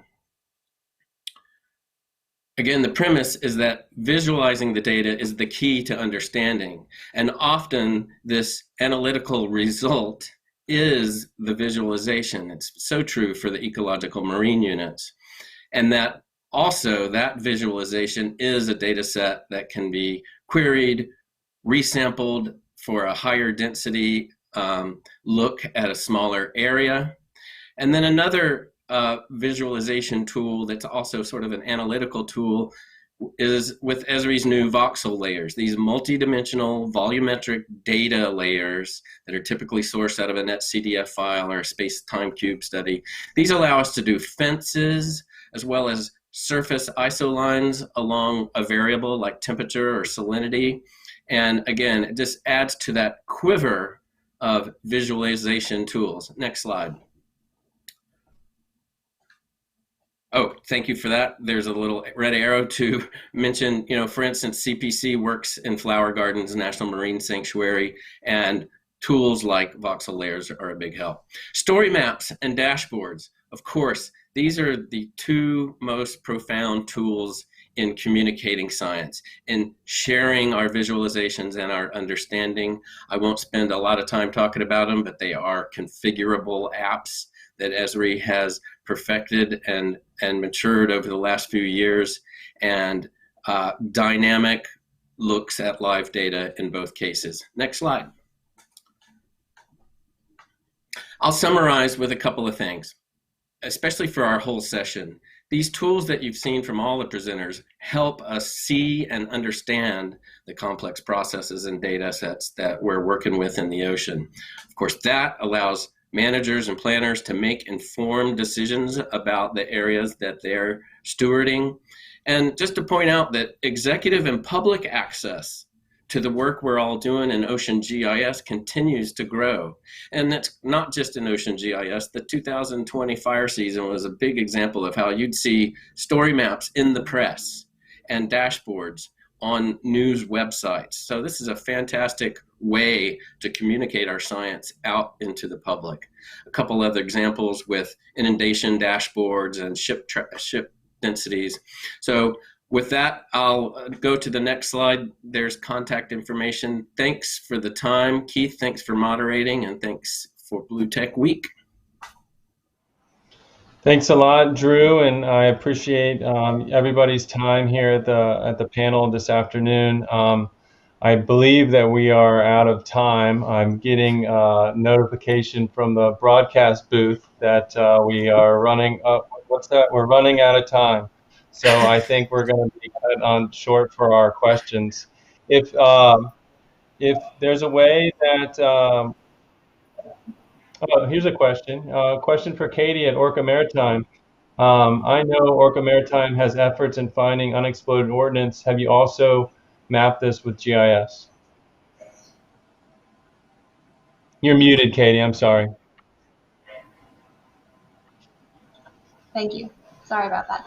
Again, the premise is that visualizing the data is the key to understanding. And often this analytical result is the visualization. It's so true for the ecological marine units. And that also, that visualization is a data set that can be queried, resampled for a higher density look at a smaller area. And then another visualization tool that's also sort of an analytical tool is with Esri's new voxel layers, these multidimensional volumetric data layers that are typically sourced out of a NetCDF file or a space-time cube study. These allow us to do fences as well as surface isolines along a variable like temperature or salinity. And again, it just adds to that quiver of visualization tools. Next slide. Oh, thank you for that. There's a little red arrow to mention, for instance, CPC works in Flower Gardens National Marine Sanctuary, and tools like voxel layers are a big help. Story maps and dashboards, of course, these are the two most profound tools in communicating science, in sharing our visualizations and our understanding. I won't spend a lot of time talking about them, but they are configurable apps that Esri has perfected and matured over the last few years, and dynamic looks at live data in both cases. Next slide. I'll summarize with a couple of things, especially for our whole session. These tools that you've seen from all the presenters help us see and understand the complex processes and data sets that we're working with in the ocean. Of course, that allows managers and planners to make informed decisions about the areas that they're stewarding. And just to point out that executive and public access to the work we're all doing in Ocean GIS continues to grow. And that's not just in Ocean GIS. The 2020 fire season was a big example of how you'd see story maps in the press and dashboards on news websites. So this is a fantastic way to communicate our science out into the public. A couple other examples with inundation dashboards and ship densities. So with that, I'll go to the next slide. There's contact information. Thanks for the time. Keith, thanks for moderating, and thanks for Blue Tech Week. Thanks a lot, Drew, and I appreciate everybody's time here at the panel this afternoon. I believe that we are out of time. I'm getting a notification from the broadcast booth that we are running up. What's that? We're running out of time. So I think we're going to be cut on short for our questions. If there's a way that, oh, here's a question. Question for Katie at Orca Maritime. I know Orca Maritime has efforts in finding unexploded ordnance. Have you also mapped this with GIS? You're muted, Katie. I'm sorry. Thank you. Sorry about that.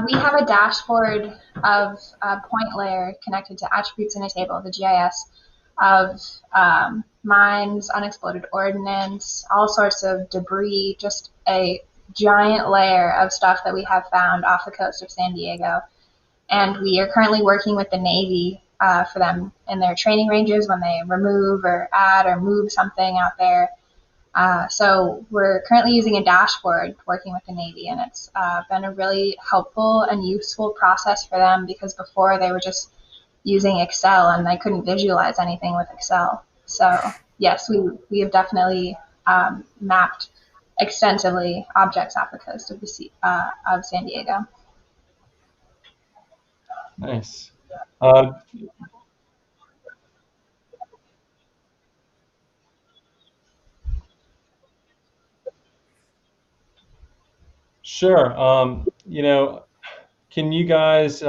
We have a dashboard of a point layer connected to attributes in a table, the GIS, of mines, unexploded ordnance, all sorts of debris, just a giant layer of stuff that we have found off the coast of San Diego. And we are currently working with the Navy for them in their training ranges when they remove or add or move something out there. So we're currently using a dashboard working with the Navy, and it's been a really helpful and useful process for them, because before they were just using Excel and they couldn't visualize anything with Excel. So yes, we have definitely mapped extensively objects off the coast of of San Diego. Nice. Sure. Can you guys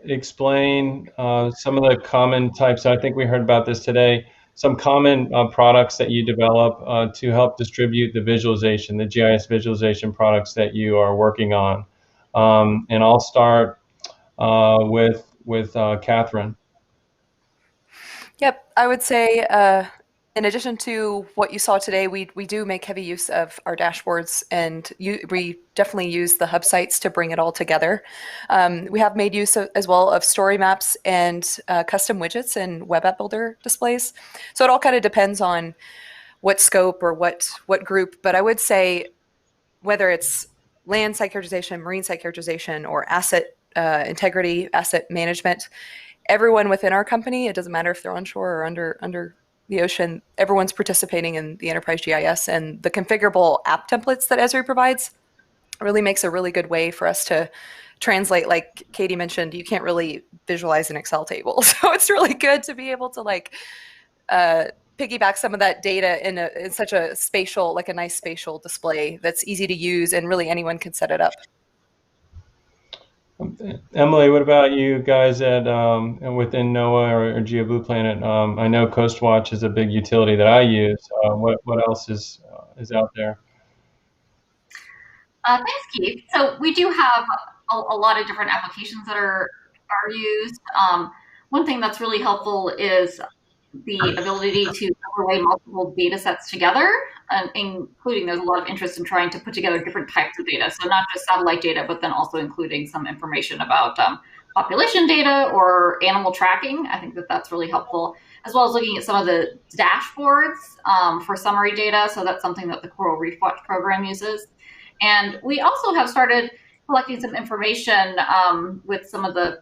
explain some of the common types? I think we heard about this today. Some common products that you develop to help distribute the visualization, the GIS visualization products that you are working on. And I'll start with Catherine. Yep, I would say in addition to what you saw today, we do make heavy use of our dashboards, and we definitely use the hub sites to bring it all together. We have made use as well of story maps and custom widgets and web app builder displays. So it all kind of depends on what scope or what group, but I would say whether it's land site characterization, marine site characterization, or asset integrity, asset management, everyone within our company, it doesn't matter if they're onshore or under the ocean, everyone's participating in the enterprise GIS, and the configurable app templates that Esri provides really makes a really good way for us to translate. Like Katie mentioned, you can't really visualize an Excel table. So it's really good to be able to piggyback some of that data in such a spatial, like a nice spatial display that's easy to use, and really anyone can set it up. Emily, what about you guys at within NOAA or GeoBlue Planet? I know Coastwatch is a big utility that I use. What else is out there? Thanks, Keith. So we do have a lot of different applications that are used. One thing that's really helpful is the ability to overlay multiple data sets together, including there's a lot of interest in trying to put together different types of data. So not just satellite data, but then also including some information about population data or animal tracking. I think that's really helpful, as well as looking at some of the dashboards for summary data. So that's something that the Coral Reef Watch program uses. And we also have started collecting some information with some of the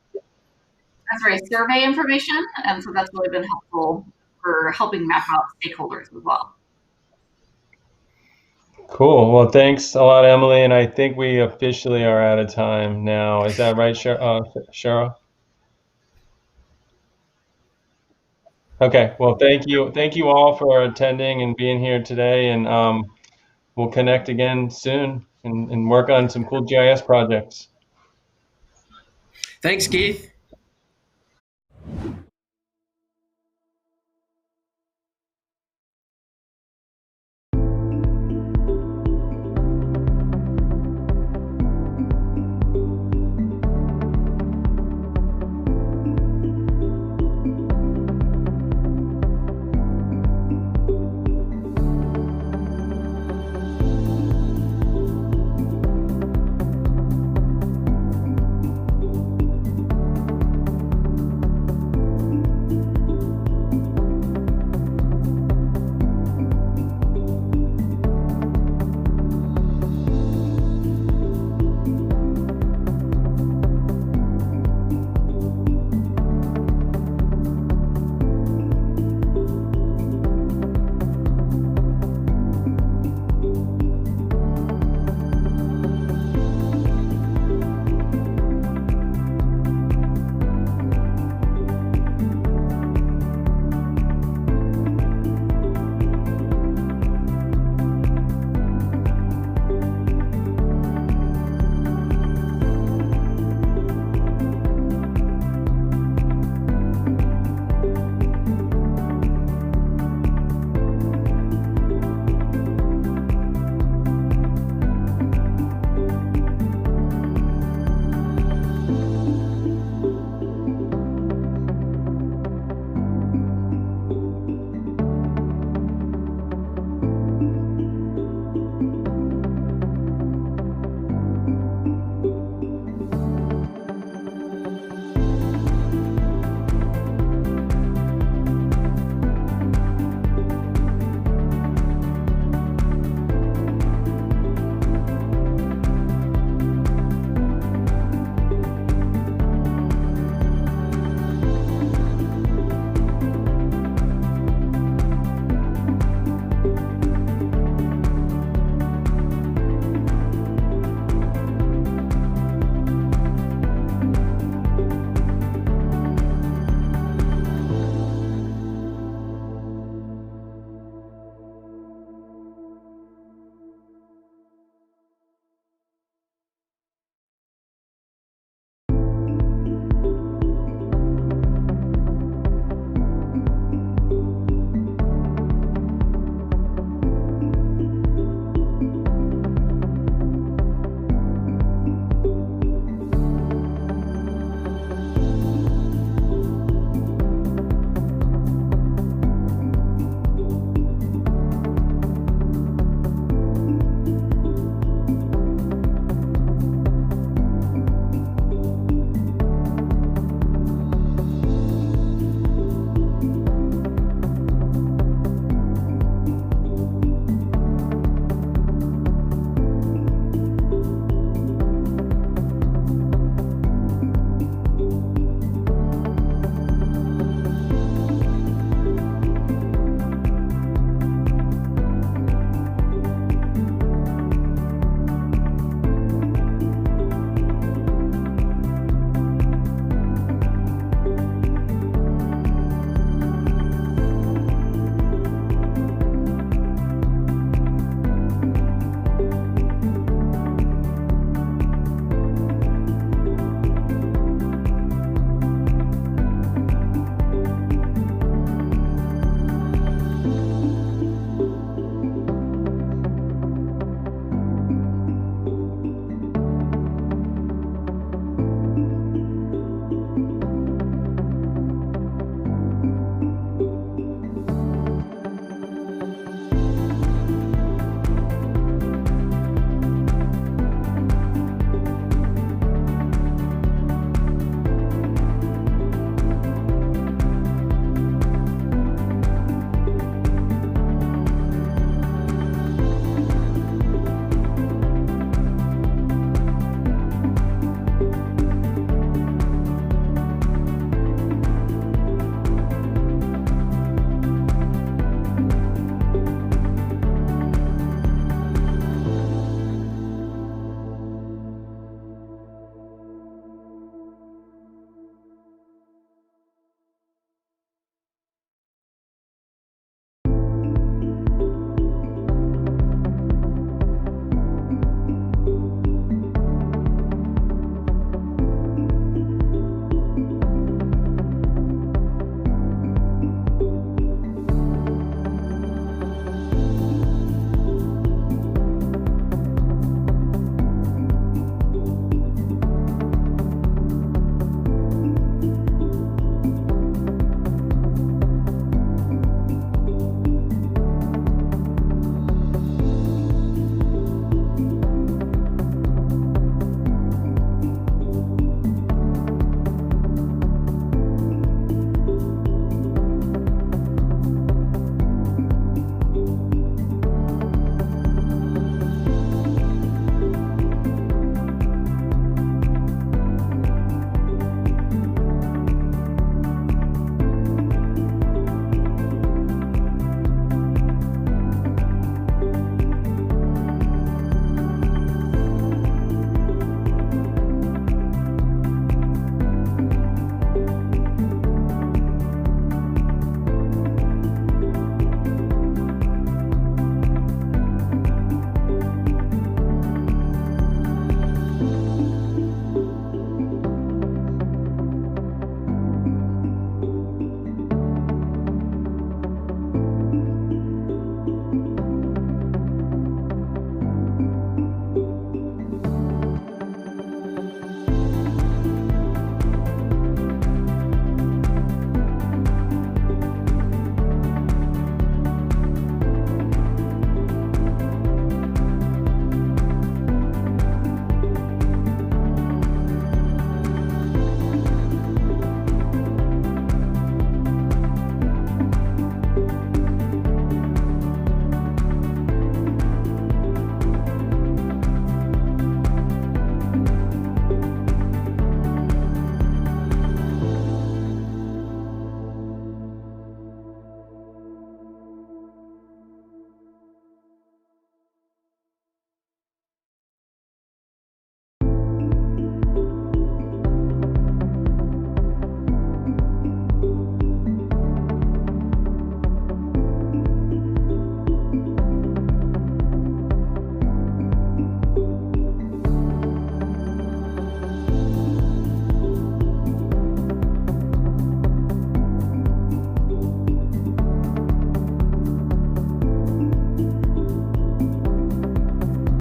survey information, and so that's really been helpful for helping map out stakeholders as well. Cool. Well, thanks a lot, Emily. And I think we officially are out of time now. Is that right, Cheryl? Okay. Well, thank you. Thank you all for attending and being here today. And we'll connect again soon and work on some cool GIS projects. Thanks, Keith.